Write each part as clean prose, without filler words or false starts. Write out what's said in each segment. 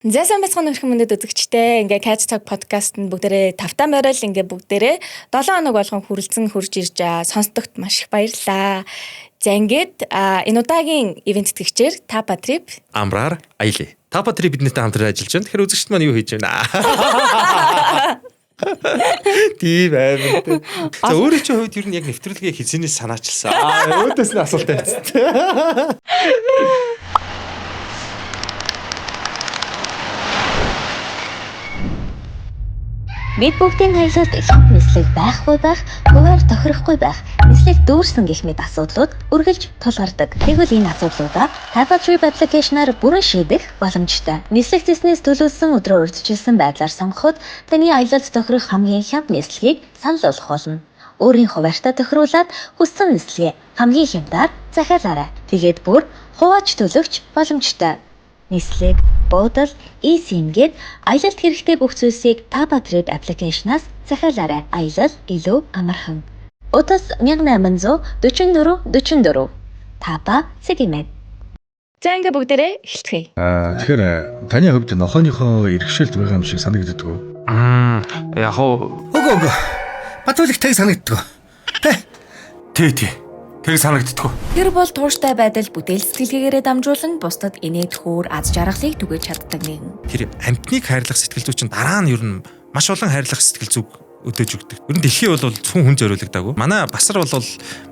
За сайн байцгаана өрхөн мөндөд үзэгчтэй. Ингээ Catch Talk podcast-нд бүгдээрээ тавтаа морил ингээ бүгдээрээ 7 хоног болгон хүрэлцэн хурж ирж сонсдогт маш их баярлалаа. За ингээд энэ удаагийн ивент тэтгэгчээр Tapa Trip Амраар аялаа. Tapa Trip биднээтэй хамтран ажиллаж байна. Тэгэхээр үзэгчд маань юу хийж байна? Тийм байна. За өөрөө чи хувьд ер нь яг нэвтрүүлгээ хийснээс санаачилсан. Өөдөөс нь асуулт тавьчихсан. Бид бүгдийн аялалд ихэнх нислэг байхгүй байх, хуваар тохирохгүй байх, нислэг дүүрсэн гэх мэт асуудлууд үргэлж тулгардаг. Тэгвэл энэ асуудлуудаа Tapa Trip application-аар бүрэн шийдэх боломжтой. Нислэг зэснээс төлөвлөсөн өдрөөр урьдчилсан байдлаар сонгоход таны аялалд тохирох хамгийн хямд нислэгийг санал болгох болно. Өөрийн хуваарьтаа тохируулаад хүссэн нислэгээ хамгийн хямдаар захиалаарай. Тэгээд бүр хувааж төлөвч боломжтой. Нислэг, буудал, eSIM гээд аялалд хэрэгтэй бүх зүйлсийг Tapa Trip application-аас захиалаарай. Аялал илүү амархан. Утас 1844 Tapa Segment. За ингээ бүгдээрээ эхэлцгээе. Тэгэхээр таны хувьд нохооныхоо иргэшээлт байгаа юм шиг санагддаг уу? Яг уу. Үгүй. Батуулах таг санагддаг. Тий. Тэр санагддаг. Тэр бол тууштай байдал бүтээл сэтгэлгээгээрээ дамжуулан бусдад инээдхүүр аз жаргалыг түгэж чаддаг нэгэн. Тэр амьтныг хайрлах сэтгэл зүй чинь дараа нь ер нь маш олон хайрлах сэтгэл зүг өдөөж өгдөг. Ер нь дэлхий бол зөвхөн хүн зориулагдаагүй. Манай Басар бол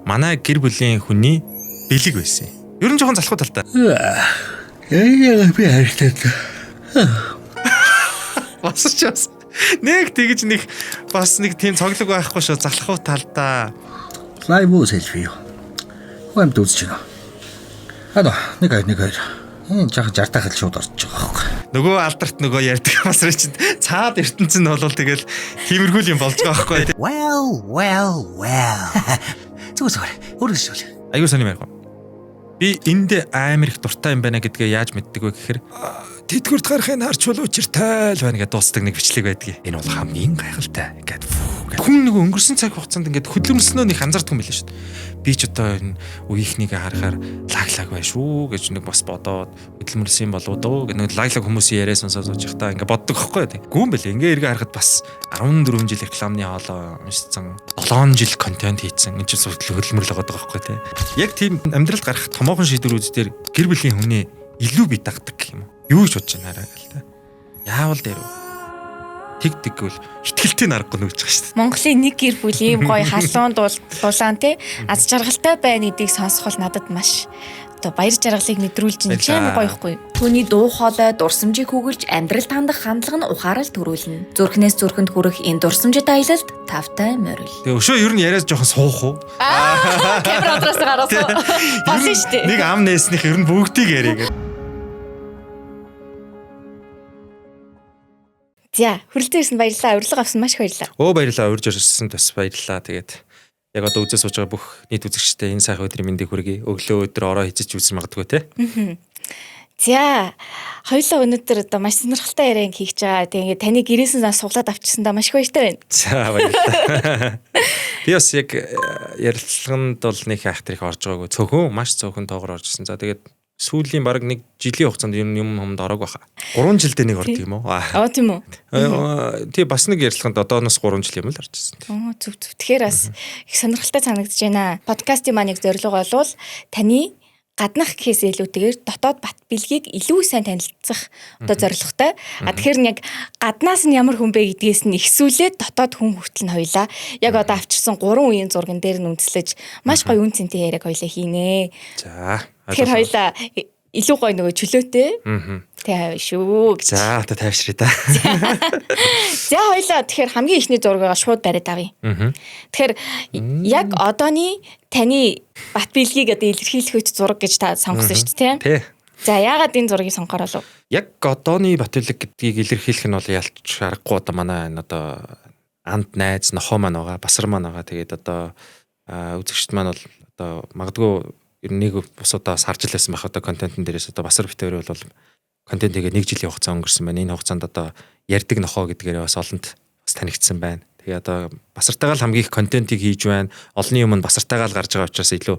манай гэр бүлийн хүний бэлэг байсан. Ер нь жоохон залхуу талтай. Яа би хайртай. Басарч нэг тэгж нэг бас нэг тийм цоглог байхгүй шүү залхуу талдаа. Лайв уу селфи юу? Хөөм дүүсэж байна. Нэг хоёр. Энэ жаахан жартахал шууд орж байгаа байхгүй. Нөгөө алдарт нөгөө ярьдаг Басар чинь цаад ертөнцийн нь бол тэгэл тиймэрхүү юм болж байгаа байхгүй. Well. Зүгээр. Өөрөөсөө. Аюу саний маяг. Би энд амар их дуртай юм байна гэдгээ яаж мэддэг вэ гэхээр тэтгэврт гарахын харчвал учиртай л байна гэдээ дуустдаг нэг бичлэг байдгийг. Энэ бол хамгийн гайхалтай гэдэг. Хүн нэг өнгөрсөн цаг хугацаанд ингээд хөдөлмөрснөө нэг анзаардаг юм билээ шүү дээ. Би ч одоо энэ үеийнхнийг харахаар лаглаг бай шүү гэж нэг бас бодоод хөдөлмөрсөн болоо дөө гэх нэг лаглаг хүмүүсийн яриа сонсоод сууж та ингээд боддог байхгүй юу. Гүн бэлээ. Ингээ эргээ харахад бас 14 жил рекламны хоолоо уншсан 7 жил контент хийсэн. Энэ чинь хөдөлмөрлөг байгаа байхгүй тий. Яг тийм амьдралд гарах томоохон шийдвэрүүд дээр гэр бүлийн хүнээ илүү бий дагдаг гэх юм. Юу гэж бодож байна хараа л та. Яавал дээр үү? Тэгвэл итгэлтэй нарахгүй нүгж байгаа шүү дээ. Монголын нэг гэр бүл ийм гоё халуун дулаан те аз жаргалтай байна гэдгийг сонсох бол надад маш одоо баяр жаргалыг мэдрүүлж байгаа юм гоё ихгүй. Түүний дуу хоолой дурсамжийг хүгэлж амьдралд хандах хандлага нь ухаарал төрүүлнэ. Зүрхнээс зүрхэнд хүрэх энэ дурсамжит аялалд тавтай морил. Тэгээ өшөө ер нь яриад жоохон суух уу? Камера дотроос гаргасан. Болсон шүү дээ. Нэг ам нээснийх ер нь бүгдийг яриа. За, хүрэлцэн ирсэн баярлалаа. Урилга авсан маш их баярлалаа. Баярлалаа. Урьж ирсэн бас баярлалаа. Тэгээд яг одоо үзэж сууж байгаа бүх нийт үзэгчтэй энэ сайхан өдрийн мэндийг хүргэе. Өглөө өдөр ороо хийж үзсэн магадгүй те. За, хоёулаа өнөөдөр одоо маш сонирхолтой яриа хийж байгаа. Тэгээд таны гэрээсэн суглаад авчихсандаа маш их баяртай байна. За, баярлалаа. Би бас яг ярилцлаганд бол нэг хайхтрих орж байгаагүй. Цөөхөн маш цөөхөн тоогоор орж ирсэн. За, тэгээд сүүлийн бараг нэг жилийн хугацаанд юм хомд ороог баха. 3 жилдээ нэг ордог юм уу? Тийм үү. Тий бас нэг ярилцлаганд одооноос 3 жил юм л орж ирсэн. Зүг. Тэгэхээр бас их сонирхолтой санагдаж байна. Подкастын маань яг зорилго болвол таны гаднах гэхээс илүүтэйгээр дотоод бат бэлгийг илүү сайн танилцах одоо зорилготой. Тэгэхээр яг гаднаас нь ямар хүн бэ гэдгээс нь ихсүүлээд дотоод хүн хүртэл нь хоёлаа яг одоо авчирсан 3 үеийн зурган дээр нь үндэслэж маш гоё үн цэнтэй яриаг хоёлаа хийнэ. За. Тэгэхээр хоёлаа илүү гоё нөгөө чөлөөтэй. Тэг шүү. За одоо тайвшраа та. За хоёлаа тэгэхээр хамгийн ихний зургийг шууд бариад авъя. Тэгэхээр яг одооний таны бат бэлгийг одоо илэрхийлэх зураг гэж та сонгосон шүү дээ тий. За яагаад энэ зургийг сонгохоор болов? Яг одооний бат бэлэг гэдгийг илэрхийлэх нь бол ялч аргагүй одоо манай энэ одоо анд найз нохоо маань байгаа, Басар маань байгаа. Тэгээд одоо үзэгчд маань бол одоо магадгүй нэг бусуудаас харж лээсэн байх одоо контентын дээрээс одоо Басар битээр бол контент хийгээ 1 жилийн хугацаа өнгөрсөн байна. Энэ хугацаанд одоо ярддаг нохоо гэдгээр бас олонд бас танигдсан байна. Тэгээ одоо басартайгаа л хамгийн их контентийг хийж байна. Олонний өмнө басартайгаа л гарч байгаа учраас илүү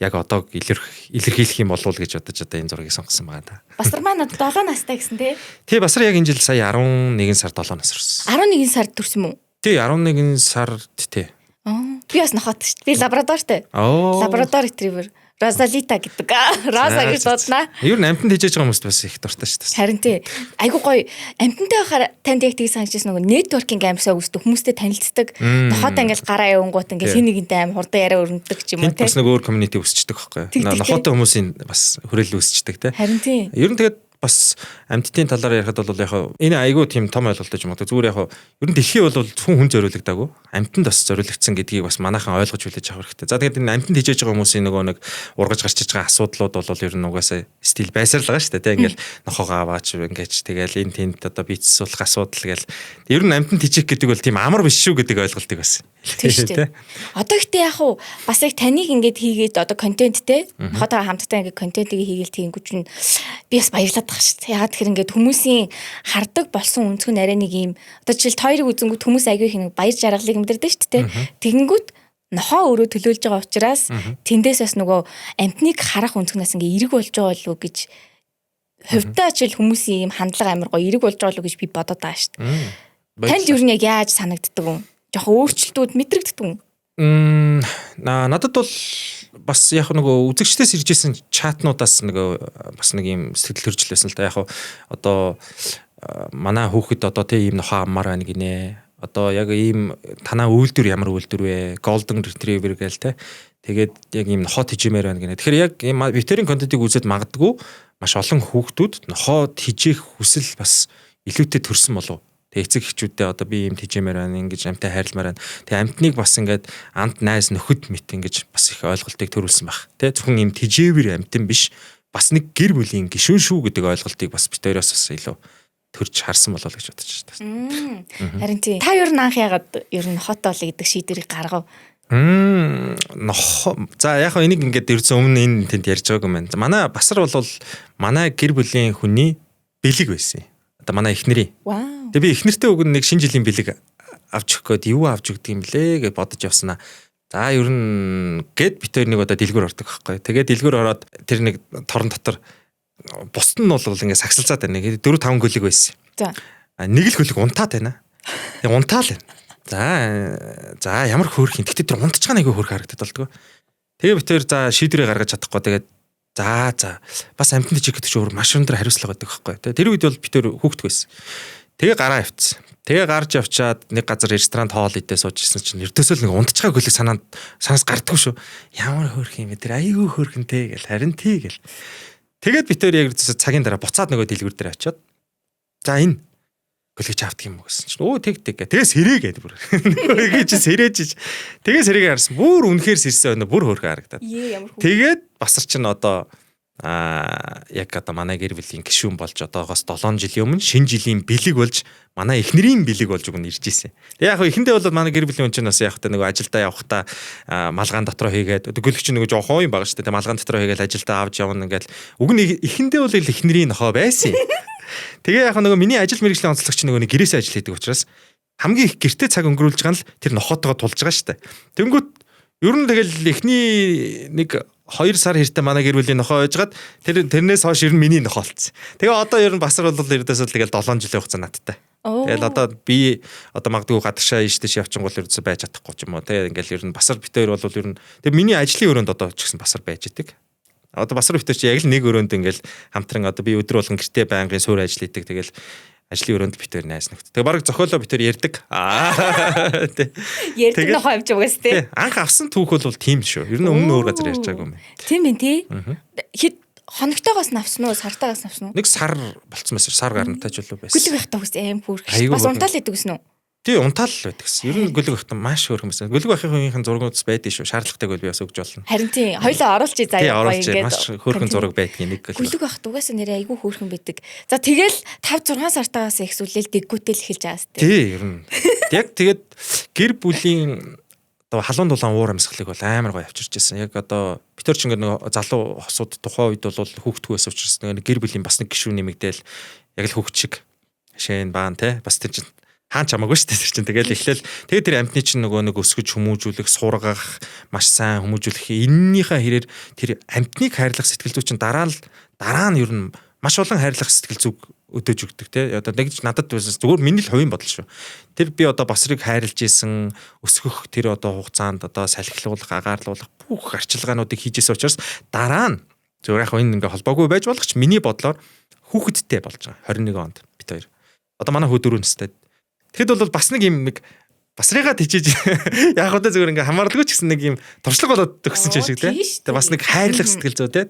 яг одоо илэрхийлэх юм болов уу гэж бодож одоо энэ зургийг сонгосон байгаа да. Басар маань одоо 7 настай гэсэн тий. Тий басар яг энэ жил сая 11 сард 7 нас хүрсэн. 11 сард төрсөн юм уу? Тий 11 сард тий. Би бас нохот шүү дээ. Би лабрадортэй. Лабрадор ретривер. Розалита гэдэг. Роза гэж дуудана. Ер нь амтнд хийж байгаа хүмүүст бас их дуртай шүү дээ. Харин тий. Айгу гоё. Амтантай байхаар танд яг тийг санагдчихсан нөгөө нэтворкинг амьсаа үүсдэг. Хүмүүстэй танилцдаг. Нохотой ингээл гараа явангууд ингээл хин нэгэнтэй аим хурдан яриа өрнөдөг ч юм уу тий. Бас нэг өөр community үүсчдэг байхгүй юу? Нохотой хүмүүсийн бас хүрээлэл үүсчдэг тий. Харин тий. Ер нь тэгээд бас амьтдын талаар ярихад бол яг энэ айгүй тийм том ойлголт гэж магадгүй зүгээр яг ер нь дэлхий бол хүн зориулагдаагүй амьтанд бас зориулагдсан гэдгийг бас манайхан ойлгож хүлээж авах хэрэгтэй. За тэгээд энэ амьтанд хийж байгаа хүмүүсийн нөгөө нэг ургаж гарч иж байгаа асуудлууд бол ер нь угаасаа стил байсаар л байгаа шүү дээ. Тэ ингээл нохоогоо аваач ингээч тэгэл энэ тэнд одоо бийцсуулах асуудал гээл ер нь амьтанд хийчих гэдэг бол тийм амар биш шүү гэдэг ойлголтыг бас. Тийм шүү дээ. Одоо гэтээ яг уу бас яг таныг ингээд хийгээд одоо контенттэй нохотойгоо хамтдаа ингээд контентийг хийгээл тийгүүч нь би бас баярлаад байгаа шүү дээ. Ягаад тэгэхээр ингээд хүмүүсийн хардаг болсон өнцгөн арай нэг юм одоо жишээл тойрог үзэнгүүт хүмүүс аягүй их нэг баяр жаргалыг мэдэрдэг шүү дээ. Тэгэнгүүт нохоо өөрөө төлөөлж байгаа учраас тэндээс бас нөгөө амтныг харах өнцгнээс ингээд эрэг болж байгаа болов уу гэж хувьдаа жишээл хүмүүсийн юм хандлага амар гоё эрэг болж байгаа болов уу гэж би бодоод байгаа шүү дээ. Танд юу нэг яаж санагддаг вэ? Жохон өөрчлөлтүүд мэдрэгддэг юм. Надад бол бас яг нөгөө үзэгчдээс ирж исэн чатнуудаас нөгөө бас нэг юм сэтгэл төржил байсан л да. Яг одоо манай хүүхэд одоо тийм ийм нохоо аммаар байна гинэ. Одоо яг ийм танаа үйлдвэр ямар үйлдвэр вэ? Golden Retriever гээл те. Тэгээд яг ийм нохоо тижимээр байна гинэ. Тэгэхээр яг ийм ветеринар контентыг үзээд магадгүй маш олон хүүхдүүд нохоо тижээх хүсэл бас илүүтэй төрсэн болов. Тэгээ эцэг эхчүүдтэй одоо би юм тижэмээр байна ингэж амтай хайрламаар байна. Тэгээ амтныг бас ингээд амт найз нөхөд мэт ингэж бас их ойлголтыг төрүүлсэн баг. Тэ зөвхөн юм тижээвэр амтэн биш бас нэг гэр бүлийн гишүүн шүү гэдэг ойлголтыг бас бид хоёроос бас илүү төрж харсан болоо гэж бодож байна. Харин тий. Та ер нь анх ягаад ер нь хотоол гэдэг шийдвэрийг гаргав? Нохо. За яг хөө энийг ингээд ердсөн өмнө энэ тэнд ярьж байгааг юм байна. Манай басар бол манай гэр бүлийн хүний бэлэг байсан. Одоо манай эхнэрийн. Тэгээ би эхнэртэй өгөн нэг шинэ жилийн бэлэг авч өгөх гээд юу авч өгдөг юм блэ гэж бодож явснаа. За ер нь гээд бит хоёр нэг удаа дэлгүүр ордог байхгүй. Тэгээд дэлгүүр ороод тэр нэг торон дотор бусд нь бол ингээд сагсалцаад байна. 4 5 гөлөг байсан. За. Нэг л гөлөг унтаад байна. Тэгээ унтаал байна. За ямар хөөрх юм. Гэтэ тэр унтж байгаа нэг хөөрх харагдаад болдгоо. Тэгээ бит хоёр за шийдвэрээ гаргаж чадахгүй тэгээд за бас амтнд чиг гэдэг чинь өөр маш өндөр хариуцлага байдаг байхгүй. Тэр үед бол бит хоёр хүүхдг байсан. Тэгээ гараа авчихсан. Тэгээ гарч явчаад нэг газар ресторанд хоол идээ сууж ирсэн чинь эрдөөсөө л нэг унтчихаа гөлөг санаас гардггүй шүү. Ямар хөөрх юм бэ тэр айгүй хөөрхөнтэй гэл харин тий гэл. Тэгээд бид хоёр яг цагийн дараа буцаад нөгөө дэлгүүр дээр очиод за энэ гөлөг авдаг юм уу гэсэн чинь өө тэг. Тэгээ сэрээгээд бүр. Нөгөө чи сэрээж. Тэгээ сэрээгээ харсан. Бүр үнэхээр сэрсэн байна. Бүр хөөрхөн харагдаад. Тэгээд басар чинь одоо яг одоо манай гэр бүлийн гишүүн болж одоогоос 7 жилийн өмнө шинэ жилийн бэлэг болж манай эхнэрийн бэлэг болж өгнө ирж исэн. Тэгээ яг эхэндээ бол манай гэр бүлийн хүн чинь бас яг та нөгөө ажилдаа явахдаа малгаан дотроо хийгээд гөлөг чинь нөгөө жоохон юм байгаа шүү дээ. Малгаан дотроо хийгээд ажилдаа авч явна ингээл уг нь эхэндээ бол эхнэрийн нохоо байсан. Тэгээ яг нөгөө миний ажил мэргэжлийн онцлогч нөгөө нэг гэрээсээ ажил хийдэг учраас хамгийн их гэртээ цаг өнгөрүүлж байгаа нь л тэр нохоотойгоо тулж байгаа шүү дээ. Тэнгүүт ер нь тэгэл эхний нэг 2 сар хэртэ манай гэр бүлийн нохоо ойжгаад тэрнээс хойш ер нь миний нохоо болсон. Тэгээ одоо ер нь басар бол ердөөсөө тэгэл 7 жилийн хугацаа надтай. Тэгэл одоо би одоо магадгүй гадагшаа ийштэйш явчихгол ердөөсөө байж чадахгүй ч юм уу. Тэгээ ингээл ер нь басар бит хоёр бол ер нь тэгээ миний ажлын өрөөнд одоо ч гэсэн басар байж идэг. Одоо басар бит хоёр чи яг л нэг өрөөнд ингээл хамтран одоо би өдөр болгон гэртээ байнгын суур ажил хийдэг. Тэгэл ажлын өрөөнд бит хоёр найз нөхд. Тэгээ баг зохиолоо бит хоёр ярьдаг. Ярьдаг нохоо авч угаас тий. Анх авсан түүх бол тийм шүү. Ер нь өмнө өөр газар ярьж байгаагүй юм. Тийм ээ тий. Хэд хоногтойгоос навсан уу, сартаагаас навсан уу? Нэг сар болцсон байсан. Сар гарантай ч үлээ байсан. Гөлөг байхдаа үс аим хүүрх. Бас унтаал идэг гэсэн үү? Тий, унтаал л байдаг гэсэн. Ер нь гөлөг байхдаа маш хөөрхөн байсан. Гөлөг байхын үеийнхэн зургуудс байдаг шүү. Шаардлагатайг бол би бас өгж болно. Харин тий, хоёлоо оруулж заяа гоё ингээд. Маш хөөрхөн зураг байдгийг нэг гөлөг. Гөлөг байхад угаасаа нэрээ айгүй хөөрхөн байдаг. За тэгэл 5 6 сартаагаас ихсүүлэл дэггүүтэл эхэлж байгаа сте. Тий, ер нь. Яг тэгээд гэр бүлийн одоо халуун дулаан уур амьсгалыг бол амар гоё авчирч байсан. Яг одоо бид нар ч ингээд нэг залуу хосууд тухайн үед бол хүүхдгүй байсан учраас нэг гэр бүлийн бас нэг гишүүн нэмэгдээл яг л хүүхд шиг шин баан те бас тэр чинь хаан чамаагүй шүү дээ тэр чинь. Тэгэл эхлээл тэгээд тэр амьтны чинь нөгөө нэг өсгөж хүмүүжүүлэх, сургах, маш сайн хүмүүжүүлэх энэнийхээ хэрээр тэр амьтныг хайрлах сэтгэл зүй чинь дараа нь ер нь маш олон хайрлах сэтгэл зүг өдөөж өгдөг те. Одоо нэгж надад зүгээр миний л хувийн бодол шүү. Тэр би одоо Басрыг хайрлаж исэн, өсгөх тэр одоо хугацаанд одоо салхилуулах, агаарлуулах бүх арчилгаануудыг хийжсэн учраас дараа нь зөв яг энэ ингээ холбоогүй байж болох ч миний бодлоор хүүхэдтэй болж байгаа 21 онд бит хоёр. Одоо манай хүү 4 настай. Тэгэхэд бол бас нэг юм нэг Басрыгаа тийчээж яг одоо зүгээр ингээ хамаарлгүй ч гэсэн нэг юм туршлага болоод төгсөн ч шиг те. Тэгээ бас нэг хайрлах сэтгэл зүй те.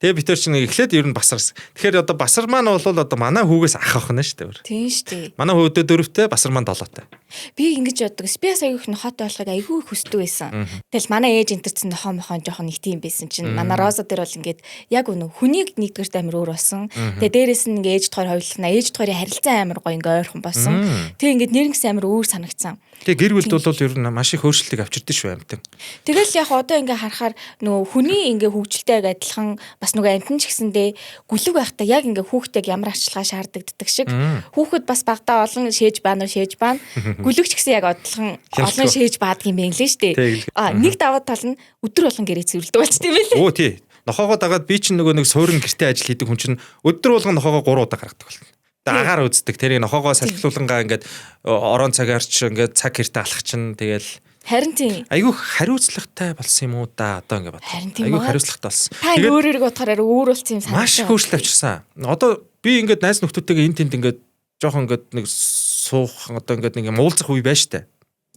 Тэгээ бид нар чинь эхлээд ер нь Басарс. Тэгэхээр одоо Басар маань бол одоо манай хүүгээс ах охно шүү дээ. Тийм шүү дээ. Манай хүүдээ 4-тэй, Басар маань 7-тай. Би ингэж боддог. Би бас аягүй их нохотой болохыг аягүй их хүсдэг байсан. Тэгэл манай ээж энтерсэн нохоо мохон жоохон нэг тийм байсан чинь манай Роза дээр бол ингээд яг үнэ хүнийг нэгдүгээрт амир өөр болсон. Тэгээ дээрээс нь ингээд ээж тохойр хоёулахна. Ээж тохойрын харилцаа амир гоё ингээд ойрхон болсон. Тэгээ ингээд нэрнгэс амир өөр санагдсан. Тэгээ гэр бүлд бол ер нь маш их өөрчлөлтийг авчирдээ шүү амьтан. Тэгэл яг одоо ингээ харахаар нөгөө хүний ингээ хөгжилтэйг адилхан бас нөгөө амтэн ч гэсэндээ гүлэг байхдаа яг ингээ хүүхдтэйг ямар арчилгаа шаарддаг шиг хүүхэд бас багтаа олон шээж баанаар шээж баана. Гүлэг ч гэсэн яг адилхан олон шээж баадаг юм байна лээ шүү дээ. Нэг даваад тал нь өдөр болгон гэрээ цэвэрлдэг болчт юм байлээ. Өө тий. Нохоогоо дагаад би чинь нөгөө нэг суурин гэртээ ажил хийдэг хүн чинь өдөр болгон нохоогоо 3 удаа гаргадаг болно. Агаар үздэг. Тэрийг нохоогоо салхилуулангаа ингээд орон цагаарч ингээд цаг хэртэ алхах чинь тэгэл харин тийм. Айгүй хариуцлагатай болсон юм уу да одоо ингээд бод. Айгүй хариуцлагатай болсон. Тэгээд өөрөөр бодохоор өөр болсон юм санагдав. Маш их өөрчлөлт авчирсан. Одоо би ингээд найз нөхдөдтэйгээ энэ тэнд ингээд жоохон ингээд нэг суух одоо ингээд нэг юм уулзах үе байж таа.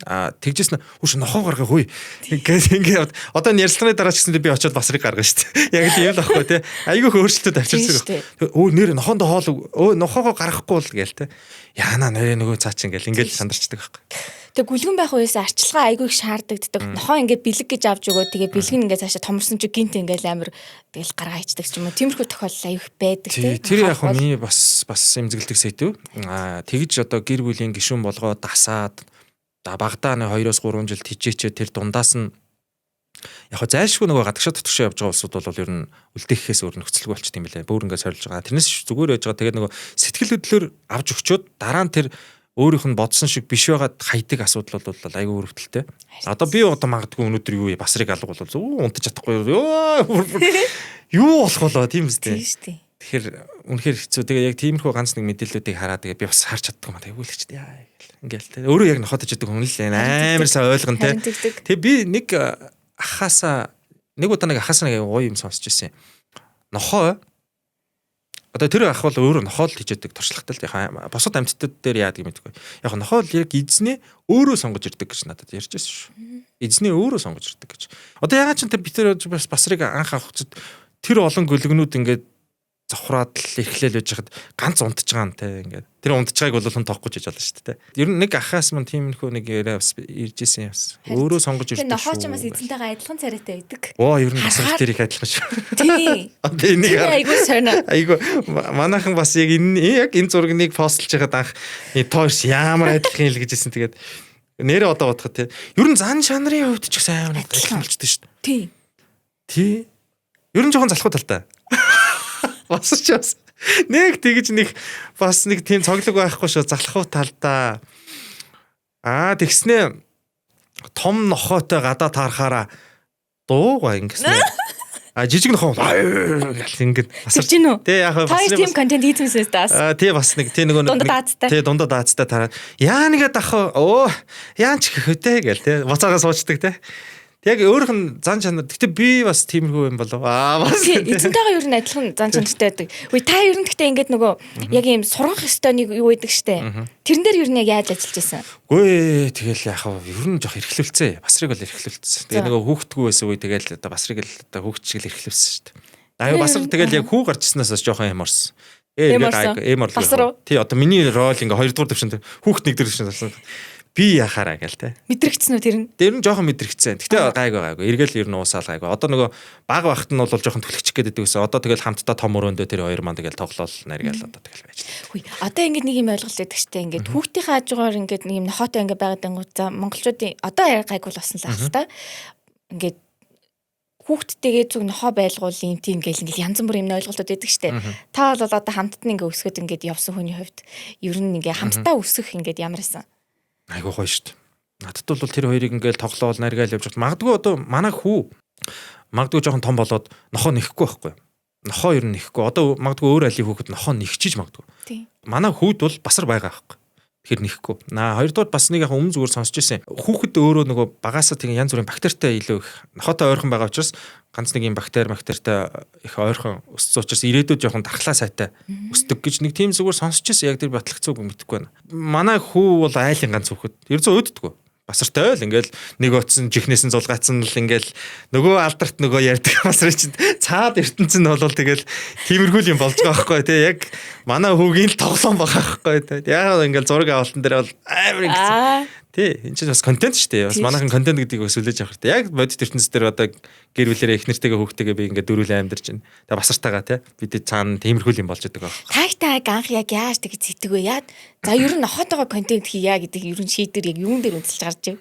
Тэгжсэн хүүш нохоо гаргах үе. Ингээд одоо ярьслахны дараа ч гэсэн би очиод Басрыг гаргана шүү дээ. Яг л юм л ахгүй те. Айгүй хөөрчлөлтөд авчирсан. Өө нэр нохоондоо хоол нохоогоо гаргахгүй л гээл те. Яана нэрээ нөгөө цаа чинь гээл ингээд сандарчдаг байхгүй. Тэг гүлгэн байх үеэс арчилгаа айгүй их шаардагддаг. Нохоо ингээд бэлэг гэж авч өгөө. Тэгээ бэлэг нь ингээд цаашаа томорсон чи гинт ингээд амир тэгэл гаргаа ичдэг ч юм уу. Тиймэрхүү тохиолдол айгүй байдаг те. Тэр яг миний бас эмзэгэлдэг сэдв. Тэгж одоо гэр бүлийн гишүүн болгоод дасаад багадаа 2-3 жил тижээчээ тэр дундаас нь яг зайлшгүй нөгөө гадагшаа дотгошоо явж байгаа улсууд бол ер нь үлдээхээс өөр нөхцөлгүй болчих юм билээ. Бүр ингээд сорилж байгаа. Тэрнээс зүгээр байж байгаа. Тэгээд нөгөө сэтгэл хөдлөлөөр авч өгчөөд дараа нь тэр өөрийнх нь бодсон шиг биш байгаад хайдаг асуудал бол айгүй өрөвдөлтэй. Одоо би одоо магадгүй өнөөдөр юу Басрыг алга бол унтаж чадахгүй юу болох болоо тийм үстэй. Тэгэхээр үнэхээр хэцүү. Тэгээ яг тиймэрхүү ганц нэг мэдээллүүдийг хараад тэгээ би бас харж чаддаг юм аа. Тэгвэлч яа ингээл те. Өөрөө яг нохотож идэх хүн л амар сайн ойлгон те. Тэгээ би нэг ахаасаа нэг удаа нэг ахаасаа нэг гоё юм сонсч ирсэн. Нохоо одоо тэр ах бол өөрөө нохоо л хийжэдэг туршлагатай л яг босод амьтдад дээр яадаг юм гэдэггүй. Яг нохоо л яг эзнээ өөрөө сонгож ирдэг гэж надад ярьж байсан шүү. Эзнээ өөрөө сонгож ирдэг гэж. Одоо ягаад ч тэр би тэр Басрыг анх авахчд тэр олон гөлгнүүд ингээд завхраад л эрхлээл байж хад ганц унтж байгаа юм те ингээд тэр унтж байгааг бол хүн тоохгүй ч гэж болно шүү дээ. Ер нь нэг ахаас мань тиймэрхүү нэг яриа бас ирж исэн юм. Өөрөө сонгож ирдэг шүү. Тэр нохооч бас эзэнтэйгээ адилхан царайтай байдаг. Ер нь бас тэр их адилхан шүү. Тий. Одоо энийг айгуу сонио. Айгуу манайхан бас яг энэ зургийг постолж яхад анх тоош ямар адилхан л гэжсэн. Тэгээд нэрээ одоо бодоход те ер нь зан чанарын хувьд ч гэсэн амар адилхан болчихдээ шүү. Тий. Ер нь жоохон залхуу талтай. Бас нэг тэгж нэг бас нэг тийм цоглог байхгүй шүү залхуу талдаа. Тэгснээ том нохоотой гадаа таарахаараа дуугаа ингэснэ. Жижиг нохоо гэл ингэн басар. Тэ яг бас тийм контент хийчихсэн бас. Тэ бас нэг тэ нөгөө тэ дундаа даацтай тараа. Яа нэгэд ах яан ч гэхтэй гэл тэ буцаагаа суучдаг тэ. Яг өөрөх нь зан чанар. Гэтэ би бас тиймэрхүү юм болов. Бас эзэнтэйгээ ер нь адилхан зан чанартай байдаг. Та ер нь гэтээ ингээд нөгөө яг ийм сургах ёстой нэг юу байдаг штэ. Тэрэн дээр ер нь яг яаж ажиллаж байсан? Үгүй тэгэл яхав ер нь жоох эрхлүүлцээ. Басрыг бол эрхлүүлсэн. Тэгээ нөгөө хүүхдгүй байсан үе тэгэл одоо Басрыг л одоо хүүхдчил эрхлүүлсэн штэ. Басар тэгэл яг хүү гарчснаас жоохон ямарсан. Эморлоо. Тий одоо миний рол ингээ 2 дугаар төвшөнд хүүхд 1 дугаар төвшөнд би яхаараа гэл те. Мэдрэгцсэн үү тэр нь? Тэр нь жоохон мэдрэгцсэн. Гэтэ гайгүй. Эргэл ер нь уусаал гайгүй. Одоо нөгөө баг багт нь бол жоохон төлөгчих гээд байдаг гэсэн. Одоо тэгэл хамтдаа том өрөөндөө тэр хоёр маань тэгэл тоглоол наргаал одоо тэгэл байж. Хүй. Одоо ингээд нэг юм ойлголт өгдөг штэ ингээд хүүхдийн хажуугаар ингээд нэг юм нохоотой ингээд байгаад ангууд за монголчуудын одоо гайгүй болсон л ах та. Ингээд хүүхдтэйгээ зүг нохоо байлгуулын тийм гэл ингээл янз бүрийн юм ойлголтууд байдаг штэ. Та бол одоо хамтд нь ингээ өсгöd ингээд явсан хүний хувьд ер нь ингээ хамтдаа өсөх ингээд ямар исэн. Айгуу гоё штт. Надад бол тэр хоёрыг ингээл тоглоол наргаал явж байгаа. Магадгүй одоо манай хүү магадгүй жоохон том болоод нохоо нэхгүй байхгүй. Нохоо ер нь нэхгүй. Одоо магадгүй өөр айлын хүүхэд нохоо нэгчиж магадгүй. Тийм. Манай хүүд бол басар байгаа байхгүй. Тэгэхээр нэхгүй. Хоёрдугаар бас нэг яг өмнө зүгээр сонсч ирсэн. Хүүхэд өөрөө нөгөө багасаа тийм янз бүрийн бактеритай илүү их нохоотой ойрхон байгаа учраас ганц нэг юм бактеритай их ойрхон өссөн учраас ирээдүйд жоохон дархлаа сайтай өсдөг гэж нэг тийм зүгээр сонсч ирсэн. Яг тэр батлагцууг мэдэхгүй байна. Манай хүү бол айлын ганц хүүхэд. Ердөө өддөггүй. Басартай л ингээл нэг утсан чихнээс нь зулгаацсан л ингээл нөгөө алдарт нөгөө ярьдаг басрын чинь цаад ертөнцийн нь бол тэгэл тиймэрхүү юм болж байгаа байхгүй тий яг манай хүүгийн л тоглоом байгаа байхгүй тий яг ингээл зураг авалтан дээр бол амар ингэсэн тий энэ чинь бас контент шүү дээ бас манайхан контент гэдгийг бас үлээж авах хэрэгтэй яг бодит ертөнцийн дээр одоо гэр бүлэрээ их нэртэйгээ хүүхдтэйгээ би ингээд дөрүлээ амьдарч байна тэгээ басартайгаа тий бид цаана тиймэрхүү юм болж байгаа байхгүй Таг анх яг яаж тэгж зэтгвэ яад за ер нь нохоотойгоо контент хийя гэдэг ер нь шийдвэр яг юун дээр үнэлж гарч ив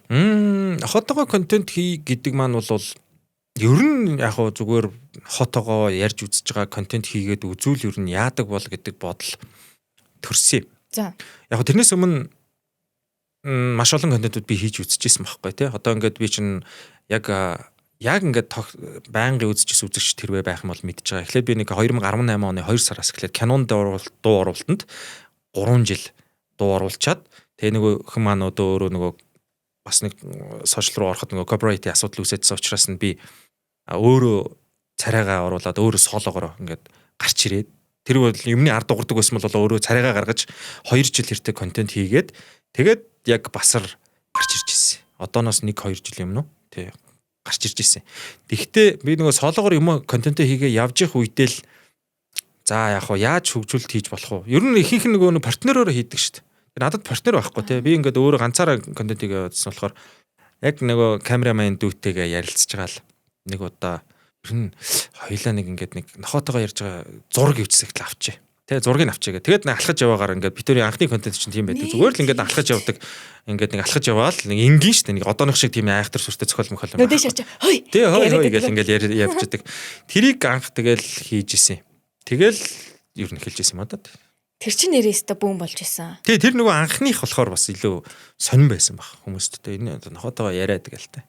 хотогоо контент хий гэдэг маань бол ер нь яг хоо зүгээр хотогоо ярьж үзэж байгаа контент хийгээд үзүүл ер нь яадаг бол гэдэг бодол төрсөн юм. За. Яг хоо тэрнээс өмнө маш олон контентууд би хийж үзчихсэн байхгүй тий. Одоо ингээд би чинь яг ингээд байнгын үзчихсэн үзэгч тэрвэ байх юм бол мэдж байгаа. Эхлээд би нэг 2018 оны 2 сараас эхлээд Canon дуу оруулалтанд 3 жил дуу оруулчаад тэгээ нөгөө хэн маань өөрөө нөгөө бас нэг сошиал руу ороход нөгөө copyright-ийн асуудал үүсэжсэн учраас нь би өөрөө царайгаа оруулаад өөрөө солоогоор ингээд гарч ирээд тэр бол юмны ард дуурдаг байсан бол өөрөө царайгаа гаргаж 2 жил хэртэй контент хийгээд тэгээд яг басар гарч ирж ирсэн. Одооноос 1-2 жил юм уу? Тий гарч ирж ирсэн. Тэгвэл би нөгөө солоогоор юм контентээ хийгээ явж их үедээ л за яг хоо яаж хөгжүүлэлт хийж болох вэ? Ер нь ихэнх нөгөө партнероор хийдэг шүү дээ. Надад партнер байхгүй тий. Би ингээд өөрөө ганцаараа контентийг явуулсан болохоор яг нөгөө камераман дүүтэйгээ ярилцж байгаа л нэг удаа ер нь хоёлаа нэг ингээд нэг нохоотойгоо ярьж байгаа зураг ивчсэгт л авчээ. Тэ зургийг авчээ гэ. Тэгээд нэг алхаж яваагаар ингээд битүүрийн анхны контент чинь тийм байдаг. Зүгээр л ингээд алхаж явдаг. Ингээд нэг алхаж яваал нэг энгийн штэ нэг одооных шиг тийм айхтар сүртэй цохол мохол юм. Нүдэ шарч хой. Тий хой гэж ингээд явчихдаг. Тэрийг анх тэгэл хийж исэн. Тэгэл ер нь хэлж исэн юм да. Тэр чинь нэрээсээ бүүн болж исэн. Тий тэр нөгөө анхных болохоор бас илүү сонирн байсан баг хүмүүст тэ энэ нохоотойгоо яриад гээл тэ.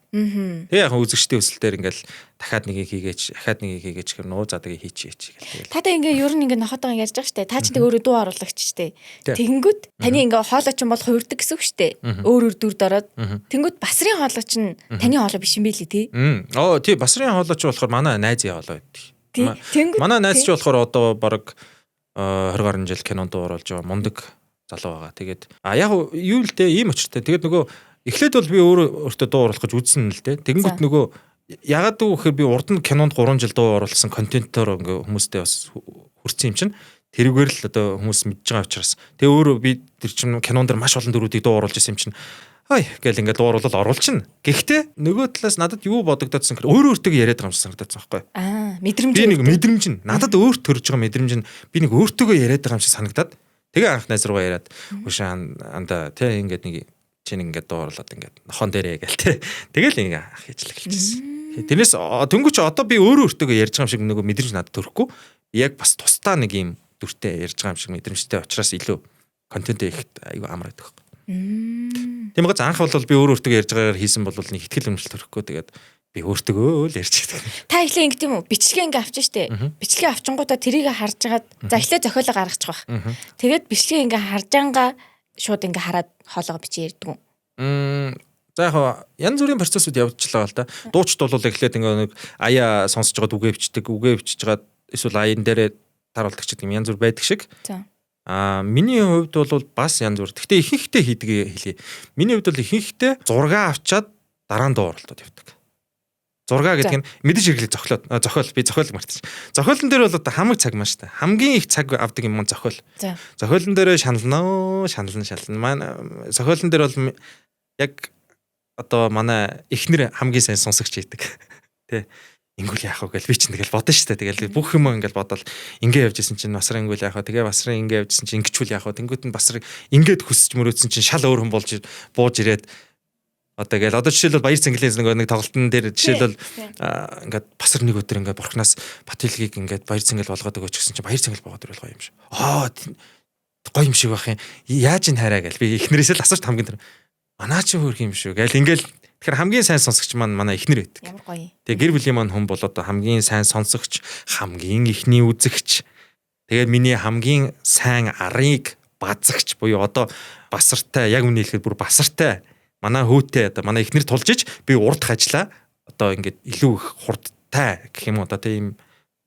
Тэгээ яг үзэгчдийн өсөлтөөр ингээл дахиад нэгийг хийгээч, дахиад нэгийг хийгээч гэх нуу за тэгээ хийчихээч гээл. Та ингээ ер нь ингээ нохоотойгоо ярьж байгаа штэ. Та ч тэгээ өөрөө дуу оруулагч штэ. Тэгэнгүүт таны ингээ хоолой ч юм бол хувирдаг гэсэн үг штэ. Өөр дүрд ороод. Тэнгүүт басрын хоолой чинь таны хоолой биш юм билий тий. Тий басрын хоолой ч болохоор манай найзын хоолой байдаг. Манай найз ч болохоор одоо баг 20 гаруй жил кинонд оруулж байгаа мундаг залуу байгаа. Тэгээд яг юу л дээ ийм очиртай. Тэгээд нөгөө эхлээд бол би өөртөө дуу оруулах гэж үзсэн л дээ. Тэгэнгүүт нөгөө ягаад гэвэл би урд нь кинонд 3 жил дуу оруулсан контентоор ингээ хүмүүстэй бас хүрсэн юм чинь тэрүүгээр л одоо хүмүүс мэдж байгаа учраас. Тэгээ өөрөө би тэр чинь кинонд дэр маш олон дөрүүдийг дуу оруулж ирсэн юм чинь хай гэл ингээд дуу оруулаад оруулчихна. Гэхдээ нөгөө талаас надад юу бодогдоодсэн гэхээр өөрөө өөртөө яриад байгаа юм шиг санагдаад байгаа байхгүй. Мэдрэмж. Би нэг мэдрэмж нь надад өөрт төрж байгаа мэдрэмж нь би нэг өөртөө яриад байгаа юм шиг санагдаад тэгээ анх найз руугаа яриад хөшөө анда тий ингээд нэг чинь ингээд дуу оруулаад ингээд нохон дээрээ гээл тий. Тэгэл ингээ ах хийж л эхэлчихсэн. Тэрнээс дөнгөж одоо би өөрөө өөртөө ярьж байгаа юм шиг нөгөө мэдрэмж надад төрөхгүй. Яг бас тусдаа нэг юм дүртэй ярьж байгаа юм шиг мэдрэмжтэй учраас илүү контент хийхэд айгүй амар байдаг. Тийм гоц анх бол би өөрөө өөртөө ярьж байгаагаар хийсэн бол нэг ихтгэл өмчлөлт төрөхгүй тэгээд би өөртөө л ярьж байдаг. Та ихлэ ингэ тийм үү? Бичлэгээ ингэ авчих штэ. Бичлэгээ авчингуудаа тэрийг харж хагаад за ихлэ зохиолоо гаргачих واخ. Тэгээд бичлэгээ ингэ харж ангаа шууд ингэ хараад хоолоо бичиж ярьдаг юм. За яг янз бүрийн процессыг явуулчихлаа л да. Дуучид бол эхлээд ингээ нэг аяа сонсож байгаад үгээ бичдэг, үгээ бичиж жагаад эсвэл аян дээрээ таруулдаг ч юм янз бүр байдаг шиг. За. Миний хувьд бол бас янз бүр. Гэхдээ ихэнхдээ хийдэг хэлье. Миний хувьд бол ихэнхдээ зураг авчаад дараа нь дуу оролтод явдаг. Зураг гэдэг нь мэдээж хэрэглээ зохиол би зохиол мартчих. Зохиолн дээр бол одоо хамаг цаг маш та. Хамгийн их цаг авдаг юм зохиол. Зохиолн дээр шанална. Манай зохиолн дээр бол яг одоо манай эхнэр хамгийн сайн сонсогч хийдэг. Тэ ингүүл яах вэ гэж би чинь тэгэл бодсон шүү дээ. Тэгэл бүх юм ингээл бодоод ингээ явж исэн чинь басрын ингүүл яах вэ? Тэгээ басрын ингээ явж исэн чинь ингэчүүл яах вэ? Тэнгүүд нь басрыг ингээд хүсэж мөрөөдсөн чинь шал өөр хүн болж бууж ирээд Одоо гээл одоо жишээлбэл баяр цэнгэлээс нэг тоглолтын дээр жишээлбэл ингээд босор нэг өдөр ингээд бурхнаас Батилгийг ингээд баяр цэнгэл болгоод өгөөч гэсэн чинь баяр цэнгэл богоод ирэл гоё юм шиг. Гоё юм шиг байх юм. Яаж ин хайраа гээл би эхнэрээсээ л асууж хамгийн тэр манаа чи хөрх юм шүү гээл ингээл тэгэхээр хамгийн сайн сонсогч маань манай эхнэр байдаг. Ямар гоё. Тэгээ гэр бүлийн маань хүн бол одоо хамгийн сайн сонсогч, хамгийн ихний үзэгч. Тэгээд миний хамгийн сайн арыг базагч буюу одоо басартай яг үнийг хэлэхэд бүр басартай манай хөөтэй одоо манай эхнэр тулж иж би урдах ажиллаа одоо ингээд илүү их хурдтай гэх юм уу одоо тийм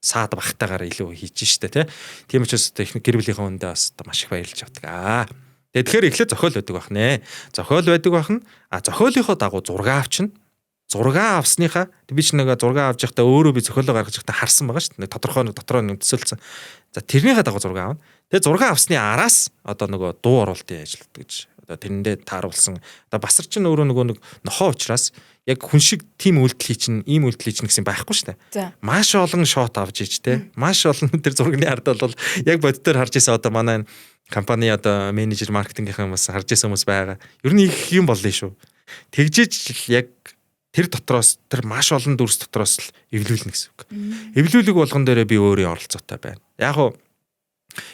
саад багтаагаар илүү хийж штэ тийм учраас гэр бүлийнхээ хүндээ бас маш их баярлж авдаг. Тэгэхээр эхлээд зохиол байдаг байх нэ. Зохиол байдаг байх нь зохиолынхоо дагуу зураг авчна. Зураг авсныхаа би ч нэг зураг авч явахдаа өөрөө би зохиолоо гаргаж явахдаа харсан байгаа шүү дээ. Тодорхой нэг дотроо нэг төсөөлсөн. За тэрнийхээ дагуу зураг аавна. Тэгээ зураг авсны араас одоо нөгөө дуу оруулалтын ажилтдаг гэж. Одоо тэрэндээ тааруулсан. Одоо басар чинь өөрөө нөгөө нэг нохоо учраас яг хүн шиг тийм үйлдэл чинь ийм үйлдэл чинь гэсэн байхгүй шүү дээ. Маш олон шот авч иж те. Маш олон тэр зургийн ард бол яг боддоор харж ирсэн одоо манай компани одоо менежер маркетингийнхэн хүмүүс харж ирсэн хүмүүс байгаа. Ер нь их юм болно шүү. Тэгжиж яг тэр дотроос тэр маш олон дүрс дотроос л эвлүүлнэ гэсэн үг. Эвлүүлэг болгон дээрээ би өөрөө оролцоотой байна. Яг уу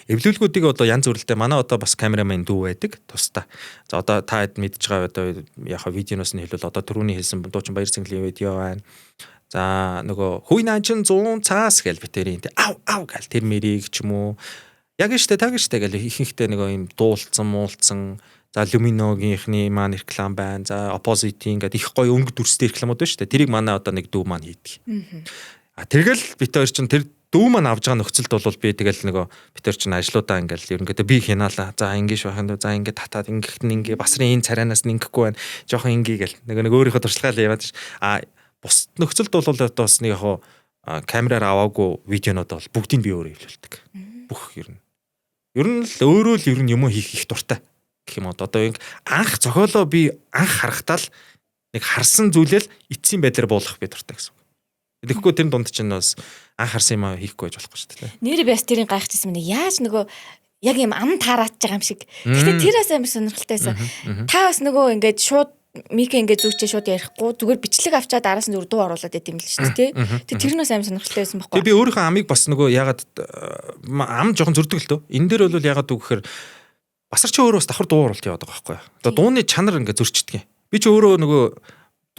эвлүүлгүүдийг одоо янз бүрэлтэй манай одоо бас камерамен дүү байдаг тусдаа. За одоо та хэд мэдж байгаа одоо яг видеоноос нь хэлвэл одоо түрүүний хэлсэн дуучин баяр цэнгэлийн видео байна. За нөгөө хүй наачин 100 цаас гэл битэрийн ав гэл тэр мэрийг ч юм уу яг штэ таг штэ гэл ихэнхдээ нөгөө юм дуулцсан за Lumino-гийнхний маань реклам байна. За Opposite ингээд их гоё өнгө дүрстэй рекламууд байна штэ. Тэрийг манай одоо нэг дүү маань хийдэг. Тэгэл бит хоёр чинь тэр дүү маань авж байгаа нөхцөлд бол би тэгэл нөгөө бит хоёр чинь ажлуудаа ингээд ерөнхийдөө би хянаалаа. За ингэж байханд за ингээд татаад ингээд ингээ басрын энэ царайнаас ингэхгүй байна. Жохон ингээ гэл нэг өөрийнхөө туршлагаа л яваад ш. Бус нөхцөлд бол одоо бас нэг яг камераар аваагүй видеонууд бол бүгдийг би өөрөө эвлүүлдэг. Бүх ер нь. Ер нь л өөрөө л ер нь юм хийх их дуртай. Гэх юм одоо анх зохиолоо би анх харахтаа л нэг харсан зүйлэл эцсийн байдлаар буулгах би дуртай гэсэн. Тэгэхгүй тэр дунд чинь бас анх харсан юм хийхгүй байж болохгүй шүү дээ. Нэр бас тэрийг гайхчихсан юм. Яаж нөгөө яг юм ам таараадж байгаа юм шиг. Гэхдээ тэр бас амар сонирхолтой байсан. Та бас нөгөө ингээд шууд мик ингээд зүгчээ шууд ярихгүй зүгээр бичлэг авчаад араас нь зүгээр дуу оруулаад байт юм л шүү дээ. Тэг тэр нь бас амар сонирхолтой байсан байхгүй. Тэг би өөрийнхөө амыг бас нөгөө ягаад ам жоохон зөрдөг л дөө. Энэ дээр бол ягаад үгэхээр басар чи өөрөө бас давхар дуу оруулалт яваад байгаа байхгүй. Одоо дууны чанар ингээд зөрчдөг. Би ч өөрөө нөгөө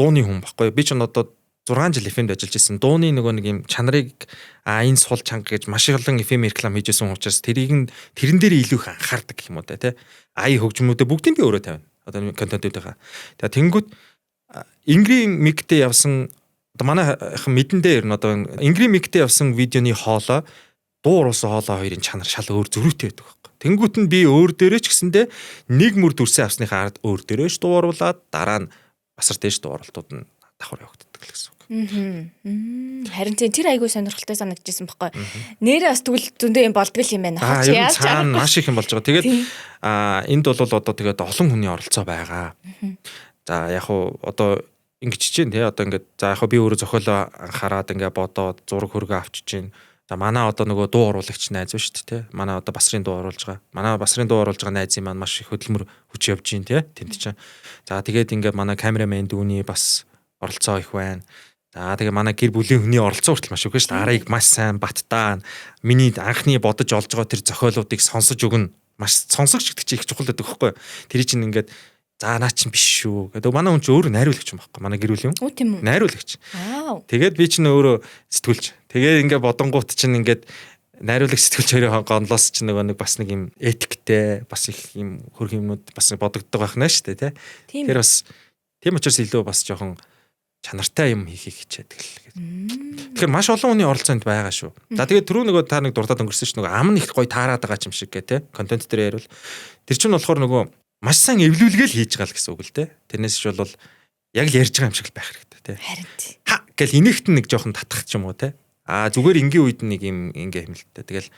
дууны хүн байхгүй. Би ч одоо 6 жил FM-д ажиллаж ирсэн. Дууны нөгөө нэг юм чанарыг энэ сул чанга гэж маш их олон FM реклам хийжсэн учраас тэрэн дээр илүү их анхаардаг гэх юм уу те. AI хөгжмүүдээ бүгдийг би өөрөө тавина. Одоо контентуудаа. Тэгээ тэнгүүт Ингрийн миктэй явсан одоо манай мэдэндээ ер нь одоо Ингрийн миктэй явсан видеоны хоолой дуу уруулсан хоолой хоёрын чанар шал өөр зөрүүтэй байдаг байхгүй. Тэнгүүт нь би өөр дээрээ ч гэсэндээ нэг мөр дүрсээ авсныхаа ард өөр дээрээш дуу уруулаад дараа нь басар дээш дуу уралтууд нь давхар явагддаг л гэсэн үг. Харин тэр айгүй сонирхолтой санагдчихсан байхгүй. Нэрээ бас тэгвэл зөндөө юм болдгол юм байна. Яаж цаана маш их юм болж байгаа. Тэгээд энд бол одоо тэгээд олон хүний оролцоо байгаа. За яг уу одоо ингэж чинь тий одоо ингээд за яг би өөрөө зохиолоо анхаарад ингээд бодоод зураг хөргөө авчиж чинь. За манай одоо нөгөө дуу оруулагч найз ба шүү дээ тий. Манай одоо басрын дуу оруулж байгаа. Манай басрын дуу оруулж байгаа найзын маань маш их хөдөлмөр хүч явж гин тий. Тэнд чинь. За тэгээд ингээд манай камерамен дүүний бас оролцоо их байна. За тэгээ манай гэр бүлийн хүний оролцоо хүртэл маш их шүү дээ. Арыг маш сайн баттаа. Миний анхны бодож олж байгаа тэр зохиолуудыг сонсож өгнө. Маш сонсогч гэдэг чинь их чухал байдаг байхгүй юу? Тэр чинь ингээд за наа чинь биш шүү. гэдэг манай хүн чинь өөрөө найруулагч юм байхгүй. Манай гэр бүлийн хүн. Үгүй тийм үү? Найруулагч. Тэгээд би чинь өөрөө сэтгүүлч. Тэгээд ингээд бодонгууд чинь ингээд найруулагч сэтгүүлч хоёрын гонлоос чинь нөгөө нэг бас нэг юм этиктэй бас их юм хөрх юмнууд бас бодогддог байх нэ шүү дээ тий. Тэр бас тийм учраас илүү бас жоохон чанартай юм хийхийг хичээдэг л гэдэг. Тэгэхээр маш олон хүний оролцоонд байгаа шүү. За тэгээд түрүү нөгөө та нэг дуртад өнгөрсөн шүү. Нөгөө ам нь их гоё таарад байгаа юм шиг гэ тэ. Контент дээр ярил. Тэр чинь болохоор нөгөө маш сайн эвлүүлгээл хийж байгаа л гэсэн үг л тэ. Тэрнээс ч бол яг л ярьж байгаа юм шиг л байх хэрэгтэй тэ. Харин тий. Ха гэл инээхт нэг жоохон татах ч юм уу тэ. Зүгээр энгийн үед нэг юм ингээ хэмэлттэй. Тэгэл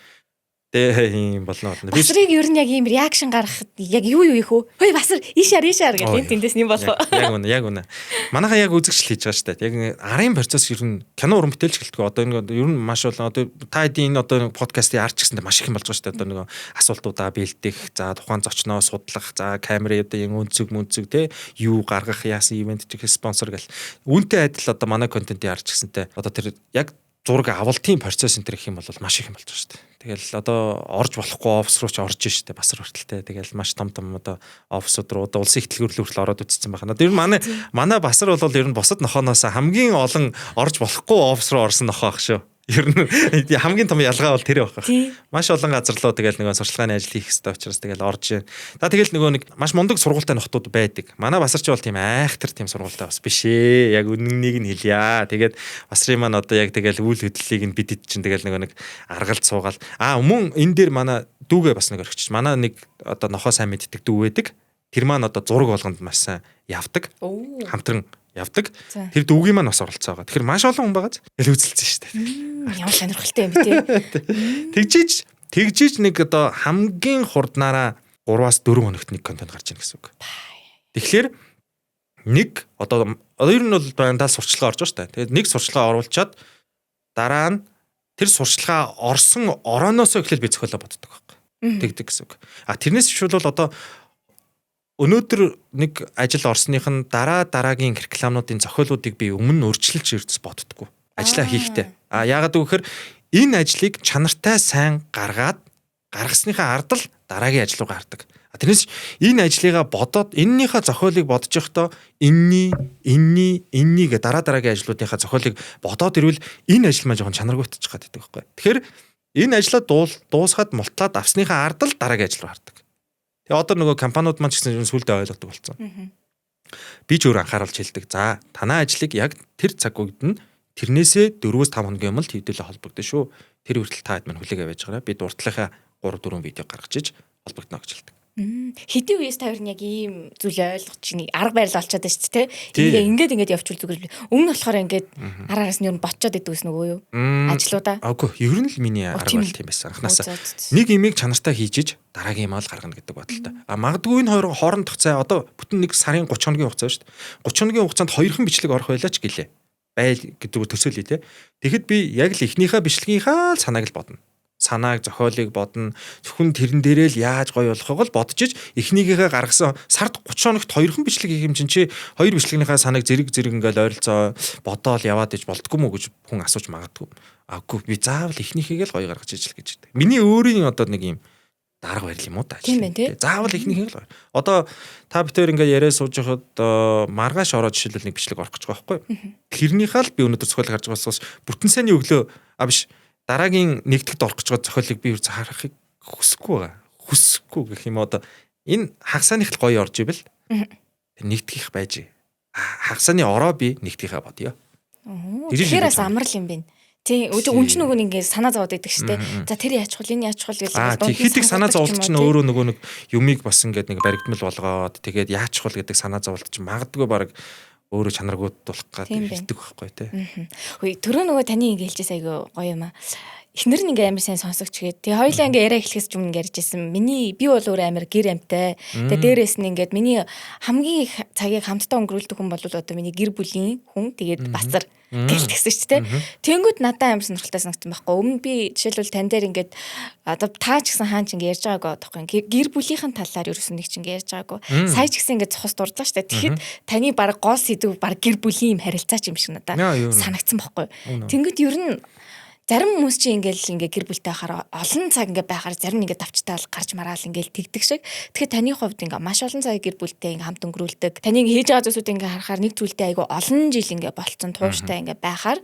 ийм болно. Басрыг ер нь яг ийм реакшн гаргахад яг юу их үү? Хөөе Басар ийшаар гэх тэндээс юм болов. Яг үнэ. Манайхаа яг үзэгчл хийж байгаа шүү дээ. Яг арын процесс ер нь кино уран бүтээлч гэлтгөө одоо энэ ер нь маш болон одоо та эдийн энэ одоо подкастын арч гэсэндээ маш их юм болж байгаа шүү дээ. Одоо нэг асуултуудаа бэлдэх, за тухайн зочноо судлах, за камерын одоо юм өнцөг те юу гаргах, яасан ивент чих спонсор гэл. Үүнтэй адил одоо манай контентын арч гэсэнтэй одоо тэр яг зураг авалтын процесс энэ гэх юм бол маш их юм болж байгаа шүү дээ. Тэгэл одоо орж болохгүй офс руу ч орж штэ Басар хүртэлтэй. Тэгэл маш том одоо офсууд руу одоо улсын их төлөвлөлт хүртэл ороод үтцсэн байна. Тэр манай Басар бол ер нь босод нохооноос хамгийн олон орж болохгүй офс руу орсон нохоо ах шүү. Ер нь хамгийн том ялгаа бол тэр байх. Маш олон газар руу тэгэл нөгөө сурчлагын ажил хийх хэрэгтэй учраас тэгэл орж байна. За тэгэл нөгөө нэг маш мундаг сургуультай нөхдүүд байдаг. Манай Басарч бол тийм айхтар тийм сургуультай бас биш ээ. Яг үннийг нь хэлье. Тэгээд Басрын маань одоо яг тэгэл үйл хөдлөлийг нь бидэд чинь тэгэл нөгөө нэг аргалд суугаал. Мөн энэ дээр манай дүүгээ бас нэг орчиж. Манай нэг одоо нохоо сайн мэддэг дүү байдаг. Тэр маань одоо зураг болгонд маш сайн явдаг. Хамтран явдаг. Тэр дүүгийн маань бас оролцоо байгаа. Тэгэхээр маш олон хүн байгаа. Тэгэл үзэлцсэн шүү дээ. Ямар сонирхолтой юм бэ тий. Тэгжиж нэг одоо хамгийн хурднаараа 3-4 хоногт нэг контент гарч ийн гэсэн үг. Тэгэхээр нэг одоо ер нь бол дандаа сурчлага орж байгаа шүү дээ. Тэгээд нэг сурчлага оруулчаад дараа нь тэр сурчлагаа орсон орооноос эхлээл би зохиолоо боддог байхгүй. Тэгдэг гэсэн үг. Тэрнээс биш бол одоо өнөөдөр нэг ажил орсных нь дараагийн рекламуудын зохиолуудыг би өмнө өөрчилж ирдс боддгоо. Ажлаа хийхдээ. Яагаад гэвэл энэ ажлыг чанартай сайн гаргасныхаа ард л дараагийн ажил руу гардаг. Тэрнээс энэ ажлыгаа бодоод эннийхээ зохиолыг бодож явахдаа энэний гэ дараагийн ажлуудынхаа зохиолыг бодоод ирвэл энэ ажил маань жоохон чанаргүй утчих гадаг байхгүй. Тэгэхээр энэ ажлаа дуусгаад мултлаад авсныхаа ард л дараагийн ажил руу хардаг. Тэгээ одоо нөгөө компаниуд маань ч гэсэн сүлдээ ойлгодог болсон. Би ч өөр анхааруулж хэлдэг. За танай ажлыг яг тэр цаг үед нь тэрнээсээ 4-5 хоногийн өмнө хэвдэлээ холбогдсон шүү. Тэр хүртэл та хэд мань хүлээгээ байж байгаа. Би дурдлахаа 3-4 видео гаргаж иж холбогдно гэж хэлдэг. Хэдийн үеэс та хоёр яг ийм зүйл ойлгож чинь арга барил олцоод байна шүү дээ. Ингээд явуул зүгээр. Өмнө болохоор ингээд араараас нь юу ботчоод идэв гэсэн үгүй юу? Ажлуудаа. Үгүй ер нь л миний арга барил тийм байсан. Анхнаасаа нэг имийг чанартай хийж иж дараагийн юм ал гаргана гэдэг бодолтой. Магадгүй энэ хоёр хоорондох цай одоо бүтэн нэг сарын 30 хоногийн хугацаа шүү дээ. 30 хоногийн хугацаанд 2хан бичлэг орох байлаа ч гэлээ. Байл гэдэг төсөөлөе те. Тэгэхэд би яг л эхнийхээ бичлэгийнхаа санааг л бодно. Санааг зохиолыг бодно. Зөвхөн тэрэн дээрээ л яаж гоё болохыг л бодож иж эхнийгээ гаргасан сард 30 хоногт 2хан бичлэг хийх юм чинь чи 2 бичлэгийнхаа санааг зэрэг ингээл ойролцоо бодоол яваад иж болтгүй мүү гэж хүн асууж магадгүй. Үгүй би заавал эхнийхээ л гоё гаргаж ижил гэж. Миний өөрийн одоо нэг юм дарга барил юм уу та. Заавал эхнийхээ л. Одоо та битээр ингээд яриа сууж байхад маргааш ороод жишээлбэл нэг бичлэг орох гэж байгаа байхгүй. Тэрнийхээ л би өнөөдөр зохиол гарч байгаас бүтэн сайны өглөө биш дараагийн нэгтгэд орох гэж байгаа зохиолыг би харахыг хүсэхгүй байгаа. Хүсэхгүй гэх юм одоо энэ хагасаных л гоё орж ивэл нэгтгэх байж. Хагасаны ороо би нэгтгэхэ бодё. Тэгэхээр бас амар л юм байна. Тий, үн чинь нөгөө ингээд санаа зовоод байдаг штэ. За тэр яачих вэ? Энэ яачих вэ гэж хэдик санаа зовлт чинь өөрөө нөгөө нэг юмыг бас ингээд нэг баригдмал болгоод тэгээд яачих вэ гэдэг санаа зовлт чинь магадгүй баг өөрөө чанаргүй болох гэдэг байхгүй тий. Хөөе түрүү нөгөө таны ингээд хэлжээс айгүй гоё юм аа. Эхнэр нь ингээ амар сайн сонсогч гээд тэгээ хоёулаа ингээ яриа эхлэхээс ч юм ярьж ирсэн. Би бол өөр амар гэр амтай. Тэгээ дээрээс нь ингээд миний хамгийн их цагийг хамтдаа өнгөрүүлдэг хүн бол одоо миний гэр бүлийн хүн. Тэгээд Басар гэлтгсэн шүү дээ. Тэнгүүд надад амар сонирхолтой санагдсан байхгүй. Өмнө би жишээлбэл тань дээр ингээд одоо таа ч гэсэн хаан ч ингээ ярьж байгаагүй байхгүй. Гэр бүлийнхэн талаар ерөөсөн нэг ч ингээ ярьж байгаагүй. Сая ч гэсэн ингээ цохос дурдлаа шүү дээ. Тэгэхэд таны баг гол сэдв баг гэр бүлийн юм харилцаа ч юм шиг надад санагдсан байхгүй. Тэнгүүд ер нь зарим хүмүүс чинь ингээл гэр бүлтэй байхаар олон цаг ингээ байхаар зарим ингээ давчтаал гарч мараал ингээл тэгдэг шиг. Тэгэхээр таны хувьд ингээ маш олон цаг гэр бүлтэй ингээ хамт өнгөрүүлдэг. Таны ингээ хийж байгаа зүйлсүүд ингээ харахаар нэг зүйлтэй айгүй олон жил ингээ болцсон тууштай ингээ байхаар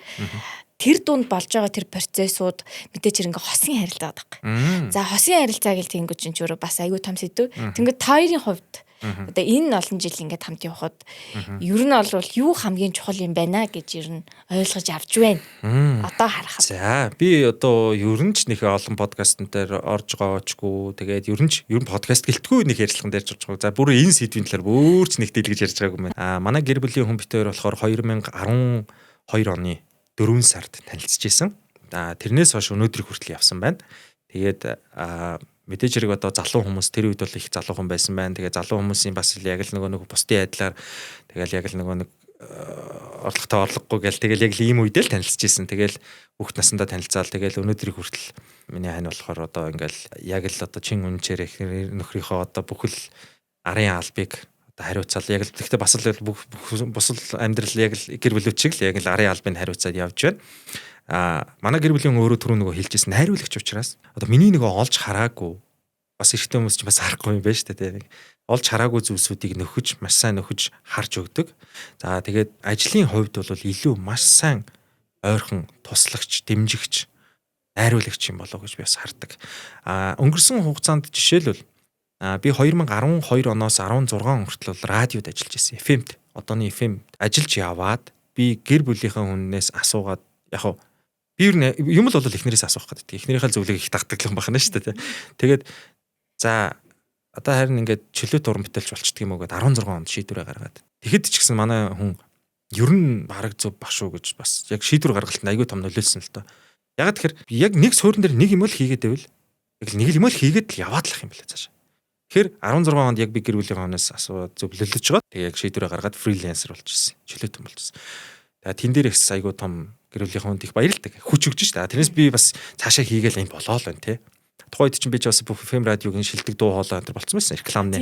тэр дунд болж байгаа тэр процессууд мэдээж ингээ хосын харилцаа байдаг. За хосын харилцаа гэл тэнгүүд чинь ч өөрөө бас айгүй том сэдв. Тэнгүүд хоёрын хувьд одоо энэ олон жил ингээд хамт явхад ер нь бол юу хамгийн чухал юм байна гэж ер нь ойлгож авч байна. Одоо харахад. За би одоо ер нь ч нэг олон подкастн дээр орж гоочгүй. Тэгээд ер нь подкаст гэлтгүй нэг ярилцлаган дээр орж байгаа. За бүр энэ сэдвийн талаар бүр ч нэг дэлгэж ярьж байгаагүй юм. Манай гэр бүлийн хүн битээр болохоор 2012 оны 4 сард танилцчихсэн. Тэрнээс хойш өнөөдрийг хүртэл явсан байна. Тэгээд мэдээж хэрэг одоо залуу хүмүүс тэр үед бол их залуу хүн байсан байна. Тэгээд залуу хүмүүсийн бас яг л нөгөө бусдын айдлаар тэгэл яг л нөгөө орлоготой орлогогүй гэл тэгэл яг л ийм үедээ л танилцж ирсэн. Тэгэл хүүхд насндаа танилцаал тэгэл өнөөдрийг хүртэл миний хань болохоор одоо ингээл яг л одоо чин үнчээр нөхрийнхөө одоо бүхэл арын албыг одоо хариуцаал яг л гэхдээ бас л бусал амьдрал яг л гэр бүлүүд шиг л яг л арын албыг хариуцаад явж байна. Манай гэр бүлийн өөрөө түрүү нөгөө хэлжсэн найруулагч учраас одоо миний нөгөө олж хараагүй бас эрэгтэй хүмүүс ч бас харахгүй юм байна шүү дээ. Олж хараагүй зүйлсүүдийг нөхөж маш сайн нөхөж харж өгдөг. За тэгээд ажлын хувьд бол илүү маш сайн ойрхон туслагч, дэмжигч, найруулагч юм болов гэж би бас хардаг. Өнгөрсөн хугацаанд жишээлбэл би 2012 оноос 16 он хүртэл радиод ажиллаж байсан. FM-т. Одооний FM ажиллаж яваад би гэр бүлийнхээ хүннээс асуугаад яг би юм л бол эхнэрээс асуух гэдэг. Эхнэрийнхээ зөвлөгөөг их дагдаг юм байна шүү дээ. Тэгээд за одоо харин ингээд чөлөөт уран бүтээлч болчдөг юм уу гэд 16 онд шийдвэрээ гаргаад. Тэгэхэд ч гэсэн манай хүн ер нь бараг зөв баг шүү гэж бас яг шийдвэр гаргалтанд айгүй том нөлөөлсөн л тоо. Яг тэгэхээр яг нэг суурин дээр нэг юм л хийгээд байвал яг нэг юм л хийгээд л яваад лах юм байна цааш. Тэгэхээр 16 онд яг би гэр бүлийн хоноос асууад зөвлөлөж байгаа. Тэгээ яг шийдвэрээ гаргаад фрилансер болчихсон. Чөлөөтөн болчихсон. Тэгээ тэн дээр их айгүй том гэр бүлийн хонд их баярлалтай. Хүч өгч шээ. Тэрнээс би бас цаашаа хийгээл юм болоо л байна те. Тухайд чинь би ч бас FM радиогийн шилдэг дуу хоолой энэ болцсон байсан рекламны.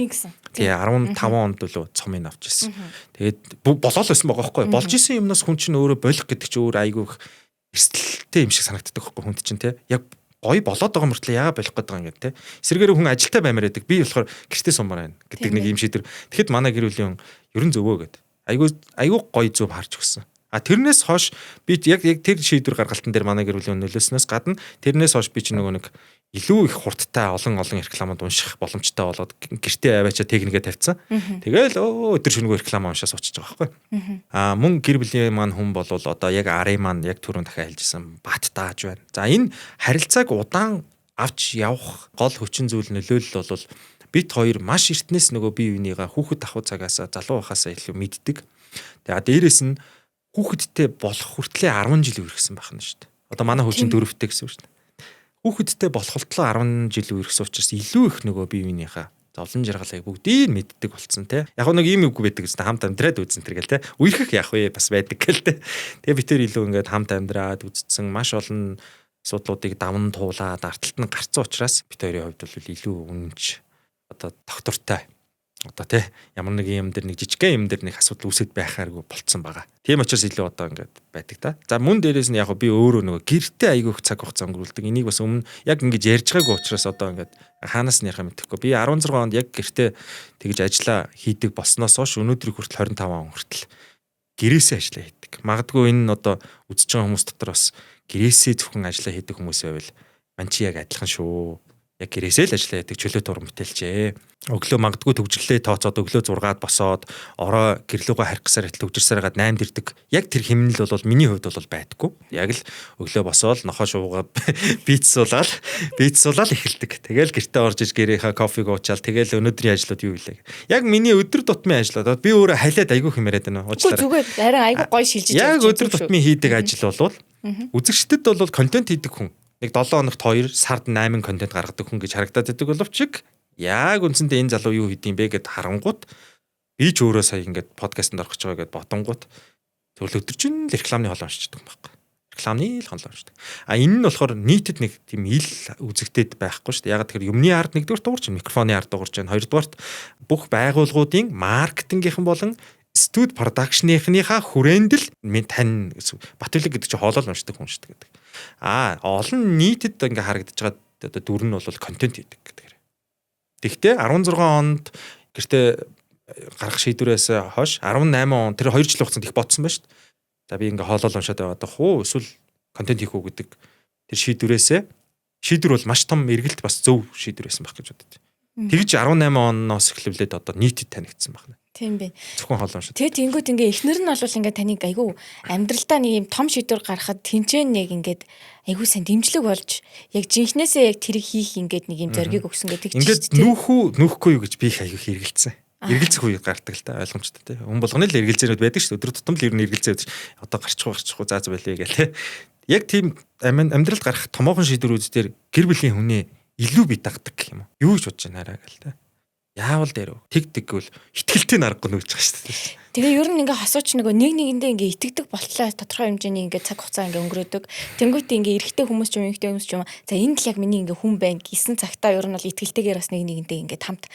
Тэгээ 15 онд лөө цомыг авч ирсэн. Тэгээд болоо л байсан байгаа байхгүй. Болж исэн юмнаас хүн чинь өөрөө болох гэдэг чинь өөр айгүй эрсдэлтэй юм шиг санагддаг байхгүй хүнд чинь те. Яг гоё болоод байгаа мөртлөө яага болох гэдэг юм ингээд те. Эсрэгээр хүн ажилтаа баймаар байдаг. Би болохоор гэртээ сумаар байна гэдэг нэг юм шийдвэр. Тэгэхэд манай гэр бүлийн ерөн зөвөө гэдэг. Айгүй гоё зөв харж өгсөн. Тэрнээс хойш би яг тэр шийдвэр гаргалтан дээр манай гэр бүлийн нөлөөснөөс гадна тэрнээс хойш би чинь нөгөө нэг илүү их хурдтай олон рекламад унших боломжтой болоод гэртээ аваачаа техникээ тавьсан. Тэгэл өдөр шөнөгүй реклам уншаа суучих байгаа байхгүй. Мөн гэр бүлийн маань хүн бол одоо яг арын маань яг түрүүн дахиад хэлжсэн бат тааж байна. За энэ харилцааг удаан авч явах гол хүчин зүйл нөлөөлөл бол бит хоёр маш эртнээс нөгөө бие биенийгээ хүүхэд ахуй цагаас залуу байхаас илүү мэддэг. Тэгээ дээрэс нь хүүхэдтэй болох хүртлээр 10 жил үргэлжсэн байх нь шүү дээ. Одоо манай хүүчин 4-тэй гэсэн үг шүү дээ. Хүүхэдтэй болохолтлоо 10 жил үргэлжсэн учраас илүү их нөгөө бие биенийхээ зовлон жаргалыг бүгдийг мэддэг болсон те. Яг нэг юм үгүй байдаг гэсэн хамт амьдраад үзсэн тэргээл те. Үерхэх яг вэ бас байдаг гэл те. Тэгээ би тэр илүү ингээд хамт амьдраад үзсэн маш олон асуудлуудыг даван туулаад арталт нь гарцсан учраас бид хоёрын хувьд бол илүү үнэнч одоо доктортой одоо тий ямар нэг юм дээр нэг жижигхэн юм дээр нэг асуудал үүсэт байхааргүй болцсон байгаа. Тийм учраас илүү одоо ингээд байдаг та. За мөн дээрээс нь яг би өөрөө нөгөө гэртээ айгүйх цаг хугацаа өнгөрүүлдэг. Энийг бас өмнө яг ингэж ярьж байгаагүй учраас одоо ингээд хаанаас нь ярих юм мэдэхгүй. Би 16 онд яг гэртээ тэгж ажиллаа хийдэг болсноос хойш өнөөдрийг хүртэл 25 он хүртэл гэрээсээ ажиллаа хийдэг. Магадгүй энэ одоо үзэж байгаа хүмүүс дотор бас гэрээсээ зөвхөн ажиллаа хийдэг хүмүүс байвал ман чи яг адилхан шүү. Яг гэрээсээ л ажиллаа гэдэг чөлөөт уран бүтээлчээ. Өглөө магадгүй төгжрлээ тооцоод өглөө 6-ад босоод орой гэрлүүгөө харих гэсээр төгжрсээр гад 8-д ирдэг. Яг тэр хэмнэл бол миний хувьд бол байдаггүй. Яг л өглөө босоод нохоо шуугаад бийцсуулаад эхэлдэг. Тэгэл гэртээ орж иж гэрийнхаа кофег уучаал тэгэл өнөөдрийн ажлууд юу илээ. Яг миний өдөр тутмын ажлууд би өөрөө халиад айгүй хэмээрээд байна. Уучлаарай. Зүгээр арай айгүй гоё шилжиж яг өдөр тутмын хийдэг ажил бол үзэгчдэд бол контент хийдэг хүн. Нэг 7 хоногт 2 сард 8 контент гаргадаг хүн гэж харагдаад байдаг боловч яг үндсэндээ энэ залуу юу хийдэм бэ гэд харангуут би ч өөрөө сая ингээд подкастэнд орох гэж байгаа гэд бодонгууд зөвл өдөржин рекламны хоолой уншчихдаг юм байна. Рекламны л хоолой уншдаг. Энэ нь болохоор нийтэд нэг тийм ил үзэгдээд байхгүй шүү дээ. Яг тэгэхээр юмны ард нэгдүгээр дуурч микрофоны ард дуурч байна. Хоёрдугаарт бүх байгууллагуудын маркетингийнхэн болон студ продакшныхныхаа хүрээнд л тань Батүлэг гэдэг чинь хоолой уншдаг хүн шүү дээ гэдэг. Олон нийтэд ингээ харагдаж байгаа одоо дүр нь бол контент хийдэг гэдэг. Тэгтээ 16 онд гэртээ гарах шийдвэрээс хойш 18 он тэр 2 жилийн хугацаанд их бодсон байна шүү дээ. За би ингээ хоолол уншаад байгаад хуу эсвэл контент хийх үү гэдэг тэр шийдвэр бол маш том эргэлт бас зөв шийдвэр байсан байх гэж боддог. Тэгж 18 оноос эхлүүлээд одоо нийтэд танигдсан байна. Тийм бэ. Зөвхөн хоолой уншаад. Тэгээд тэнгууд ингээ эхнэр нь бол ингээ таныг айгүй амьдралдаа нэг юм том шийдвэр гаргахад тэнцэн яг ингээд айгүй сайн дэмжлэг болж яг жинхнээсээ яг тэрийг хийх ингээд нэг юм зоргийг өгсөн гэдэг чинь. Ингээд нүүхгүй юу гэж би их айгүй хэрэгэлцсэн. Эргэлзэх үе гардаг л та ойлгомжтой те. Хүн болгоны л эргэлзээнүүд байдаг шүү дээ. Өдөр тутам л ер нь эргэлзээ байдаг. Одоо гарчихгүй заа байлээ гээл те. яг тийм амьдралд гарах томоохон шийдвэрүүд дээр гэр бүлийн хүний илүү бие дагдаг гэх юм уу? Юу гэж бодож байна арай гэл та. Яавал дээр тэгвэл ихтгэлтэй наргагүй нүгж байгаа шүү дээ. Тэгээ ер нь ингээ хасууч нэг нэгэндээ ингээ итгэдэг болтлоо тодорхой хэмжээний ингээ цаг хугацаа ингээ өнгөрөөдөг. Тэнгүүтээ ингээ эрэгтэй хүмүүс ч юм эмэгтэй хүмүүс ч юм. За энэ л яг миний ингээ хүн байна гэсэн цагтаа ер нь бол итгэлтэйгээр бас нэгэндээ ингээ хамт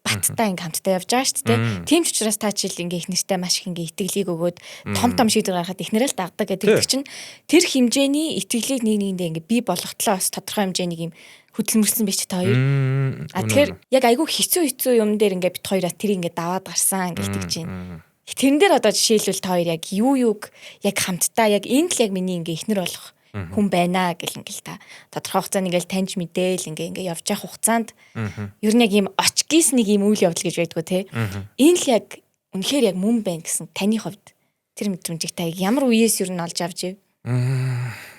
баттаа ингээ хамтдаа явж байгаа шүү дээ. Тийм ч учраас та жишээл ингээ их нэртэй маш их ингээ итгэлийг өгөөд том шийдвэр гаргахад ихнэрээ л дагдаг гэдэг чинь тэр хэмжээний итгэлийг нэгэндээ ингээ бий болгохтлоо бас тодорхой хэмжээний юм хөдөлмөрсөн биш та хоёр. Тэгэхээр яг айгүй хэцүү юм дээр ингээ бит хоёроо тэр ингээ даваад гарсан ингээ тэгж байна. Тэрэн дээр одоо жишээлбэл та хоёр яг юуг яг хамтдаа яг энэ л яг миний ингээ ихнэр болох хүн байна гэл ингээл та тодорхой хугацаанд ингээл таньж мэдээл ингээ явж явах хугацаанд ер нь яг ийм очгис нэг ийм үйл явдал гэж байдгүй те. Энэ л яг үнэхээр яг мөн байна гэсэн таны хувьд тэр мэдрэмжийг та ямар үеэс ер нь олж авч ив?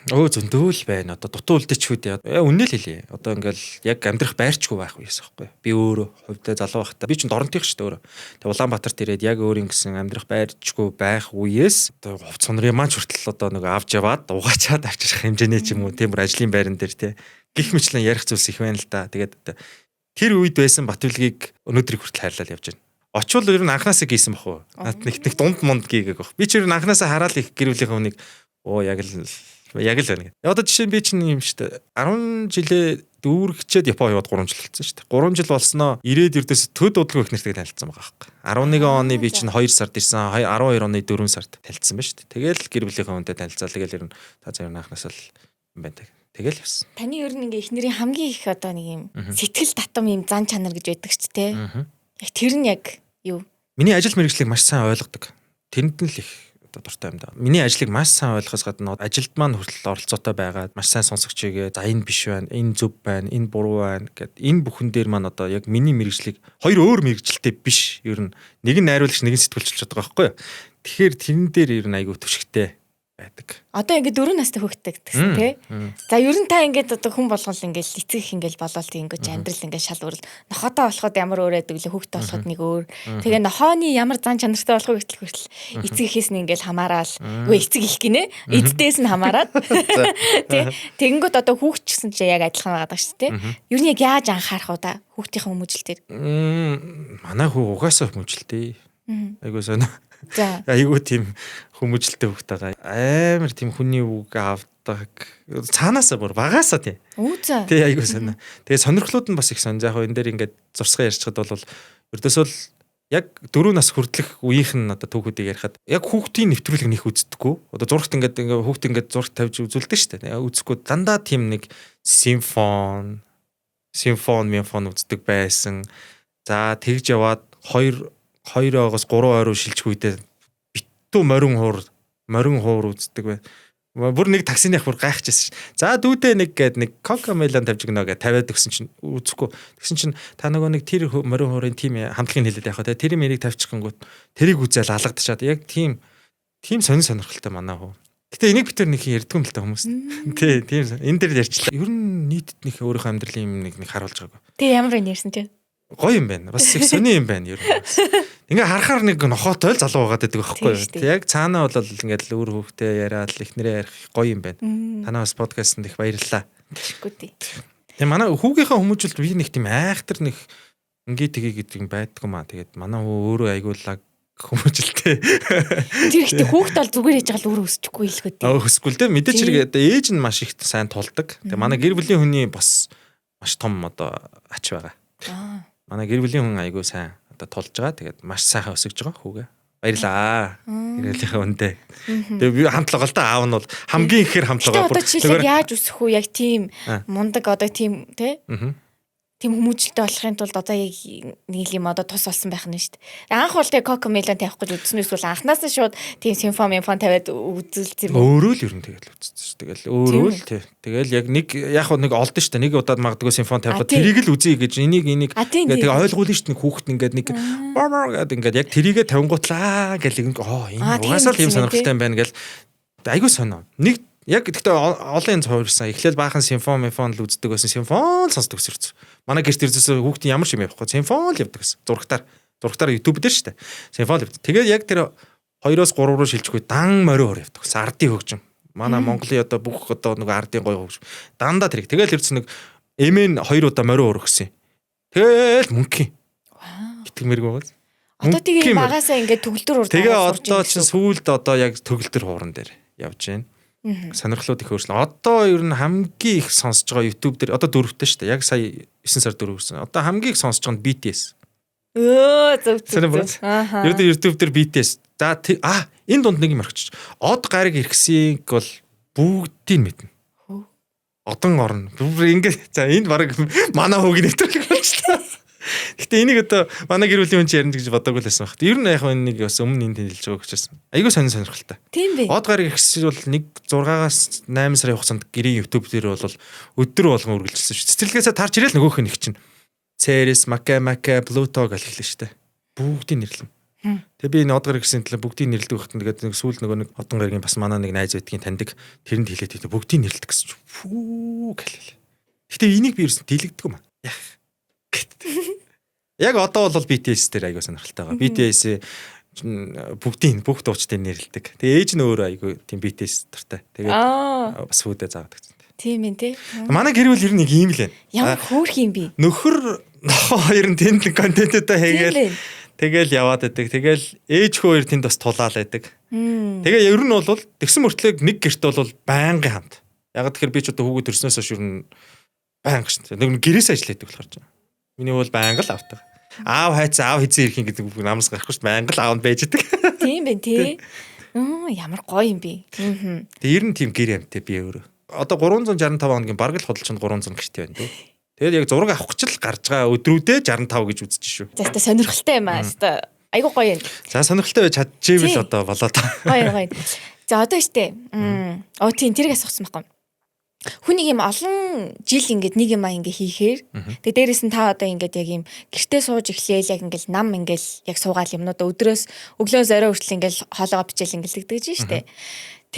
Зөндөөл байна. Одоо дутуу үлдээчүүд үнэ л хэлье. Одоо ингээл яг амьдрах байрчгүй байх үеэс байхгүй. Би өөрөө хувьдаа залуу байхдаа би ч дорнотих шүү дээ өөрөө. Тэгээ Улаанбаатарт ирээд яг өөрийн гэсэн амьдрах байрчгүй байх үеэс одоо хувц сонрын маань хүртэл одоо нэг авч яваад угаачаад авчирах хэмжээний ч юм уу тиймэр ажлын байран дээр те. Гэх мэтлэн ярих зүйлс их байна л да. Тэгээд тэр үед байсан Батүлгийг өнөөдрийг хүртэл хайрлал явж байна. Очвол ер нь анханасаа гийсэн бах уу. Нэг дунд монд гийгээг бах. Би ч ер нь анханасаа хараад их гэрүүлийнхээ хүнийг яг л байна. Одоо жишээ нь би чинь юм шүү дээ. 10 жилээ дүүргчээд Япон яваад 3 жил болсон шүү дээ. 3 жил болсноо ирээд ердөөс төд удалгүй их нэртэйг танилцсан байгаа байхгүй. 11 оны би чинь 2 сард ирсэн. 12 оны 4 сард танилцсан байна шүү дээ. Тэгэл гэр бүлийнхээ хүнтэй танилцаа. Тэгэл ер нь та заяа анханасаа л юм байна. Тэгэл явсан. Таны ер нь ингээ эхнэрийн хамгийн их одоо нэг юм сэтгэл татам юм зан чанар гэж байдаг ч тий. Яг тэр нь яг юу? Миний ажил мэргэжлийг маш сайн ойлгодог. Тэнд нь л их дуртай юм да. Миний ажлыг маш сайн ойлгохоос гадна ажилд маань хүртэл оролцоотой байгаад маш сайн сонсогч игээ за энэ биш байна, энэ зөв байна, энэ буруу байна гэд энэ бүхэн дээр маань одоо яг миний мэргэжлийг хоёр өөр мэргэжилтэй биш ер нь нэг нь найруулагч нэг нь сэтгүүлч болчиход байгаа байхгүй юу. Тэгэхээр тэрэн дээр ер нь айгүй төвшгтэй байдаг. Одоо ингээд 4 настай хөвгтэй гэсэн тий. За ер нь та ингээд одоо хүн болгол ингээд эцэг ингээд болоод ингээд амьдрал ингээд шал өөрл нохотоо болоход ямар өөр байдаг лээ хөвгтэй болоход нэг өөр. Тэгээ нохооны ямар зан чанартай болох вэ гэтэл хүртэл эцэг ихээс нь ингээд хамаарал. Үгүй эцэг их гинэ. Эддээс нь хамаарад. Тий. Тэгэнгүүт одоо хүүхчсэн чи яг адилхан байгаа даа шүү тий. Ер нь яг яаж анхаарах уу та хүүхдийн хүмүүжил дээр? Манай хүү угаасаа хүмүүжилтэй. Айгуу сонио. За. Айгуу тийм хүмүүжилтэй хөвгтэйгаа амар тийм хүний үг авдаг. Цаанаасаа бүр багаасаа тий. Үү за. Тий айгуу сонио. Тэгээ сонирхлууд нь бас их сонь. Яг энэ дээр ингээд зурсгаа ярьчихад бол ердөөсөө яг 4 нас хүртэлх үеийнх нь одоо түүхүүдийг ярихад яг хүүхдийн нэвтрүүлэг нэх үздэггүй. Одоо зургт ингээд хүүхд ингээд зургт тавьж үзүүлдэг шүү дээ. Үзэхгүй дандаа тийм нэг симфон үздэг байсан. За тэгж яваад 2-оос 3 ойроо шилжих үедээ битүү морин хуур үздэг бай. Бүр нэг таксины ах бүр гайхчихсан ш. За дүүдээ нэг кока мелон тавьж гинэ гэж тавиад өгсөн чинь үзэхгүй. Тэгсэн чинь та нөгөө нэг тэр морин хуурын тим хамтлагийн хэлээд явах те тэр мэрийг тавьчихгангүүт тэрийг үзэл алгадчихад яг тийм сонирхолтой манай хөө. Гэтэ энийг битэр нэг ярьдгүй юм л та хүмүүс. Тий тийм энэ дээр ярьчлаа. Ер нь нийтэд нэг өөрийнхөө амьдралын юм нэг харуулж байгаагүй. Тэг ямар вэ ярьсан чинь? Гоё юм байна. Бас их сони юм байна ер нь. Ингээ харахаар нэг нохоотой л залуу байгаад байдаг байхгүй юу? Яг цаанаа бол ингээд л өөр хүүхдээ яриад ихнэрээ ярих гоё юм байна. Танаа бас подкастт их баярлалаа. Тэггүй тий. Тэгээ манай хүүгийнхаа хүмүүжүүлэлт би нэг тийм айхтар нэг ингээ тгий гэдэг юм байдгүй маа. Тэгээд манай хүү өөрөө айгууллаа хүмүүжүүлэлтэй. Тэр ихтэй хүүхд бол зүгээр яж байгаа л өөрөө өсчихгүй л гэдэг. Өсөхгүй л дээ. Мэдээч хэрэг ээж нь маш их сайн тулдаг. Тэгээ манай гэр бүлийн хүний бас маш том одоо ач байгаа. Манай гэр бүлийн хүн айгүй сайн одоо тулж байгаа. Тэгээд маш сайхан өсөж байгаа хүүгээ. Баярлаа. Гэрэлийнхээ үндэ. Тэгээд би хамтлага л да аав нь бол хамгийн ихээр хамтлага. Одоо жишээ яаж өсөх үү яг тийм мундаг одоо тийм тий? Тийм хүмүүжлэлтэй болохын тулд одоо яг нэг юм одоо тус болсон байх нь шүү дээ. Анх бол тэгээ кока мелон тавих гэж үзснээс бол анханасаа шууд тийм симфон тавиад үзүүлсэн юм. Өөрөө л ер нь тэгэл үзсэн шүү. Тэгэл өөрөө л тий. Тэгэл яг нэг яг нэг олдсон шүү дээ. Нэг удаад магадгүй симфон тавихад тэрийг л үзье гэж энийг тэгээ ойлгуулна шүү дээ. Хүүхэд ингээд нэг гэдэг ингээд яг тэрийгэ тавингуутлаа гэл энэ угаасаа л юм сонирхолтой юм байна гэл айгуу сонио. Нэг яг гэхдээ олон цовирсан. Эхлээл баахан симфон л үздэг байсан. Симфон л сонсдог гэсэн. Манай гэрт ирсэн хүүхдийн ямар шиг явахгүй. Симфон л явдаг гэсэн. Зурагтаар YouTube дээр шүү дээ. Симфон л явдаг. Тэгээд яг тэр 2-3 руу шилжихгүй дан морио хор явдаг. Ардын хөгжим. Манай Монголын одоо бүх одоо нэг ардын гоё хөгжим. Дандаа тэрэг. Тэгэл ирсэн нэг эмэн 2 удаа морио өргөсөн. Тэгэл мөнгө. Итгэмэргүй байгаа. Одоо тэгээ багасаа ингээд төгөлдөр урд. Тэгээ одоо чинь сүүлд одоо яг төгөлдөр хууран дээр явж байна. Сонирхлууд их өөрчлөн. Одоо ер нь хамгийн их сонсож байгаа YouTube дээр одоо 4-тэй шүү дээ. Яг сая 9 сар 4 гэсэн. Одоо хамгийн их сонсож байгаа нь BTS. Зөв. Ааха. Ер нь YouTube дээр BTS. За энэ дунд нэг юм орчих. Од гариг иргэсийг бол бүгдийг мэднэ. Одон орно. Ингээд за энэ баг манай хөөгийн нэвтрүүлэг болчихлоо. Гэтэ энийг одоо манай гэр бүлийн хүн чинь ярина гэж бодоогүй л байсан багт. Ер нь яг нэг бас өмнө энд хэлж байгаа учраас. Айгүй сонирхолтой. Тийм бэ. Од гариг иргэсийг бол нэг 6-аас 8 сарын хугацаанд гэрийн YouTube дээр бол өдөр болгон үргэлжилсэн шүү. Цэцэрлэгээсээ тарж ирэл нөгөөх нь их чинь. Ceres, Maca, Pluto гэх хэллээ шүү дээ. Бүгдийг нэрлэн. Тэгээ би энэ од гариг иргэсийн төлөө бүгдийг нэрлдэг багт тэгээд нэг сүүл нөгөө нэг одон гаригийн бас манай нэг найз байдгийн таньдаг тэрэнд хэлээд бүгдийг нэрлдэг гэсэн чинь. Фүү гэлээ. Гэтэ энийг би ерөөсөн дэлгдэг юм аа. Яг одоо бол BTS дээр аягүй сонирхолтой байгаа. BTS бүх дуучдыг нэрлдэг. Тэгээ ээж нь өөрөө аягүй тийм BTS дуртай. Тэгээд бас фүүдэ заадаг. Тийм ээ тий. Манай гэр бүл ер нь нэг юм л байна. Ямар хөөрх юм бэ? Нөхөр хоёр нь тэнд контентуудаа хийгээл тэгэл яваад байдаг. Тэгэл ээж хөө хоёр тэнд бас тулаал байдаг. Тэгээ ер нь бол тэгсэн мөртлөө нэг гэрт бол байнгын хамт. Яг тэгэхээр би ч одоо хүүхэд төрснөөс хойш ер нь байнга шүү дээ. Нэг гэрээс ажилладаг болохоор ч. Миний бол байнга л автаа. Аав хайцсан аав хийцэн ирэх гэдэг намс гарахгүй шүү. Байнга л аав нь байж идэг. Тийм бэ тий. Ямар гоё юм бэ. Тэгээ ер нь тийм гэр амттай би өөрөө. Одоо 365 хоногийн бараг л худалчинд 300 гэртэй байна тий. Тэгээд яг зураг авах гэж л гарч байгаа өдрүүдээ 65 гэж үзэж шүү. За та сонирхолтой юм аа. Айгуу гоё юм. За сонирхолтой байж чадчихвэл одоо болоо та. Гоё. За одоо штэ. Тийм тэрийг асуусан байхгүй. Хүний юм олон жил ингээд нэг юм ингээ хийхээр тэгээ дээрэс нь та одоо ингээд яг юм гэртээ сууж эхлээл яг ингээл нам ингээл яг суугаал юмнуудаа өдрөөс өглөө зорой хүртэл ингээл хоолоогоо бичээл ингээл тэгдэж штэ.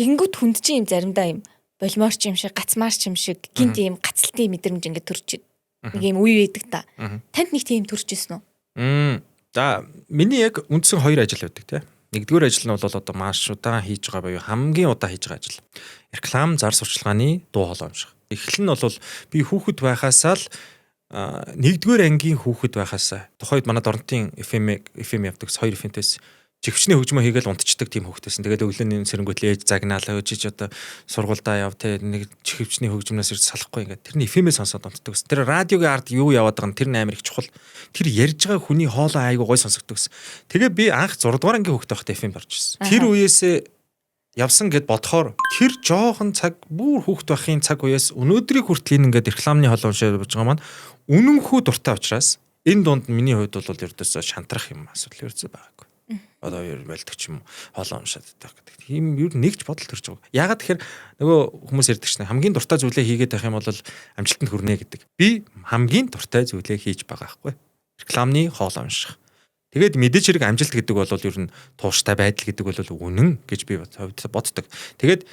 Тэгэнгүүт хүнд чинь юм заримдаа юм болмоорч юм шиг гацмаарч юм шиг гинт юм гацалтын мэдрэмж ингээд төрж нэг юм үе байдаг та. Танд нэг тийм төрж исэн үү? За миний яг үндсэн 2 ажил байдаг те. Нэгдүгээр ажил нь бол одоо маш удаан хийж байгаа буюу хамгийн удаан хийж байгаа ажил. Реклам зар сурчлагын дуу хоолой унших. Эхлэл нь бол би хүүхэд байхасаа л 1-р ангийн хүүхэд байхасаа тухайд манай Дорнотын FM явдаг 2 FM-тэс чихвчний хөгжмөө хийгээл унтчихдаг тийм хүүхдтэйсэн. Тэгээд өглөөний сэрэнгүүт ээж загнаалаа өжиж одоо сургуульдаа яв те нэг чихвчний хөгжмнөөс ирж салахгүй ингээд тэрний FM-ээс сонсоод унтдаг. Тэр радиогийн ард юу яваад байгаа нь тэр амар их чухал. Тэр ярьж байгаа хүний хоолой айгуу гой сонсогддог. Тэгээ би анх 6 дугаар ангийн хүүхдтэй байхдаа FM барж ирсэн. Тэр үеэсээ явсан гэд бодохоор тэр жоохон цаг бүр хүүхд байхын цаг үеэс өнөөдрийг хүртэл ингээд рекламны хоолой уншаад байж байгаа маань үнэнхүү дуртай учраас энэ дунд миний хувьд бол ердөөсөө шантрах юм асуудал ердөөсөө байгаагүй. Одоо ер байлдаг ч юм хоолой уншаад байх гэдэг. Тийм ер нэгж бодол төрж байгаа. Ягаад тэгэхээр нөгөө хүмүүс ярьдаг шнэ хамгийн дуртай зүйлээ хийгээд байх юм бол амжилтанд хүрнэ гэдэг. Би хамгийн дуртай зүйлээ хийж байгаа байхгүй. Рекламны хоолой унших. Тэгээд мэдээж хэрэг амжилт гэдэг бол ер нь тууштай байдал гэдэг бол үнэн гэж би боддог. Тэгээд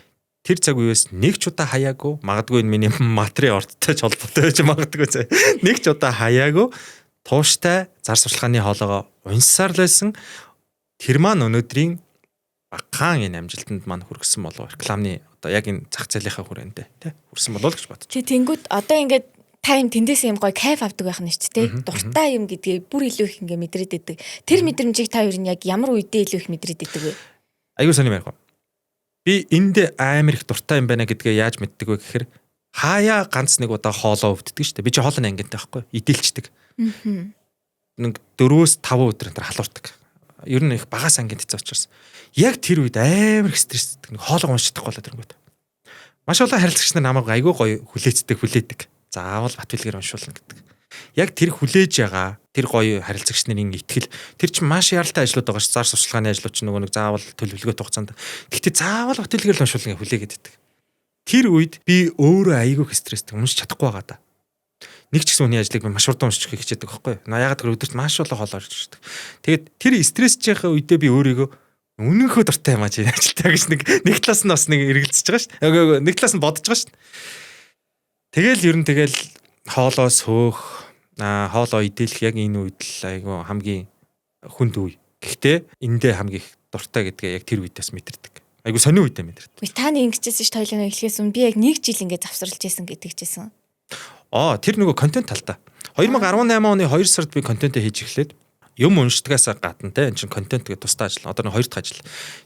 тэр цаг үеэс нэг ч удаа хаяагүй магадгүй энэ миний материал ордтой ч холбоотой байж магадгүй. Нэг ч удаа хаяагүй тууштай зар сурчлагын хоолойгоо уншсаар л байсан. Тэр маань өнөөдрийн багахан энэ амжилтанд маань хүргэсэн болов рекламны одоо яг энэ зах зээлийнхаа хүрээндээ тий хүрсэн болов гэж бодчих. Чи тэнгүүд одоо ингээд та юм тэндээс юм гоё кайф авдаг байх нь шүү дээ. Дуртай юм гэдгийг бүр илүү их ингээ мэдрээд идэг. Тэр мэдрэмжийг та юу яг ямар үедээ илүү их мэдрээд идэг вэ? Аюу сони мэрхүү. Би энд амар их дуртай юм байна гэдгээ яаж мэддэг вэ гэхээр хаяа ганц нэг удаа хоолоо өвддөг шүү дээ. Би чи хоолны ангинтай байхгүй идэлчдэг. Нэг 4-5 өдөр энэ халуурдаг. Ер нь их багаас ангинд хэцүү учраас яг тэр үед амар их стресстэй нэг хоолоо уншдахгүй болоод ирэнгүүт. Маш олон харилцагч нар намайг айгүй гоё хүлээдэг. Заавал Батбэлгээр уншуулна гэдэг. Яг тэр хүлээж байгаа тэр гоё харилцагч нарын итгэл тэр чинь маш яралтай ажлууд байгаа ш. Зар сурчлагын ажлууд чинь нөгөө нэг заавал төлөвлөгөөт хугацаанд. Гэхдээ заавал Батбэлгээр л уншуулна гэж хүлээгээд байдаг. Тэр үед би өөрөө айгүй их стресстэй уншиж чадахгүй байгаа да. Нэг ч гэсэн үний ажлыг би маш урдан уншиж хичээдэг байхгүй. Ягаад гэвэл өдөрт маш олон хоолой орж ирдэг. Тэгээд тэр стрессж байгаа үедээ би өөрийгөө үнэнхөө дуртай юм аа чи ажилтаа гэж нэг талаас нь бас нэг эргэлзэж байгаа ш. Нэг талаас нь бодож байгаа ш. Тэгэл хоолоо сөөх хоолоо идэлх яг энэ үед л айгүй хамгийн хүнд үе. Гэхдээ эндээ хамгийн их дуртай гэдгээ яг тэр үедээс мэдэрдэг. Айгу сонио үедээ мэдэрдэг. Та нэг ингэжсэн ш тойлоо эхлэхээс өмнө би яг 1 жил ингээд завсарлаж байсан гэдэгчсэн. Тэр нөгөө контент талдаа. 2018 оны 2 сард би контентээ хийж эхлээд юм уншдагаас гадна те энэ чинь контент гэдэг тусдаа ажил. Одоо нэг 2 дахь ажил.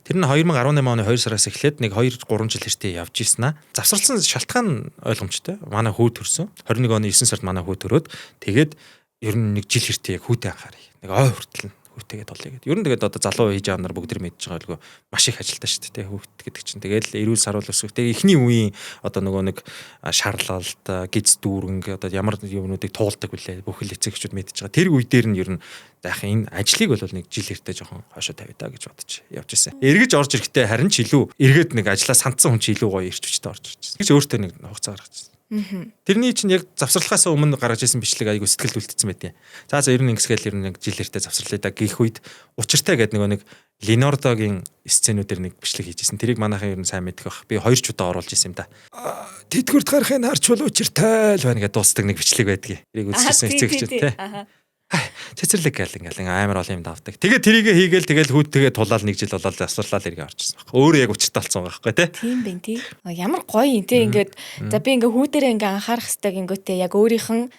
Тэр нь 2018 оны 2 сараас эхлээд нэг 2 3 жил хэртээ явж ийсэн аа. Завсарласан шалтгаан ойлгомжтой. Манай хүү төрсөн. 21 оны 9 сард манай хүү төрөөд тэгээд ер нь нэг жил хэртээ яг хүүтэй анхаарай. Нэг ой хүртэл хүүтэйгээ толъё гэдэг. Ер нь тэгээд одоо залуу хийж байгаа нар бүгд мэдж байгаа үлгөө маш их ажилтаа шүү дээ. Хүүхд гэдэг чинь тэгээд эрүүл саруул өсгөх. Тэгээд эхний үеийн одоо нөгөө нэг шарлалт, гиз дүүрэнг одоо ямар юмнуудыг туулдаг вүлээ. Бүхэл эцэгчүүд мэдж байгаа. Тэр үе дээр нь ер нь заах энэ ажлыг бол нэг жил хэртээ жоохон хойшоо тавиа даа гэж бодож явж ирсэн. Эргэж орж ирэхдээ харин ч илүү эргээд нэг ажлаа сандсан хүн ч илүү гоё ирч хүчтэй орж ирсэн. Тэгж өөртөө нэг хугацаа гаргаж ирсэн. Тэрний чинь яг завсарлахаас өмнө гаргаж ирсэн бичлэг айгу сэтгэлд үлдсэн байдیں۔ За ер нь ингэсгээл ер нь нэг жил хэртээ завсарлаа да гэх үед учиртай гэдэг нэг Ленордогийн сценүүдээр нэг бичлэг хийжсэн. Тэрийг манайхан ер нь сайн мэдэх бах. Би 2 ч удаа оруулж ирсэн юм да. Тэтгэврт гарахын харч бол учиртай л байна гэдэг дуустдаг нэг бичлэг байдгийг. Тэрийг үзчихсэн эцэгчүүд те. Цэцэрлэг гэл ингээл амар олон юм давдаг. Тэгээд тэрийг хийгээл тэгэл хүүттэйгээ тулаал 1 жил болоод завсарлал иргэ орчихсон баг. Өөрөө яг учиртай болсон байхгүй те. Тийм бэн тий. Ямар гоё юм те ингээд за би ингээ хүүтэрээ ингээ анхаарах хэрэгтэй гингүүтээ яг өөрийнх нь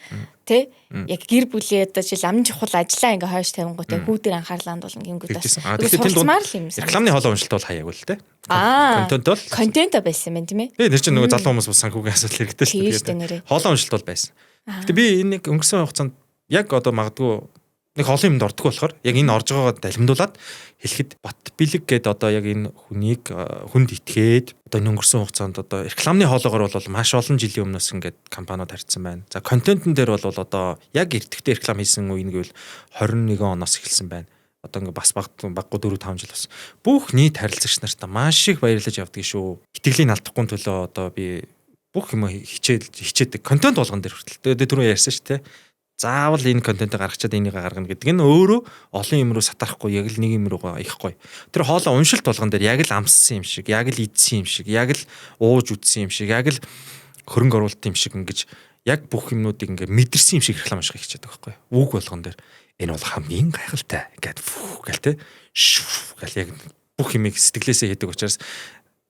те яг гэр бүлийн одоо жишээ амын чухал ажиллаа ингээ хойш тавингуутай хүүтэр анхаарлаа хандуулна гингүүтээс. Тэгэхээр рекламны хоолой уншилт бол хаяаг үл те. Контент байсан байна тийм ээ. Тэр чинь нөгөө залуу хүмүүс бас санхүүгийн асуудал хэрэгтэй шүү дээ. Хоолой уншилт бол байсан. Гэтэ би энэ нэг өнгөрсөн хугацаанд яг одоо магадгүй нэг олон юмд ордог болохоор яг энэ орж байгаагаа далимдуулаад хэлэхэд бат бэлэг гэдэг одоо яг энэ хүнийг хүнд итгээд одоо өнгөрсөн хугацаанд одоо рекламны хоолоогоор бол маш олон жилийн өмнөөс ингээд компаниуд харьцсан байна. За контентн дээр бол одоо яг эртэгтэй реклам хийсэн үе нэг бол 21 оноос эхэлсэн байна. Одоо ингээд бас баггүй 4 5 жил бас. Бүх нийт харилцагч нарт маш их баярлаж явдаг шүү. Итгэлийн алдахгүй төлөө одоо би бүх юм хичээдэг контент болгон дээр хүртэл. Тэгээд түрүү ярьсан шүү дээ. Заавал энэ контентыг гаргачаад энийг гаргана гэдэг нь өөрөө олон юм руу сатарахгүй яг л нэг юм руугаа ихгүй. Тэр хоолой уншилт болгон дээр яг л амссан юм шиг, яг л идсэн юм шиг, яг л ууж үдсэн юм шиг, яг л хөрөнгө оруулалт юм шиг ингэж яг бүх юмнуудыг ингээ мэдэрсэн юм шиг реклам ашиг хийчихэд байгаа байхгүй. Үг болгон дээр энэ бол хамгийн гайхалтай гэдэг гэл те гэл яг бүх юмыг сэтгэлээсээ хийдэг учраас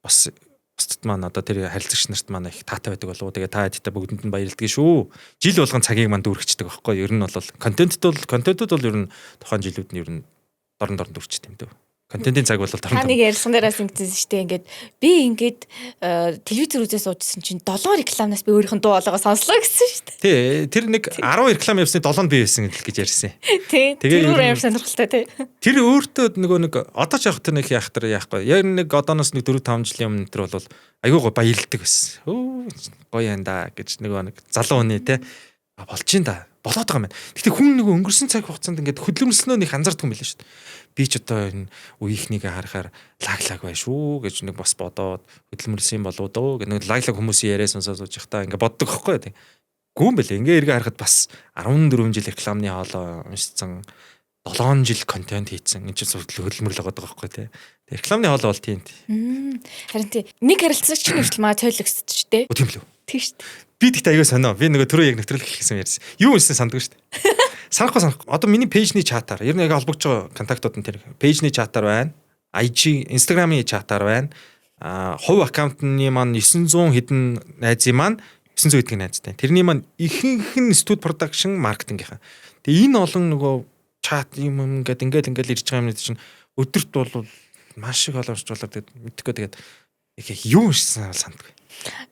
бас бусдад маань одоо тэр харилцагч нарт маань их таатай байдаг болов уу. Тэгээ та хэдтэй бүгдэнд нь баярлдаг шүү. Жил болгон цагийг маань дүүргэждэг байхгүй. Ер нь бол контентууд бол ер нь тухайн жилүүд нь ер нь дорн дүүрчдэг юм дөө. Контентын цаг бол дорн. Та нэг ярьсан дээрээс ингэсэн шүү дээ. Ингээд би ингээд телевизээр үзээ суужсэн чинь 7 рекламнаас би өөрийнх нь дуу олоогоо сонслоо гэсэн шүү дээ. Тий, тэр нэг 10 реклам явсны 7-нд би байсан гэж ярьсан. Тий. Тэр амар сонирхолтой тий. Тэр өөртөө нөгөө нэг одоо ч явах тэр нэг яахгүй. Яг нэг одооноос нэг 4 5 жилийн өмнө тэр бол аюу гоо баярлдаг байсан. Өө гоё юм да гэж нөгөө нэг залуу хүний тий болж ин да. Болоод байгаа юм байна. Гэтэ хүн нөгөө өнгөрсөн цаг хугацаанд ингээд хөдөлмөрлснөө нэг анзаардаг юм билээ шүү дээ. Би ч одоо энэ үеийнхнийг харахаар лаглаг бай шүү гэж нэг бас бодоод хөдөлмөрлсөн болоо дөө гэх нэг лаглаг хүмүүсийн яриа сонсоод сууж байхдаа ингээд боддог хөхгүй. Гүн бэлээ. Ингээ эргээ харахад бас 14 жил рекламны хоолой уншсан 7 жил контент хийсэн. Энд чинь хөдөлмөрлөг байгаа байхгүй тий. Рекламны хоолой бол тийм. Харин тий. Нэг харилцагч нь маа тойлогсч дээ. Тийм л үү. Тийм шүү дээ. Би тэгтээ аяга сонио. Би нөгөө түрүү яг нэвтрүүлэг хийсэн ярьсан. Юу уншсан санддаг шүү дээ. Санахгүй. Одоо миний пэйжний чатаар ер нь яг холбогдож байгаа контактууд нь тэр пэйжний чатаар байна. IG, Instagram-ийн чатаар байна. Хувь аккаунтны маань 900 хэдэн найзын маань 900 хэдэн найзтай. Тэрний маань ихэнх нь студ продакшн маркетингийнхан. Тэгээ энэ олон нөгөө чат юм ингээд ирж байгаа юм чинь өдөрт бол маш их олонч болоод тэгээд мэдхгүй тэгээд юу уншсан санддаг.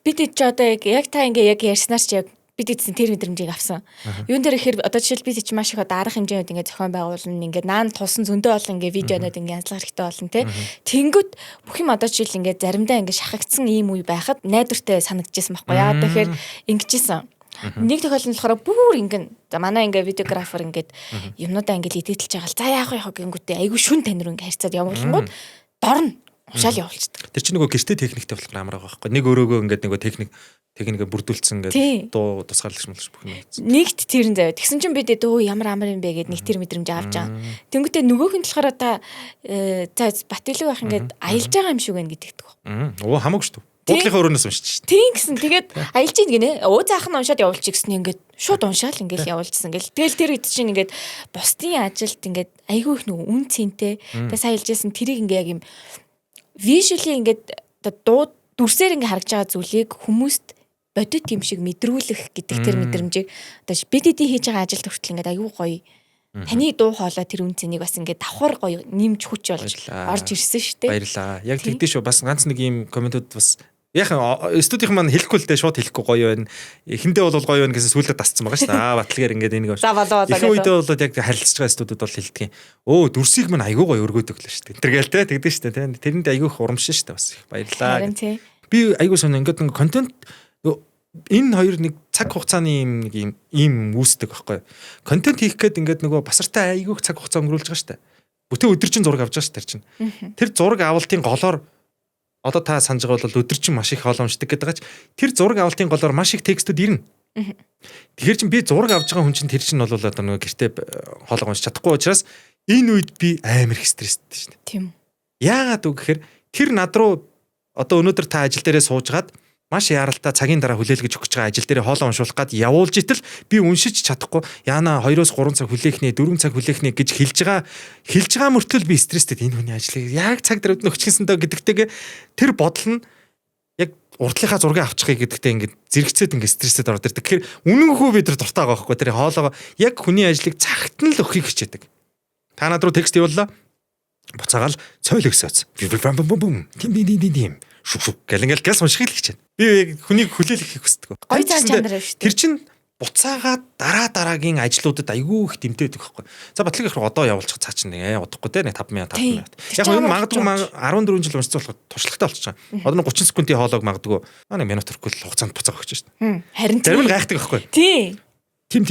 Бид ч одоо яг та ингээ яг ярьснаар ч яг бид эзэн тэр мэдрэмжийг авсан. Юун дээр ихээр одоо жишээл бид ч маш их одоо арга хэмжээнд ингээ зохион байгуулна ингээ наан тусан зөндөө олон ингээ видеонууд ингээ янзлах хэрэгтэй болно те. Тэнгүүт бүх юм одоо жишээл ингээ заримдаа ингээ шахагдсан ийм үе байхад найдвартай санагдчихсан байхгүй яа. Тэгэхээр ингэжсэн. Нэг тохиолдолд болохоор бүр ингэн за манай ингээ видеографер ингээд юмнуудаа ингээ идэтэлж байгаа л за яах вэ гингүүтээ айгүй шүн танир ингээ харьцаад явуулангууд дорн ушаал явуулчихдаг. Тэр чинь нөгөө гэрте техниктэй болохоор амар байгаа байхгүй. Нэг өрөөгөө ингээд нөгөө техникээ бүрдүүлсэн ингээд дуу тусгаарлагч мэлж бүх юм. Нэгт тэрэн заяа. Тэгсэн чинь бид өө ямар юм бэ гэд нэг тэр мэдрэмж авч байгаа. Тэнгүүтээ нөгөөх нь болохоор та за Батилэг байх ингээд аялж байгаа юм шиг байна гэдэгдэг. Оо хамаагүй шүү дээ. Буудлынхаа өрөөнөөс уншиж шүү дээ. Тийм гэсэн. Тэгээд аялж ийн гинэ. Өө заах нь уншаад явуулчих гэсэн ингээд шууд уншаал ингээд явуулчихсан гэл. Тэгэл тэр хэд чинь ингээд бусдын ажилд ингээд айгүй их нөгөө үн цэнтэй. Тэгээд сайн хэлжсэн тэрийг ингээд яг юм visually ингээд одоо дүрсээр ингээд харагдж байгаа зүйлийг хүмүүст бодит юм шиг мэдрүүлэх гэдэг тэр мэдрэмжийг одоо бид эдийн хийж байгаа ажилд хүртэл ингээд аюу гоё таны дуу хоолой тэр үнцнийг бас ингээд давхар гоё нэмж хүч болж орж ирсэн шүү дээ. Баярлаа. Яг тэгдэж шүү. Бас ганц нэг юм комментууд бас яхан студийн маань хэлэхгүй л дээ шууд хэлэхгүй гоё байна. Эхэндээ бол гоё байна гэсэн сүлдө тасцсан байгаа шүү дээ. Батлагаар ингээд энийг. За болоо. Их үедээ бол яг харилцаж байгаа студиуд бол хэлдэг юм. Өө дүрсийг мань аягүй гоё өргөдөг л шүү дээ. Тэргээл те тэгдэж шүү дээ. Тэрэнд аягүй их урамшин шүү дээ бас. Баярлаа. Би аягүй сонь ингээд нэг контент энэ хоёр нэг цаг хугацааны ийм үүсдэг байхгүй. Контент хийх гээд ингээд нөгөө басартай аягүй цаг хугацаа өнгөрүүлж байгаа шүү дээ. Бүтэн өдөр чинь зураг авч байгаа шүү дээ чинь. Тэр зураг авалтын голоор одоо та санаж байгаа бол өдөр чинь маш их боломжтой гэдэг байгаа ч тэр зураг авалтын голоор маш их текстүүд ирнэ. Тэгэхээр чинь би зураг авж байгаа хүн чинь тэр чинь бол одоо нөгөө гэртээ хоолой уншиж чадахгүй учраас энэ үед би амар их стресстэй шүү дээ. Тийм. Яагаад үг гэхээр тэр над руу одоо өнөөдөр та ажил дээрээ суужгаад маш яаралтай цагийн дараа хүлээлгэж өгч байгаа ажил дээрээ хоолой уншуулах гад явуулж итэл би уншиж чадахгүй яана 2-3 цаг хүлээх нэ 4 цаг хүлээх нэ гэж хэлж байгаа мөртлөө би стресстэй энэ хүний ажлыг яг цаг дээр өднө өчгөнсөндөө гэдэгтэйгээ тэр бодол нь яг урдлынхаа зургийг авчихъя гэдэгтэй ингээд зэрэгцээд ингээд стрессэд ороод ирдэг. Тэгэхээр үнэнхүү бид нар дуртай байгаа байхгүй тэр хоолойгоо яг хүний ажлыг цагт нь л өгөхийг хичээдэг. Та над руу текст явууллаа. Буцаагаал цойл өгсөөц. Тим шүк гэл уншихыг л хичээнэ. Би хүнийг хүлээлгэх хийх хүсдэг. Гоё цааш чанар шүү дээ. Тэр чин буцаагаад дараагийн ажлуудад айгүй их дэмтэйдэг байхгүй. За батлаг их одоо явуулчих цаа чин удахгүй те 5,000 5,000. Яг энэ магадгүй 14 жил уншсан болох туршлагатай болчих жаа. Одоо 30 секундын хоолойг магадгүй нэг минут төрөхгүй хугацаанд буцаах гэж шүү дээ. Харин зарим нь гайхдаг байхгүй. Тий. Тим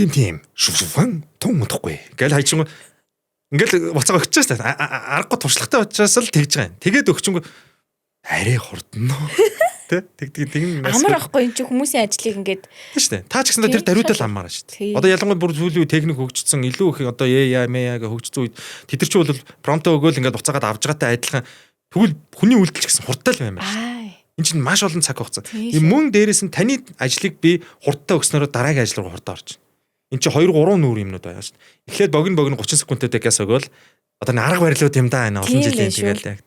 шүфэн тун удахгүй гэл хайчихгүй. Ингээл буцаага өгч байгаа шүү дээ. Аргагүй туршлагатай учраас л тэгж байгаа юм. Тэгээд өгчөнгөө арай хурдно. Тэгнэ амар ахгүй энэ хүмүүсийн ажлыг ингээд тийм шүү дээ. Та ч гэсэндээ тэр даруйдал аммаараа шүү дээ. Одоо ялангуяа бүр сүүлийн техник хөгжсөн илүү их одоо яа гэ хөгжсөн үед тэд нар ч бол промпт өгөөл ингээд буцаагаад авч байгаатай адилхан тэгвэл хүний үйлдэл ч гэсэн хурдтай л баймаар шүү дээ. Энэ чинь маш олон цаг хугацаа. Мөн дээрээс нь таны ажлыг би хурдтай өгснөөрөө дараагийн ажил руу хурдаа орж. Энд чинь 2-3 нүүр юмнууд байгаа шүү дээ. Эхлээд богино 30 секундтэй газ өгөөл одоо нэг арга барилууд юм да энэ олон жилийн тэгэл яг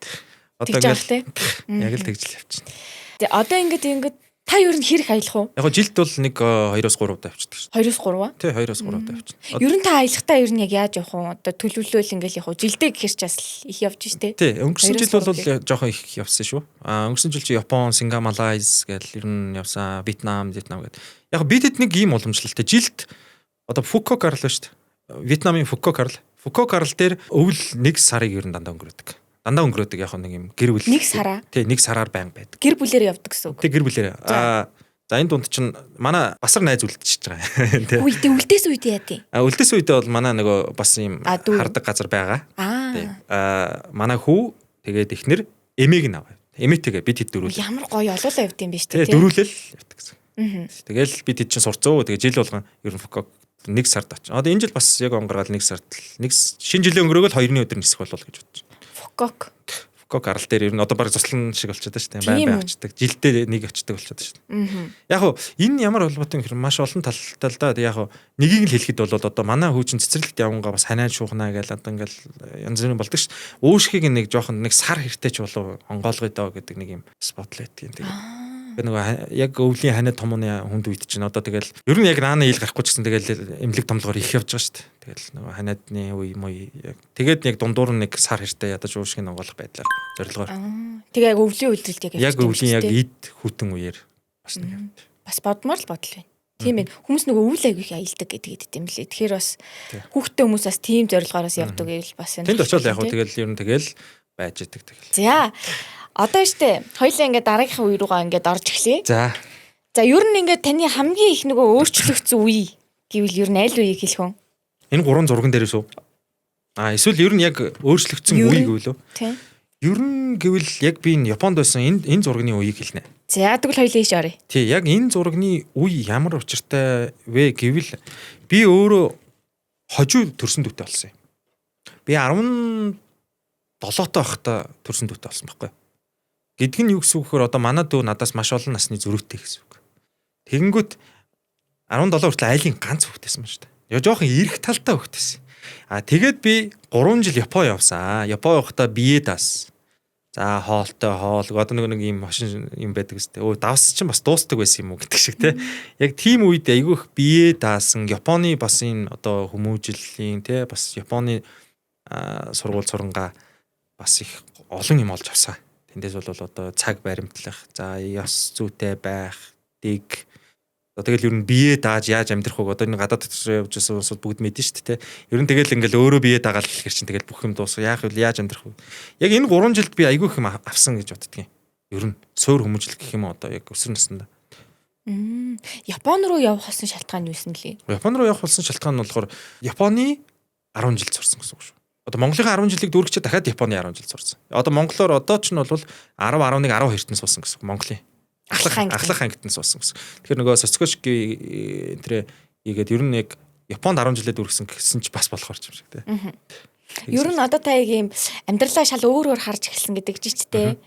одоо ингээд яг л тэгж л явчихна. Тэгээ одоо ингээд та юу н хэрэг аялах уу? Яг жилд бол нэг 2-3 удаа авчдаг шүү. 2-3 аа? Тий 2-3 удаа авчна. Ер нь та аялахдаа ер нь яг яаж явах вэ? Одоо төлөвлөл ингээл явах уу? Жилдээ гэхэр ч бас их явж штэ. Тий өнгөрсөн жил бол жоохон их явсан шүү. Өнгөрсөн жил чи Япон, Сингапур, Малайз гэл ер нь явсан, Вьетнам гэд. Яг бид хэд нэг ийм уламжлалтай жилд одоо Фуко Карл шүү дээ. Вьетнамын Фуко Карл дээр өвөл 1 сарыг ер нь дандаа өнгөрөөдөг. Яг нэг юм гэр бүл 1 сараа. Тий 1 сараар байнг байдаг. Гэр бүлээр явдаг гэсэн үг. Тий гэр бүлээр. За энэ дунд чинь манай басар найз үлдчихэж байгаа. Тий. Үедээ үлдээс үед яа тий. Үлдээс үедээ бол манай нөгөө бас юм хардаг газар байгаа. Тий. Манай хүү тэгээд ихнэр эмээг нь аваа. Эмээтэйгээ бид хэд дөрүүл. Ямар гоё олоолаа явд юм биш тий. Тий дөрүүлэл явдаг гэсэн. Тэгэл бид хэд чинь сурцоо. Тэгээд жил болгон ер нь фокок 1 сард очив. Одоо энэ жил бас яг онгоргаал 1 сард нэг шинэ жилийн өнгөрөөгөл 2-ны өдөр нисэх болов гэж бодож. Фокок арал дээр ер нь одоо баг цуслан шиг болчиход шүү дээ. Бай очдаг. Жилдээ нэг очдаг болчиход шүү дээ. Яг хуу энэ ямар холбоотой юм хэрэг маш олон талтай л да. Яг хуу нэгийг л хэлэхэд бол одоо манай хүүчин цэцэрлэгт явангаа бас ханаа шуухнаа гэл одоо ингээл янз бүрийн болдог шүү. Уушхийг нэг жоохон нэг сар хэртэй ч болов онгоолгоё доо гэдэг нэг юм спотлайт гэдэг. Нөгөө яг өвлийн ханаа томооны хүнд үйд чинь одоо тэгэл ер нь яг раана ил гарахгүй ч гэсэн тэгэл эмнэлэг томлогоор их явж байгаа шүү дээ. Тэгэл нөгөө ханаадны үе муу яг тэгээд яг дундуур нэг сар хэртэй ядаж уушхийг онгоолох байдлаар зорилгоор. Тэгээ яг өвлийн үйлдэлт яг өвлийн яг ид хүтэн үеэр бас нэг юм. Бас бодмоор л бодол байна. Тийм ээ. Хүмүүс нөгөө өвөл аяг их аялдаг гэдэг юм лээ. Тэгэхээр бас хүүхдтэй хүмүүс бас тийм зорилгоороос явдаг гэвэл бас энэ. Тэнд очиод яг хөө тэгэл ер нь тэгэл байж идэг тэгэл. За одоо штэ хоёлаа ингээд дараагийнхаа үе руугаа ингээд орж эхлэе. За ер нь ингээд таны хамгийн их нөгөө өөрчлөгдсөн үе гэвэл ер нь аль үеийг хэлэх вэ? Энэ 3 зурган дээрээс үү? Эсвэл ер нь яг өөрчлөгдсөн үе гэвэл үү? Тийм. Ер нь гэвэл яг би энэ Японд байсан энэ зургийн үеийг хэлнэ. За тэгвэл хоёлаа ийш оръё. Тий, яг энэ зургийн үе ямар учиртай вэ гэвэл би өөрөө хожуу төрсөн дүүтэй болсон юм. Би 17 тахта төрсөн дүүтэй болсон байхгүй. Гэдг нь юу гэсэн үг вэхээр одоо манай дүү надаас маш олон насны зөрүүтэй гэсэн үг. Тэгэнгүүт 17 хүртэл айлын ганц хүүхдээсэн байна шүү дээ. Яг жоохон ирэх талтай хүүхдээсэн. Тэгээд би 3 жил Япон явсан. Япон явахдаа бие даас. За хоолтой хоол одоо нэг юм машин юм байдаг үстэй. Өө давс чинь бас дуустдаг байсан юм уу гэдэг шиг те. Яг тийм үед айгүйх бие даасан Японы бас энэ одоо хүмүүжлийн те бас Японы сургууль сурангаа бас их олон юм олж авсан. Тэндээс бол одоо цаг баримтлах, за ёс зүйтэй байх, дэг. Тэгэл ер нь бие дааж яаж амьдрах вэ? Одоо энэ гадаад явж байсан улсууд бүгд мэднэ шүү дээ. Ер нь тэгэл ингээл өөрөө бие даагаал гэхэр чинь тэгэл бүх юм дуусах. Яах вэ? Яаж амьдрах вэ? Яг энэ 3 жилд би айгүй их юм авсан гэж боддгийн. Ер нь цөөр хүмүүжил гэх юм одоо яг өсөр наснда. Япон руу явах болсон шалтгаан юу юм лээ? Япон руу явах болсон шалтгаан нь болохоор Японы 10 жил сурсан гэсэн үг шүү. Одоо Монголын 10 жилийг дүүргчээ дахиад Японы 10 жил сурсан. Одоо монголоор одоо ч нь бол 10, 11, 12 тэн суусан гэсэн үг. Монголын ахлах ангид нь суусан гэсэн. Тэгэхээр нөгөө социокошки энтрэ ийгээд ер нь яг Японд 10 жилээ дүүргсэн гэсэн ч бас болохоор ч юм шиг тий. Ер нь одоо та яг юм амьдралаа шал өөрөөр харж эхэлсэн гэдэг ч тийм.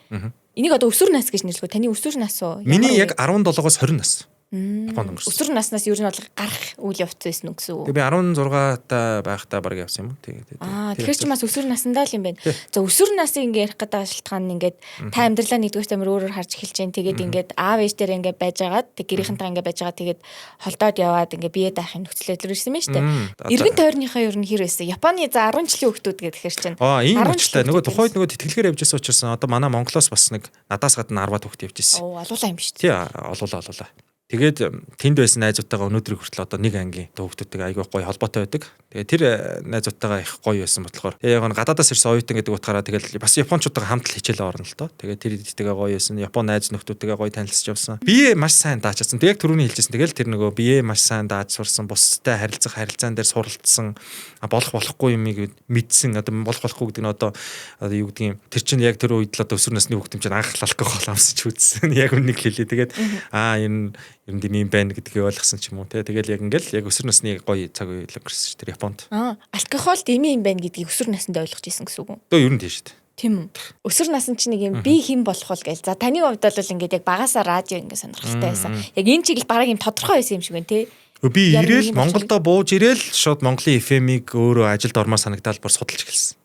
Энийг одоо өсвөр нас гэж нэрлэв. Таны өсвөр нас уу? Миний яг 17-оос 20 нас. Японд өнгөрсөн. Өсвөр наснаас ер нь бол гарах үйл явц байсан уу гэсэн үг. Тэгээ би 16 та байхдаа баг явсан юм уу? Тэгээ. Тэгэхээр чи бас өсвөр насндаа л юм байна. За өсвөр насыг ингээ ярих гэдэг шалтгаан нь ингээд та амьдралаа нэгдүгээр тамир өөрөөр харж эхэлж जैन. Тэгээд ингээд аав ээж дээр ингээ байжгаад тэг гэрийнхэнтэйгээ ингээ байжгаад тэгээд холдоод яваад ингээ бие даахын нөхцөл байдал ирсэн юм шүү дээ. Иргэн тойрныхаа ер нь хэр байсан? Японы за 10 жилийн хүүхдүүд гэхээр чинь. Энэ үчтэй нөгөө тухайд нөгөө тэтгэлгээр явж байсан учраас одоо манай Монголоос бас нэг надаас гадна 10 хүүхд явж байсан. Олуулаа юм шүү дээ. Тий, олуулаа. Тэгээд тэнд байсан найзуудтайгаа өнөөдрийг хүртэл одоо нэг ангийн хүүхдүүдтэй айгүй гоё холбоотой байдаг. Тэгээд тэр найзуудтайгаа их гоё байсан болохоор яг нь гадаадаас ирсэн оюутан гэдэг утгаараа тэгэл бас японочдтойгоо хамт л хичээлээ орно л доо. Тэгээд тэр хэдтэйгээ гоё байсан. Япон найз нөхдүүдтэйгээ гоё танилцж явсан. Бие маш сайн даачсан. Тэгээд яг түрүүний хэлжсэн. Тэгэл тэр нөгөө бие маш сайн дааж сурсан, бусдтай харилцаан дээр суралцсан, болохгүй юмыг мэдсэн. Одоо болохгүй гэдэг нь одоо юу гэдэг юм. Тэр чинь яг тэр үед л одоо өсвөр насны хүүхдүүд чинь анх алкогол амсч үзсэн. Яг үнийг хэлээ. Тэгээд энэ ер нь юм байна гэдгийг ойлгосон ч юм уу те. Тэгэл яг ингээл яг өсвөр насны гоё цаг үе л өнгөрсөн шүү дээ Японд. Алкогол дэмий юм байна гэдгийг өсвөр наснд ойлгож ирсэн гэсэн үг үү? Тэ ер нь тийм шүү дээ. Тийм үү. Өсвөр наснд чинь нэг юм би хэн болох вэ гээл. За таны хувьд бол ингээд яг багасаа радио ингээд сонирхолтой байсан. Яг энэ чиглэл бараг юм тодорхой байсан юм шиг байна те. Би ирээл Монголдо бууж ирээл шууд Монголын FM-ийг өөрөө ажилд ормоор санагдаад бүр судалж эхэлсэн.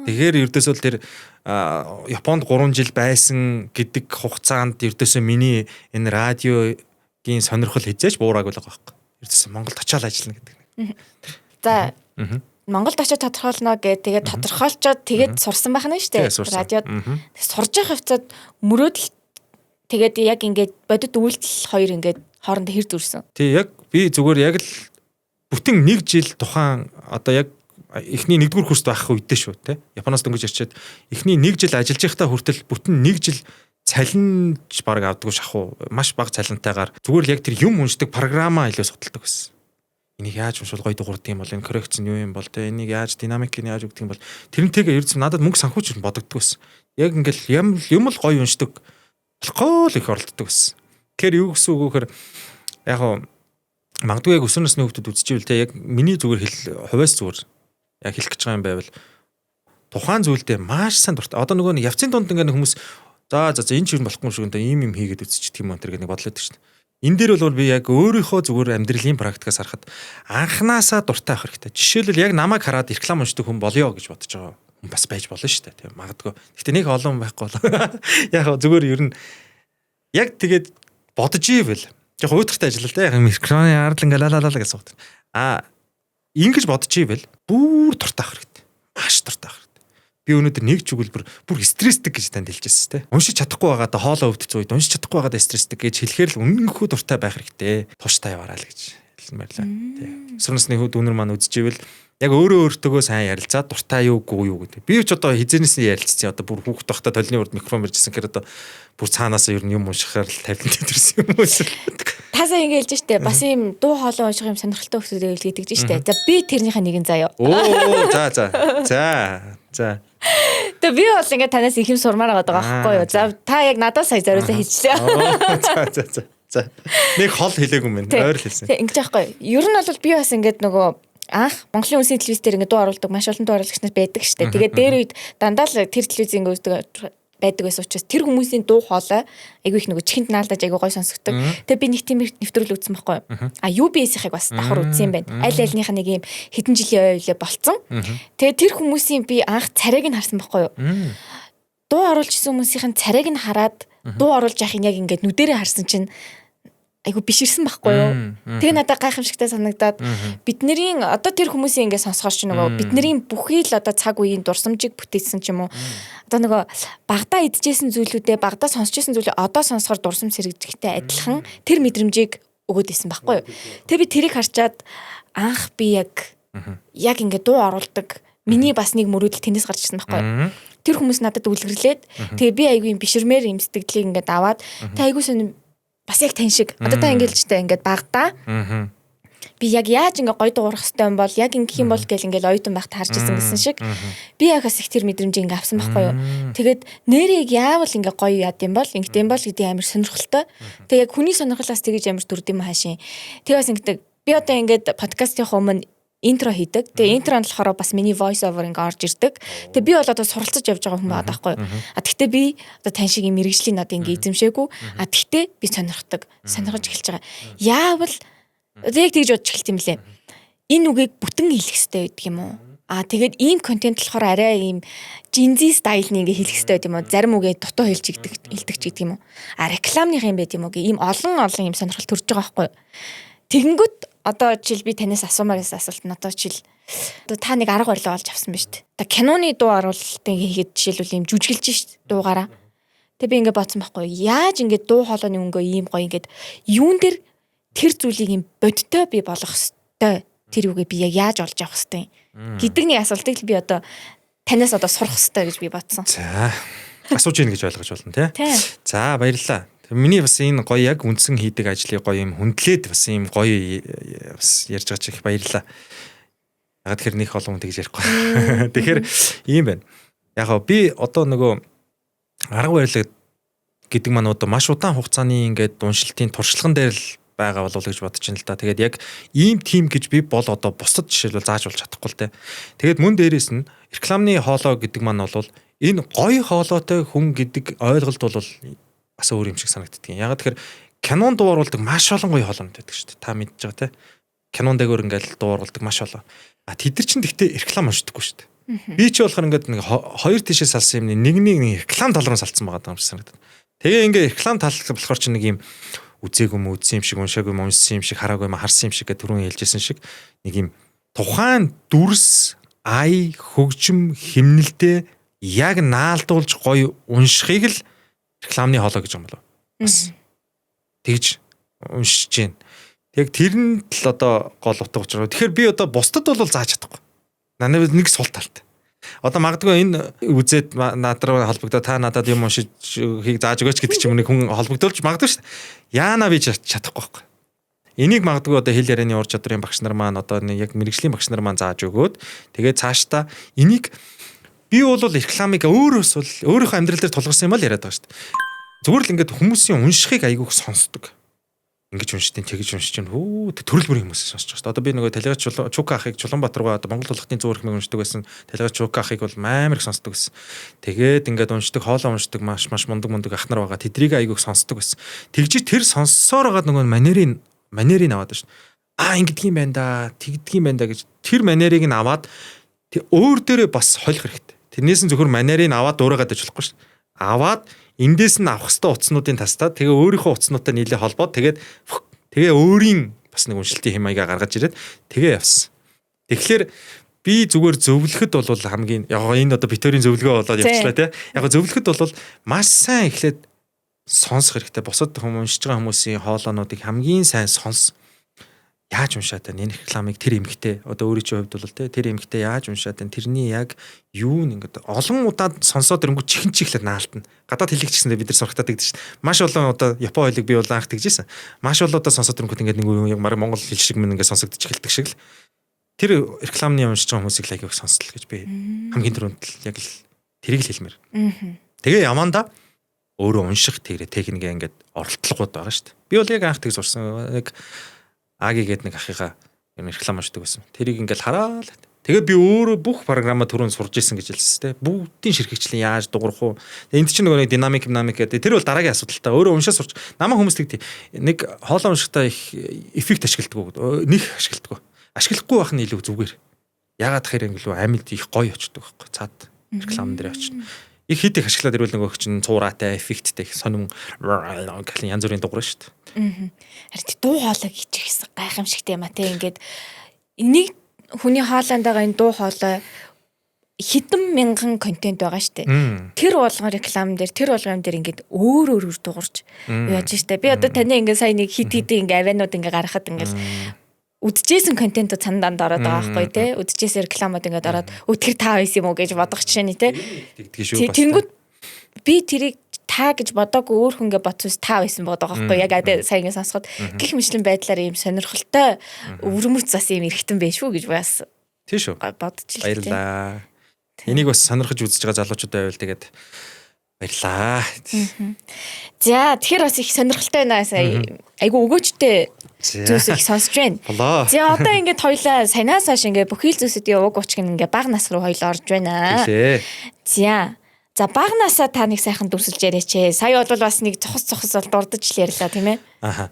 Тэгэхээр ердөөсөө тэр Японд 3 жил байсан гэдэг хугацаанд ердөөсөө миний энэ радиогийн сонирхол хязгаарч буураагүй л байгаа байхгүй. Ердөөсөө Монголд очиад ажиллана гэдэг. За Монголд очиод тодорхойлно гэдэг тэгээд тодорхойлцоод тэгээд сурсан байх нь шүү дээ. Радиод сурж явах хавцад мөрөөдөл тэгээд яг ингээд бодит үйлдэл хоёр ингээд хоорондоо хэр дүрсэн. Тий яг би зүгээр яг л бүтэн 1 жил тухайн одоо яг эхний 1-р курст байх үедээ шүү те. Японоос дөнгөж ирчээд эхний 1 жил ажиллаж байхдаа хүртэл бүтэн 1 жил цалинж баг авдаггүй шахуу маш бага цалинтайгаар зүгээр л яг тэр юм уншдаг програмаа илүү судалдаг байсан. Энийг яаж уншвал гоё дуурдаг юм бол энэ коррекц нь юу юм бол те энийг яаж динамик нь яаж өгдөг юм бол тэрнтэйгээ ердөөс надад мөнгө санхүүч бодогддог байсан. Яг ингээл юм л гоё уншдаг болохгүй л их оролддог байсан. Тэгэхээр юу гэсэн үг вөхөр яг магадгүй яг өсвөр насны хүүхдүүд үзчихвэл те яг миний зүгээр хувьас зүгээр яг хэлэх гэж байгаа юм байвал тухайн зүйлдээ маш сайн дуртай. Одоо нөгөө нэг явцын дунд ингээ хүмүүс за энэ ч юм болохгүй юм шиг энэ ийм хийгээд үзчих юм өнтер гэх нэг бодлоо гэдэг чинь. Энэ дээр бол би яг өөрийнхөө зүгээр амьдралын практикаас харахад анханасаа дуртай авах хэрэгтэй. Жишээлбэл яг намайг хараад реклам уншдаг хүн болёо гэж бодож байгаа хүн бас байж болно шүү дээ. Тийм магадгүй. Гэхдээ нэг олон байхгүй болоо. Яг зүгээр ер нь яг тэгээд бодож ивэл яг уйтгартай ажиллаа да. Яг микрофоны ард ингээ лалалаа гэж суудаг. Ингэж бодож ивэл бүр дуртай авах хэрэгтэй. Маш дуртай авах хэрэгтэй. Би өнөөдөр нэг ч үгэлбэр бүр стрессдэг гэж танд хэлжсэн те. Уншиж чадахгүй байгаад хоолоо өвдсөн үед уншиж чадахгүй байгаад стрессдэг гэж хэлэхээр л үнэнхүү дуртай байх хэрэгтэй. Тууштай яваарай л гэж хэлмэрлээ. Тий. Сүрнэсний дүүнер маань үзчихвэл яг өөрөө өөртөөгөө сайн ярилцаад дуртай юугүй юу гэдэг. Би ч одоо хизэнээс нь ярилцсан. Одоо бүр хүүхд байхдаа толны урд микрофон барьжсэн гэхээр одоо бүр цаанаас ер нь юм уншихаар л тавилан төрсөн юм уу. Тасаа ингэ хэлж штэ бас юм дуу хоолой унших юм сонирхолтой хүмүүстэй хэлгээд гэж штэ. За би тэрнийхээ нэгэн заяа. Оо за. Тэгээ би бол ингэ танаас их юм сурмаар байгаа байхгүй юу. За та яг надад сая зориулаа хийчихлээ. За. Нэг хол хэлээгүй юм байна. Ойр хэлсэн. Тэг ингэж байхгүй. Ер нь бол би бас ингэ нөгөө анх Монголын үндэсний телевиз дээр ингэ дуу оруулдаг маш олон дуу оруулагч нар байдаг штэ. Тэгээд дээр үед дандаа л тэр телевизийн үздэг байдаг байсан учраас тэр хүмүүсийн дуу хоолой айгүй их нөгөө чихэнд наалдаж айгүй гой сонсогддог. Тэгээ би нэг тийм нэвтрүүл үзсэн байхгүй юу. UBS-ийг бас давхар үзсэн юм байна. Аль альнийхаа нэг юм хэдэн жилийн ойлоо болцсон. Тэгээ тэр хүмүүсийн би анх царайг нь харсан байхгүй юу. дуу оруулж исэн хүмүүсийн царайг нь хараад дуу оруулж яхих яг ингээд нүдэрээ харсан чинь айгу биширсэн байхгүй юу. Тэгээ надад гайхамшигтай санагдаад бидний одоо тэр хүмүүсийн ингээд сонсгооч нөгөө бидний бүхий л одоо цаг үеийн дурсамжийг бүтээсэн ч юм уу. Одоо нөгөө багада идчихсэн зүйлүүдээ багада сонсчихсэн зүйлээ одоо сонсохоор дурсам сэргийжтэй адилхан тэр мэдрэмжийг өгөөд исэн байхгүй юу. Тэгээ би тэрийг харчаад анх би яг ингээд дуу оруулдаг миний бас нэг мөрөөдөл тэнэс гарч ирсэн байхгүй юу. Тэр хүмүүс надад үлгэрлээд тэгээ би айгу юм биширмээр юм сэтгэлийг ингээд аваад тэ айгу сонь бас яг тань шиг одоо та ингээл ингээд багтаа би яг яаж ингээ гоё дуурах хэвтэй юм бол яг ингэх юм бол гэл ингээл оюутан байхад харж ирсэн гэсэн шиг би яг бас их тэр мэдрэмж ингээ авсан байхгүй юу. Тэгээд нэрийг яавал ингээ гоё яад юм бол ингэдэм бол гэдэг амар сонирхолтой. Тэгээд яг хүний сонирхолоос тэгэж амар дүрдэм хаашийн. Тэгээд бас ингэдэг би одоо ингээд подкастын өмнө интро хийдэг. Тэгээ интронд болохоор бас миний voice over ингээ орж ирдэг. Тэгээ би бол одоо суралцаж явж байгаа хүн байгаа байхгүй юу. Гэхдээ би одоо тань шиг юм мэрэгжлийн одоо ингээ эзэмшээгүй. Гэхдээ би сонирхож эхэлж байгаа. Яавал яг тэгж бодож эхэлт юм лээ. Энэ үгийг бүтэн хэлэх хэрэгтэй байдаг юм уу? Тэгээд ийм контент болохоор арай ийм жинзи стайлны ингээ хэлэх хэрэгтэй байд юм уу? Зарим үгээ дутуу хэлдэг ч гэдэг юм уу? Рекламных юм байд юм уу? Ийм олон ийм сонирхол төрж байгаа байхгүй юу? Тэгэнгүүт одоо жишээл би танаас асуумаар байсан асуулт нь одоо жишээл одоо та нэг арга барил олж авсан байна шүү дээ. Одоо киноны дуу оруулалтыг хийгээд жишээлбэл ийм жүжиглэж шít дуугаараа. Тэгээ би ингээ бодсон байхгүй юу? Яаж ингээ дуу хоолойны өнгөө ийм гоё ингээд юун дээр тэр зүйлийг ийм бодтой би болгох хэвээр тэр үгээ би яг яаж олж авах хэвээр гэдэг нэг асуултыг би одоо танаас одоо сурах хэвээр гэж би бодсон. За асууж ийн гэж ойлгож байна тий. За баярлалаа. Миний бас энэ гоё яг үндсэн хийдэг ажлыг гоё юм хүндлээд бас ийм гоё бас ярьж байгаа ч их баярлалаа. Яг тэр нөх олон хүн тэгж ярихгүй. Тэгэхээр ийм байна. Яг би одоо нөгөө арга барил гэдэг маань одоо маш удаан хугацааны ингээд уншилтын туршлаган дээр л байгаа болов уу гэж бодож байна л да. Тэгээд яг ийм тим гэж би бол одоо бусад жишээлбэл зааж болж чадахгүй л дээ. Тэгээд мөн дээрээс нь рекламны хоолой гэдэг маань бол энэ гоё хоолойтой хүн гэдэг ойлголт бол бас өөр юм шиг санагддаг. Яг тэгэхээр кинонд дуу оруулдаг маш олон гоё хоолойнууд байдаг шүү дээ. Та мэдж байгаа те. Кинонд дээгүүр ингээл дуу оруулдаг маш олон. Тэд нар чинь гэхдээ реклам уншдаггүй шүү дээ. Би ч болохоор ингээд нэг хоёр тишээ салсан юм нэг реклам тал руу салцсан байгаа юм шиг санагдав. Тэгээ ингээд реклам тал болохоор чинь нэг юм үзээгүй юм үзсэн юм шиг уншаагүй юм уншсан юм шиг хараагүй юм харсан юм шиг гэдэг түрүүн хэлжсэн шиг нэг юм тухайн дүрс ай хөгжим химнэлтэд яг наалдуулж гоё уншихыг л рекламны хоолой гэж юм болов. Бас тэгж уншиж гин. Тэг тэрэнд л одоо гол утга учир. Тэгэхээр би одоо бусдад бол зааж чадахгүй. Надад нэг сул талтай. Одоо магадгүй энэ үзээд надраа холбогдоо та надад юм уншиж хийг зааж өгөөч гэдэг ч юм нэг хүн холбогдуулж магадгүй шүү дээ. Яана би чадахгүй байхгүй. Энийг магадгүй одоо хэл ярианы ур чадрын багш нар маань одоо яг мэрэгжлийн багш нар маань зааж өгөөд тэгээд цаашдаа энийг би бол рекламыг өөрөөсөө өөрийнхөө амьдрал дээр тулгарсан юм л яриад байгаа шүү дээ. Зүгээр л ингээд хүмүүсийн уншихыг айгүйх сонсдог. Ингэж уншдیں۔ Тэгэж уншиж чинь төрөл бүрийн хүмүүс сонсож байгаа шүү дээ. Одоо би нөгөө Талигач Чука ахыг Чулуунбаатар руу одоо Монгол улхтын 100 их уншдаг байсан. Талигач Чука ахыг бол амар их сонсдог байсан. Тэгээд ингээд уншдаг, хоолоо уншдаг маш мундаг ах нар байгаа. Тэдрийг айгүйх сонсдог байсан. Тэгж тэр сонссоор байгаа нөгөө манерыг аваад шүү дээ. Ингэдэг юм байна да, тэгдэг юм байна да гэж тэр манерыг нь аваад өөр дээрээ бас холих хэрэгтэй. Тэрнээс нь зөвхөн манерыг аваад дуурайгаад байж болохгүй шүү дээ. Аваад эндээс нь авах хэвээр утаснуудын тастаад тэгээ өөрийнхөө утаснуудтай нийлээ холбоод тэгээ өөрийн бас нэг уншилтын хэм маягаа гаргаж ирээд тэгээ явсан. Тэгэхээр би зүгээр зөвлөхөд бол хамгийн яг энэ одоо битүүрийн зөвлөгөө болоод явчлаа тий. Яг зөвлөхөд бол маш сайн эхлээд сонсох хэрэгтэй. Бусад уншиж байгаа хүмүүсийн хоолоонуудыг хамгийн сайн сонс. Яаж уншаад байна энэ рекламыг тэр эмгтээ одоо өөрийн чинь хувьд бол тэр эмгтээ яаж уншаад байна тэрний яг юу нэгэд олон удаад сонсоод ирэнгүү чихэн чихлээд наалтна. Гадаад хэлэг ч гэсэндээ бид нар сурахтаа тэгдэж шин. Маш олон удаа Япон хэлийг би бол анх тэгжсэн. Маш олон удаа сонсоод ирэнгүүт ингээд нэг яг Монгол хэл шиг мэн ингээд сонсогдож эхэлдэг шиг л тэр рекламны уншиж байгаа хүмүүсийг л аяг сонслоо гэж би хамгийн түрүүнд л яг л тэрийг л хэлмээр. Тэгээ ямаанда өөрөө унших техникээ ингээд оролдлогууд байгаа шүү дээ. Би бол яг анх тэг сурсан. Яг Аги гэдэг нэг ахыгаа реклам уншдаг байсан. Тэрийг ингээл хараад. Тэгээд би өөрөө бүх програмаа түрүүн сурж исэн гэж хэлсэн тэ. Бүгдийн ширхэгчлэн яаж дуурах уу? Энд чинь нөгөө динамик гэдэг. Тэр бол дараагийн асуудал та. Өөрөө уншаа сурч. Намаа хүмүүс тэгтий. Нэг хоолой уншихтаа их эффект ашигладаг. Нэг ашигладаг. Ашиглахгүй байх нь илүү зүгээр. Ягаад тэгэхээр ингээл амьд их гоё очдог байхгүй. Цаад реклам дээр очно. их хитийг ашиглаад ирвэл нөгөө чинь цуураатай, эффекттэй, сонин гэх янз бүрийн дуурай шүү дээ. Харин дуу хоолой хийчих гайхамшигтай юм а те ингээд энийг хүний хоолойнд байгаа энэ дуу хоолой хэдэн мянган контент байгаа штэ. Тэр болгон реклам дээр тэр болгон дээр ингээд өөр дуурж яаж штэ. Би одоо таны ингээд сайн нэг хит ингээд авианууд ингээд гаргахад ингээд үдчихсэн контент цанданд ороод байгаа байхгүй те. Үдчихсэн рекламууд ингээд ороод тэр та байсан юм уу гэж бодох жишээний те. Тэнгүүд би тэрийг та гэж бодоогүй өөр хүнгээ бодсоос та байсан байгаа байхгүй яг сайн ингээд сонсоход гих мэтлэн байдлаар ийм сонирхолтой өвөрмөц зас ийм эргэтэн байх шүү гэж бас тийш үү бодож л баярлаа. Энийг бас сонирхож үзэж байгаа залуучуудаа байвал тэгээд баярлаа. За тэгэхээр бас их сонирхолтой байна сая айгу өгөөчтэй зүйлс их сонсож байна. За одоо ингээд хоёлаа санаас хойш ингээд бүхий л зүйлсүүдийн уг учиг нь ингээд бага нас руу хоёлоо орж байна. За бага насаа та нэг сайхан дүрсэлж яриач. Сая бол бас нэг цохос бол дурдж л ярьлаа тийм ээ. Аха.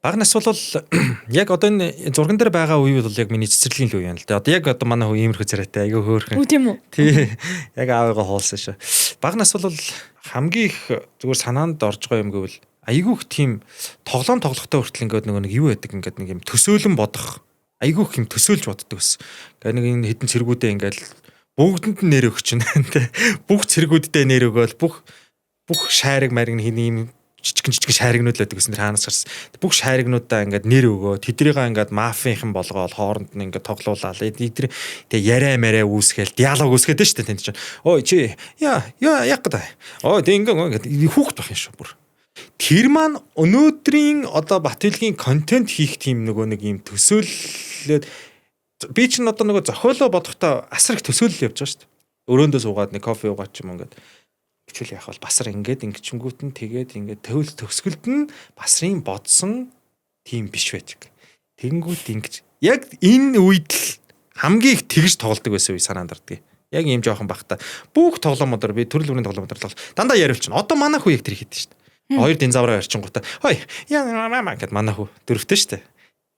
Бага нас бол яг одоо энэ зурган дээр байгаа үе бол яг миний цэцэрлэгийн л үе юм л да. Одоо яг одоо манай хүү иймэрхүү царайтай айгүй хөөрхөн. Тийм үү? Тий. Яг аавыгаа хуулсан шүү. Бага нас бол хамгийн их зүгээр санаанд орж байгаа юм гэвэл айгүй их тийм тоглоом тоглохтой хүртэл ингээд нэг юу байдаг ингээд нэг юм төсөөлөн бодох айгүй их юм төсөөлж боддог ус. Ингээд нэг энэ хідэн цэргүүдээ ингээд бүгдэнд нь нэр өгч байна те. Бүх цэргүүддээ нэр өгөөл бүх шайраг мариг хин ийм жижигэн шайрагнууд л байдаг гэсэн хаанаас гарсан. Бүх шайрагнуудаа ингээд нэр өгөө. Тэдрийгээ ингээд мафийнхан болгоод хооронд нь ингээд тоглуулаад эдгээр тэгээ яриа үүсгээл диалог үүсгээд шүү дээ тэнд чинь. Ой чи яг гэдэг. Ой тэг ингээд хүүхд байх юм шүү бүр. Тэр маань өнөөдрийн одоо Батбэлгийн контент хийх тийм нөгөө нэг юм төсөөллөд би чинь одоо нөгөө зохиолоо бодохдоо асар их төсөөлөл явж байгаа шүү дээ. Өрөөндөө суугаад нэг кофе уугаад ч юм ингээд хичээл яах бол басар ингээд ингэчингүүт нь тэгээд ингээд төвл төгсгөлд нь басрын бодсон тийм биш байдаг. Тэгэнгүүт ингэж яг энэ үед л хамгийн их тэгж тоглодог байсан үе санаанд ордог. Яг ийм жоохон бахта бүх тоглоомодор би төрөл бүрийн тоглоомодор дандаа яриулчихна. Одоо манай хүү яг тэр хийдэг шүү дээ. Хоёр динзавраа орчингуудаа хой яа мама гэд манай хүү дөрөвтэй шүү дээ.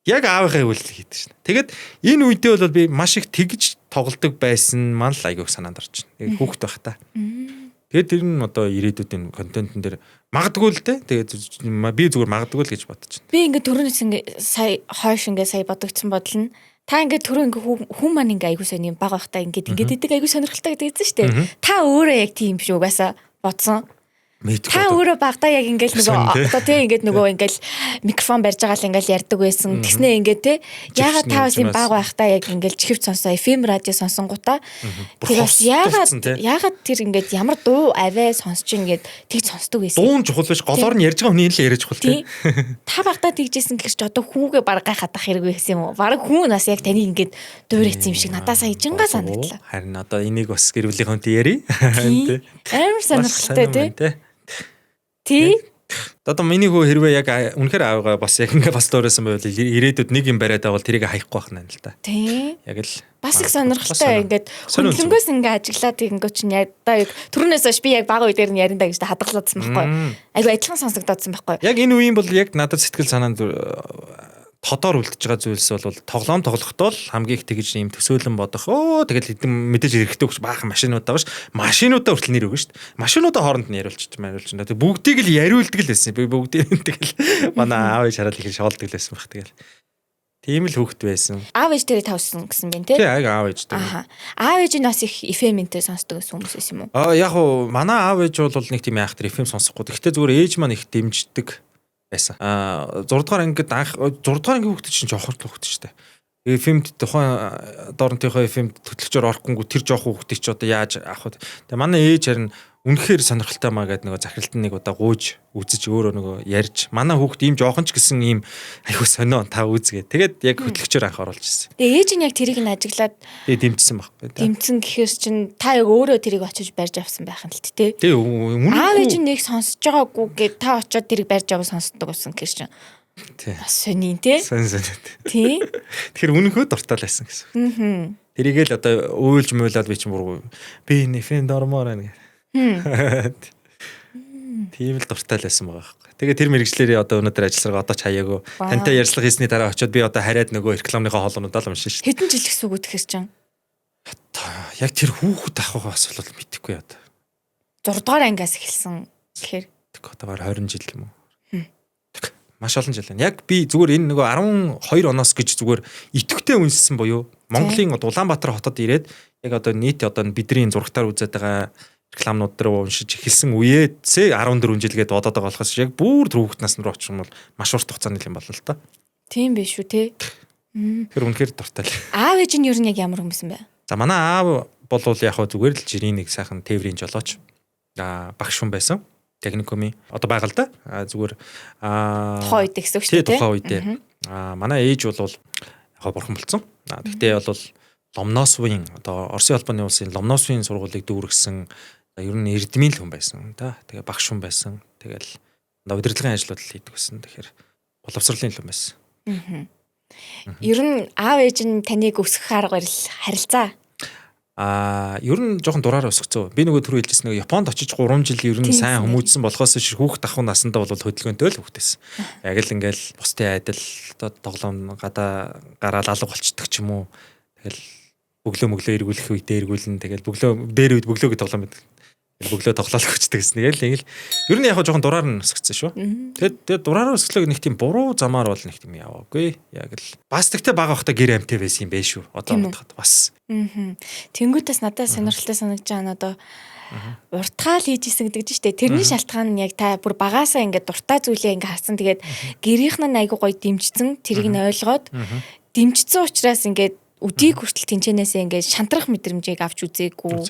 Яг аавынхаа үйлдэл хийдэг шин. Тэгээд энэ үедээ бол би маш их тэгж тоглодог байсан маань л айгүйх санаанд орж байна. Хүүхэд байх та. Тэгээд тэр нь одоо ирээдүйдийн контентн дээр магадгүй л дээ. Тэгээд би зүгээр магадгүй л гэж бодож байна. Би ингээд түрүүнээс ингээд сая хойш ингээд сая бодогдсон бодол нь та ингээд түрүү ингээд хүн маань ингээд айгүй сайн юм бага байхдаа ингээд идэг айгүй сонирхолтой гэдэг эзэн шүү дээ. Та өөрөө яг тийм биш угаасаа бодсон. Та өөрөө багтаа яг ингээл нөгөө одоо тий ингээд нөгөө ингээл микрофон барьж байгаа л ингээл ярьдаг байсан. Тэгснээ ингээд тий ягаад та бас юм баг байхдаа яг ингээл чихвч сонсоо FM радио сонсонгуудаа тэгээс ягаад тэр ингээд ямар дуу аваа сонсч ингээд тэг сонсдог байсан. Дуун чухал биш голоор нь ярьж байгаа хүний л яриа чухал тий. Та багтаа тэгжсэн гэхэрч одоо хүүгээ баг гайхадах хэрэг байсан юм уу? Бараг хүн нас яг таны ингээд дуурайсан юм шиг надаас ижингаа санагдлаа. Харин одоо энийг бас гэр бүлийн хүнтэй ярий. Амар сонирхолтой тий. Тий. Одоо миний хөө хэрвээ яг үнэхээр аавгаа бас яг ингээ бас дуурайсан байвал ирээдүйд нэг юм бариад байгаа бол тэрийг хаяхгүй байх нь л да. Тий. Яг л бас их сонирхолтой ингээд хөндлөнгөөс ингээ ажиглаад ингээ чинь ядаа яг түрүүнээс хойш би яг бага үе дээр нь яриндаа гэж хадгалаадсан байхгүй. Айгу адилхан сонсогдоодсан байхгүй. Яг энэ үеийн бол яг надад сэтгэл санаанд тодоор үлдэж байгаа зүйлс бол тоглоом тоглохдоо л хамгийн их тэгж юм төсөөлөн бодох. Тэгэл хэдэн мэдээж хэрэгтэй өгч баахан машинууд байгаа ш. Машинуудаа хүртэл нэр өгнө ш. Машинуудаа хооронд нь яриулчих. Тэг бүгдийг л яриулдаг л байсан. Би бүгдийг тэгэл манай аав ээж хараад их шоолдог л байсан баг тэгэл. Тийм л хөвгт байсан. Аав ээж дээр тавьсан гэсэн бэ тий? Тий аав ээж дээр. Аав ээж нь бас их FM-тэй сонсдог гэсэн хүмүүс юм уу? Яг уу манай аав ээж бол нэг тийм яах тэр FM сонсохгүй. Гэхдээ зүгээр ээж маань их дэмждэг байсан. 6 дугаар ангид 6 дугаар ангийн хүүхэд чинь жоохот л хүүхэд шүү дээ. FM-д тухайн доорнтынхоо FM хөтлөгчөөр орохгүй тэр жоох хүүхдийг ч одоо яаж авах вэ? Тэгээ манай ээж харин үнэхээр сонирхолтой маа гэдэг нөгөө захиралт нэг удаа гууж үзэж өөрөө нөгөө ярьж манай хүүхд ийм жоохон ч гэсэн ийм аюу сонио та үзгээ. Тэгээд яг хөтлөгчөөр анх оруулж ирсэн. Тэгээ ээж нь яг тэрийг нь ажиглаад дэмжсэн байхгүй. Дэмжсэн гэхээс чинь та яг өөрөө тэрийг очиж барьж авсан байх нь л тий. Тэгээ аав ээж нь нэг сонсож байгаагүй гээд та очиод тэрийг барьж аваа сонсдог гэсэн гэхээс чинь бас сонин тий. Сонин. Тий. Тэгэхээр үнэхээр дуртай л байсан гэсэн. Тэрийг л одоо уйлж муулаад би чинь буруу. Би нэфэн дормоор байна гэх. Тийм л дуртай л байсан байгаа байхгүй. Тэгээ тэр мэрэгчлэрээ одоо өнөөдөр ажилласараа одоо ч хаяагүй. Тантай ярьцлага хийсний дараа очиод би одоо хараад нөгөө рекламныхаа хоолнуудаа л уншин шүү. Хэдэн жил гэсэн үг гэхээс чинь. Яг тэр хүүхэд авах бас бол мэдэхгүй яа. 6 дугаар ангиас эхэлсэн гэхээр одоо баг 20 жил юм уу? Маш олон жил байна. Яг би зүгээр энэ нөгөө 12 оноос гэж зүгээр идэвхтэй үнссэн буюу Монголын Улаанбаатар хотод ирээд яг одоо нийт одоо бидний зурагтаар үзээд байгаа рекламнууд дээр уншиж эхэлсэн үеэсээ 14 жилгээд бодоод байгаа болохоос яг бүр түрүүхт нас руу очих юм бол маш урт хугацааны юм болно л та. Тийм биш үү те. Тэр үнэхээр дуртай л. Аав ээж нь ер нь яг ямар хүмүүс бэ? За манай аав болвол яг хөө зүгээр л жирийн нэг сайхан тээврийн жолооч. Багш хүн байсан. Техникумын одоо байгаа л да. Зүгээр тухайн үед гэсэн үг шүү дээ. Тухайн үедээ. Манай ээж бол яг бурхан болцсон. Тэгтээ бол Ломносовын одоо Оросын албаны улсын Ломносовын сургуулийг дүүргэсэн ер нь эрдмийн хүн байсан да. Тэгээ багш хүн байсан. Тэгэл удирдлагын ажлууд л хийдэг байсан. Тэгэхээр боловсролын хүн байсан. Ер нь аав ээж нь таныг өсгөх арга барил харилцаа. Ер нь жоохон дураараа өсгцөө. Би нөгөө түрүү хэлжсэн нөгөө Японд очиж 3 жил ер нь сайн хүмүүжсэн болохоос хүүхд ахуй насандаа бол хөдөлгөөнтэй л хүүхдээс. Яг л ингээл бусдын айдал одоо тоглоом гадаа гараал алга болчдөг ч юм уу. Тэгэл бөглөө эргүүлэх үедээ эргүүлнэ. Тэгэл бөглөө дээр үед бөглөөг тоглоом байдаг. Бөглөө тоглоолох хүчдэг гэсэн. Ингээл ер нь яг жоохон дураар нь өсгцсэн шүү. Тэгээд дураараа өсгөлөг нэг тийм буруу замаар бол нэг тийм яваагүй. Яг л бас тэгтээ бага бахта гэр амтай байсан юм бэ шүү. Одоо бодоход бас. Тэнгүүтээс надад сонирхолтой санагдаж байна одоо уртгаал хийж исэн гэдэг чинь шүү дээ. Тэрний шалтгаан нь яг та бүр багаасаа ингээд дуртай зүйлээ ингээд харсан. Тэгээд гэрийнх нь айгуу гоё дэмжсэн. Тэрийг нь ойлгоод дэмжсэн учраас ингээд өдийг хүртэл тэнчэнээсээ ингээд шантрах мэдрэмжийг авч үзээгүй.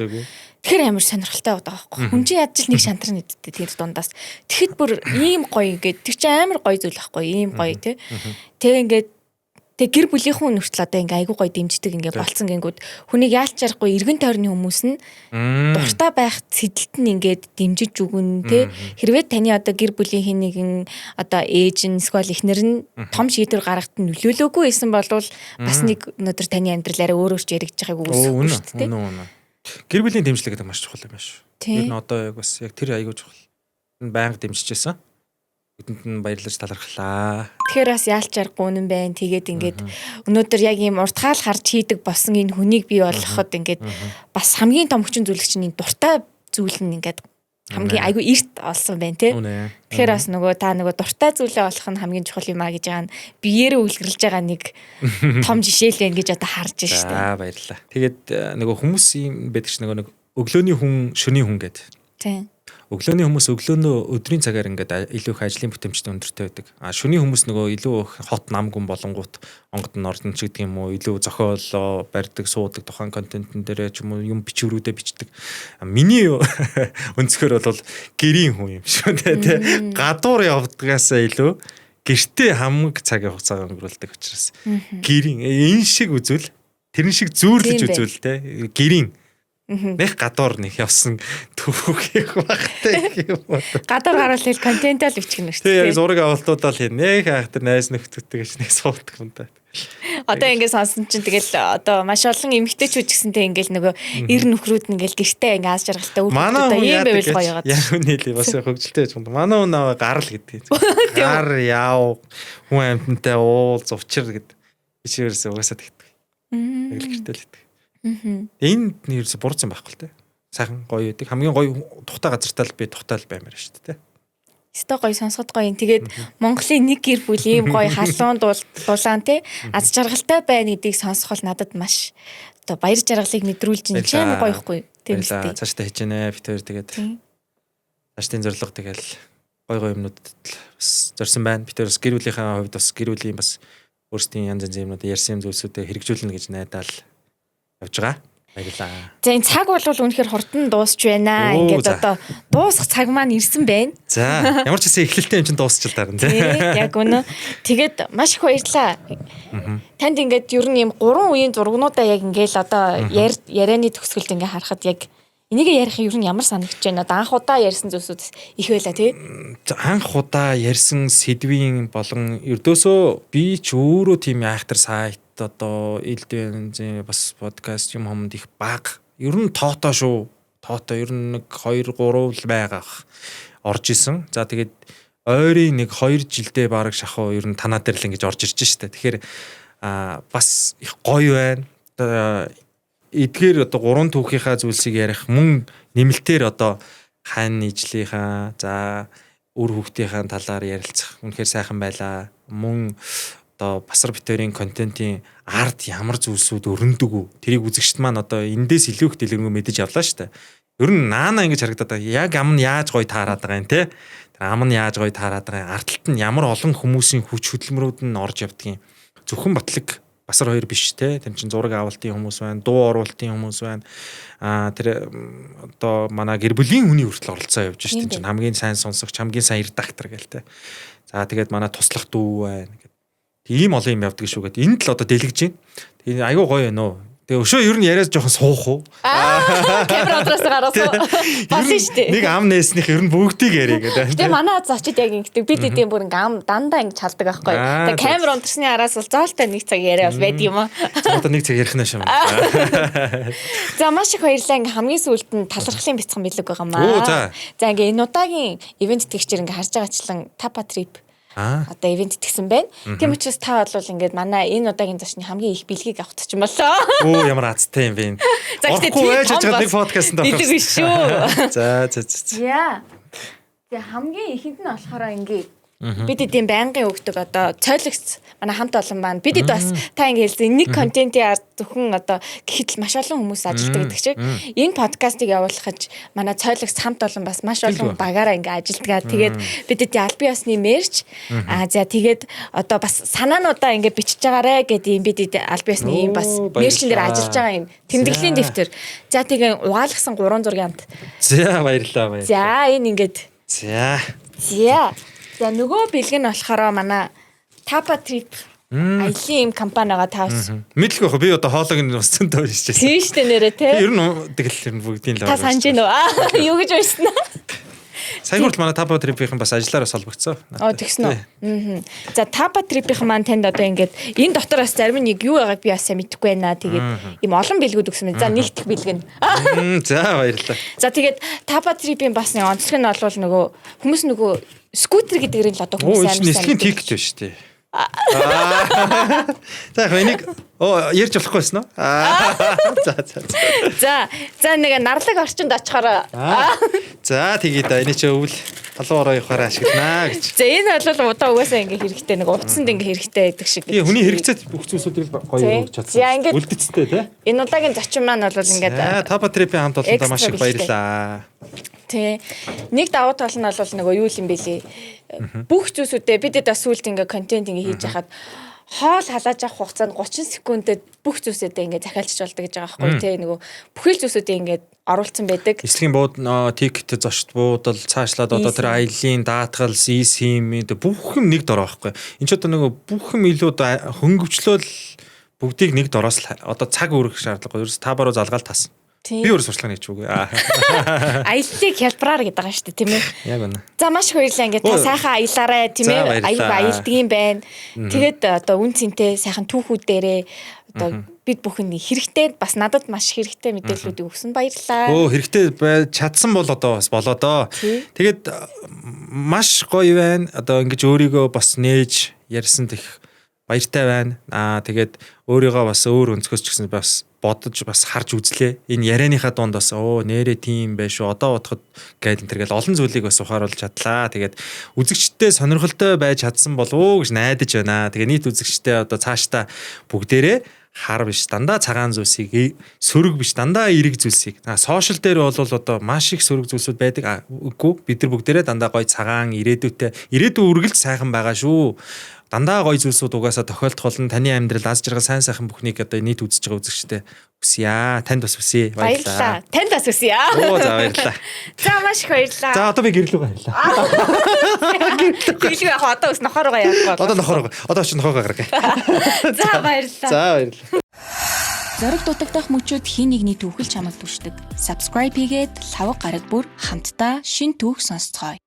Тэгэхээр амар сонирхолтой байгаа байхгүй. Хүн чинь ядч нэг шантрах нэдтэй тэр дундаас. Тэгэхэд бүр ийм гоё ингээд тэр чинь амар гоё зүйл байхгүй. Ийм гоё тий. Тэгээ ингээд тэг гэр бүлийнхэн нүртэл одоо ингээ айгуу гоё дэмждэг ингээ болцсон гингүүд хүнийг яалч чарахгүй эргэн тойрны хүмүүс нь дуртай байх сэдэлт нь ингээд дэмжиж өгөн тэ хэрвээ таны одоо гэр бүлийнхэн нэгэн одоо ээж нь эсвэл эхнэр нь том шийдвэр гаргахад нь нөлөөлөөгүй байсан бол бас нэг өнөөдөр таны амьдралаараа өөр ч яригдж байгааг үсэхгүй шүү дээ. Гэр бүлийн дэмжлэг гэдэг маш чухал юм байна шүү. Ер нь одоо яг бас яг тэр айгуу чухал. Байнга дэмжижсэн. Бидэнд нь баярлаж талархлаа. Тэгэхээр бас яалч аргагүй үнэн байна. Тэгээд ингээд өнөөдөр яг ийм уртгаал харж хийдэг болсон энэ хүнийг бий болгоход ингээд бас хамгийн том хүчин зүйлч нь дуртай зүйл нь ингээд хамгийн айгүй эрт олсон байна тий. Тэгэхээр бас нөгөө та нөгөө дуртай зүйлээ олох нь хамгийн чухал юм а гэж байгаа нь биеэрээ үлгэрлж байгаа нэг том жишээ л байна гэж одоо харж байна шүү дээ. Баярлалаа. Тэгээд нөгөө хүмүүс юм байдаг ш нөгөө нэг өглөөний хүн, шөнийн хүн гэдэг. Тийм. Өглөөний хүмүүс өглөөнөө өдрийн цагаар ингээд илүү их ажлын бүтэмжтэй өндөртэй байдаг. Шөнийн хүмүүс нөгөө илүү хот нам гүн болонгууд онгод нь ордон ч гэдэг юм уу илүү зохиолоо барьдаг, суудаг тухайн контентын дээр ч юм уу юм бичвэрүүдээ бичдэг. Миний өнцгөр бол гэрийн хүн юм шүү дээ. Гадуур явдгаасаа илүү гэртээ хамаг цагийн хугацаа өнгөрүүлдэг учраас гэрийн энэ шиг үзвэл тэрэн шиг зүүрлэж үзвэл те гэрийн нэг гадуур нэг явсан түүхийг багтай юм уу. Гадуур гарвал хэл контент л бичих нь шүү дээ. Тэгээ зураг авалтуудаа л нэг хаахтар найз нөхдөдтэй гэж нэг суулдаг юм да. Одоо ингэ сонсон чинь тэгэл одоо маш олон эмэгтэйчүүд гэсэнтэй ингээл нөгөө эр нөхрүүд нь ингээл гэртээ ингээ аз жаргалтай үргэлжлүүлдэг ийм байвал гоё яагаад. Яг үнэхээр бас хөвгөлтэй байж юм. Манай өнөө гарал гэдэг. Гар яав хүн амьтантай уул зувчир гэдэг. Ичээрээс угаасаа тэгдэг. Тэгэл гэртэл тэгдэг. Энэ нэрс бурц юм байхгүй л те. Сайхан гоё байдаг. Хамгийн гоё тухтай газартаа л би тухтай л баймаар шүү дээ те. Өстой гоё сонсоход гоё юм. Тэгээд Монголын нэг гэр бүл ийм гоё халуун дулаан те аз жаргалтай байна гэдгийг сонсох бол надад маш оо баяр жаргалыг мэдрүүлж чинь гоё ихгүй тийм үү. Цаашдаа хийж гэнэ бид хоёр тэгээд цаашдын зорилго тэгэл гоё юмнууд бас зорьсон байна. Бид хоёр бас гэр бүлийнхаа хувьд бас гэр бүлийн бас өөрсдийн янз янзын юмнууд ярьсан зүйлсүүдээ хэрэгжүүлнэ гэж найдаал явж байгаа. Баярлалаа. За энэ цаг бол үнэхээр хурдан дуусч байна. Ингээд одоо дуусах цаг маань ирсэн байна. За ямар ч хэсэг эхлэлтэй юм чинь дуусч л таарна тий. Яг үнэ. Тэгээд маш их баярлалаа. Танд ингээд ер нь юм 3 үеийн зургнуудаа яг ингээл одоо ярианы төгсгөлд ингээ харахад яг энийг ярих ер нь ямар санагдаж байна? Одоо анх удаа ярьсан зүйлсүүд их байла тий. Анх удаа ярьсан сэдвийн болон ердөөсөө би ч өөрөө тийм айхтар сайт одоо элдэн бас подкаст юм хамд их баг. Ер нь тоотоо шүү. Тоотоо ер нь нэг 2 3 л байгаа орж исэн. За тэгээд ойрын нэг 2 жилдээ бараг шахуу ер нь танаа дээр л ингэж орж ирж штэ. Тэгэхээр бас их гоё байна. Эдгээр одоо 3 түүхийнхаа зүйлсийг ярих мөн нэмэлтээр одоо хань ижлийнхаа за үр хүүхдийнхаа талаар ярилцах үнэхээр сайхан байлаа. Мөн одоо басар битэрийн контентын арт ямар зүйлсүүд өрнөдөг үү? Тэрийг үзэгчд маань одоо эндээс илүү их дэлгэрэнгүй мэдэж явлаа шүү дээ. Ер нь наана ингэж харагдаад яг ам нь яаж гоё таарад байгаа юм те. Тэр ам нь яаж гоё таарад байгаа юм. Артталт нь ямар олон хүмүүсийн хүч хөдөлмөрүүд нь орж явдгийг зөвхөн Батлаг Басар хоёр биш те. Тэр чин зураг авалтын хүмүүс байна, дуу оруулалтын хүмүүс байна. Тэр одоо манай гэр бүлийн хүний хүртэл оролцоо явж шүү дээ. Чин хамгийн сайн сонсогч, хамгийн сайн редактор гээл те. За тэгээд манай туслах дүү байна. Тийм олон юм явдаг шүү гэдэг. Энд л одоо дэлгэж байна. Тэгээ айгүй гоё байна уу. Тэгээ өшөө ер нь яриад жоохон суух уу? Камер одроос гаргасан. Болсон шүү дээ. Нэг ам нээснийх ер нь бүгдийг яриа гэдэг. Тэгээ манай зочид яг ингэдэг. Бид эдийн бүр ингээм ам дандаа ингэ чаддаг байхгүй. Тэгээ камер онцсны араас бол заалтай нэг цаг яриа бол байд юм аа. Одоо нэг цаг ярих нь шам. За маш их баярлалаа. Ингээ хамгийн сүүлд нь талархлын бяцхан билэг байгаа маа. За ингээ энэ удаагийн ивент тэгчээр ингээ харж байгаачлан Tapa Trip одоо ивент итгэсэн байна. Тийм учраас та бол ингээд манай энэ удаагийн зочны хамгийн их бэлгийг авах ч юм болоо. Оо ямар азтай юм бэ. За тэгээд нэг подкастт авах. Бэлэг биш шүү. За. Яа. Тэгээ хамгийн ихэнд нь болохоор ингээд бид эдийн байнгын өгдөг одоо цойлогц манай хамт олон маань бидэд бас та ингэ хэлсэн нэг контентын ард зөвхөн одоо гэхэд л маш олон хүмүүс ажилладаг гэдэг шиг энэ подкастыг явуулахад манай цойлогц хамт олон бас маш олон багаараа ингэ ажилладаг. Тэгээд бидэд албан ёсны мерч за тэгээд одоо бас санаануудаа ингэ бичиж байгаарэ гэдэг юм бидэд албан ёсны юм бас мерчн дээр ажиллаж байгаа юм тэмдэглэлийн дэвтэр. За тэгээ угаалгасан 3 зургийн амт. За баярлалаа. За энэ ингээд За нөгөө бэлэг нь болохоор манай Tapa Trip аялын компани байгаа таас. Мэдлэг байх. Би одоо хоолойг нь устсан тоо шижсэн. Тийм шүү дээ нэрэ те. Ер нь тэгэл бүгдийн л. Та санаж гинөө. Юу гэж уйсан аа? Сайн хүртэл манай Tapa Trip-ийн бас ажиллаараа холбогдсон. Тэгсэн үү. За Tapa Trip-ийн маань танд одоо ингээд энэ дотор бас зарим нэг юу байгааг би бас сайн мэдэхгүй байна. Тэгээд ийм олон бэлгүүд өгсөн байна. За нэгдэх бэлэг нь. За баярлалаа. За тэгээд Tapa Trip-ийн бас нэг онцлог нь бол нөгөө хүмүүс нөгөө скутер гэдгээр нь л одоо хүмүүс амар сайн. Нэслийн тикт байна шүү дээ. За энийг ярьж болохгүй байсан уу? За нэг нарлаг орчинд очихоор. За тэгээд энэ чи өвөл халуун ороо явахаар ашигланаа гэж. За энэ бол удаа угаасаа ингээ хэрэгтэй нэг утсанд ингээ хэрэгтэй байдаг шиг. Тийм хүний хэрэгцээ бүх зүйлсүүдийг гоё өгч чадсан. Үлдэцтэй тий. Энэ удаагийн зочин маань бол ингээд Tapa Trip-ийн хамт олондоо маш их баярлалаа. Тэ. Нэг давуу тал нь бол нөгөө юу юм бэлээ. Бүх зүйлсүүдээ бидэд бас сүлд ингээ контент ингээ хийж хахад хоол халааж авах хугацаанд 30 секундэд бүх зүйлсүүдээ ингээ захиалчж болдог гэж байгаа байхгүй тий. Нөгөө бүхэл зүйлсүүдээ ингээ оруулсан байдаг. Эслийн бууд тикет зочд буудал цаашлаад одоо тэр аялын даатгал сим бүх юм нэг дор байхгүй. Энд ч одоо нөгөө бүх юм илүү хөнгөвчлөөл бүгдийг нэг дороос одоо цаг өрөх шаардлага. Ерөөс табаруу залгаал тасан. Би өөрөө сурчлагын хийж үгүй. Аяллыг хялбараар гэдэг байгаа шүү дээ, тийм ээ. Яг үнэ. За маш их баярлалаа. Ингээд та сайхан аялаарай, тийм ээ. Аялдаг юм байна. Тэгээд одоо үн цэнтэй сайхан түүхүүдээрээ одоо бид бүхэн хэрэгтэй бас надад маш хэрэгтэй мэдээллүүдийг өгсөн баярлалаа. Хэрэгтэй байж чадсан бол одоо бас болоо доо. Тэгээд маш гоё байна. Одоо ингэж өөрийгөө бас нээж ярьсан тех баяртай байна. Тэгээд өөрийгөө бас өөр өнцгөөс ч гэсэн бас бодож бас харж үзлээ. Энэ ярианыхаа дунд бас нэрээ тийм байх шүү. Одоо бодоход гээл энэ олон зүйлийг бас ухааруулж чадлаа. Тэгээд үзэгчтэй сонирхолтой байж чадсан болов уу гэж найдаж байна. Тэгээд нийт үзэгчтэй одоо цаашдаа бүгдээрээ хар биш дандаа цагаан зүйлсийг сөрөг биш дандаа эрэг зүйлсийг сошиал дээр бол одоо маш их сөрөг зүйлсүүд байдаг үгүй бид нар бүгдээрээ дандаа гоё цагаан ирээдүйтэй ирээдүй үргэлж сайхан байгаа шүү дандаа гоё зүйлсүүд угаасаа тохиолдох болно таны амьдрал аз жаргал сайн сайхан бүхнийг одоо нийт үзэж байгаа үзэгчтэй үсье танд бас үсье баярлалаа танд бас үсье за баярлалаа за маш их баярлалаа за одоо би гэрлүүгээ баярлалаа гэрлүү яг одоо ус нохороо яах одоо нохороо одоо ч нохороо гаргая за баярлалаа за баярлалаа Зориг дутагдах мөчүүд хин нэгний түүхэл чамд түшдэг. Subscribe хийгээд лавг гараг бүр хамтдаа шин түүх сонсцгоё.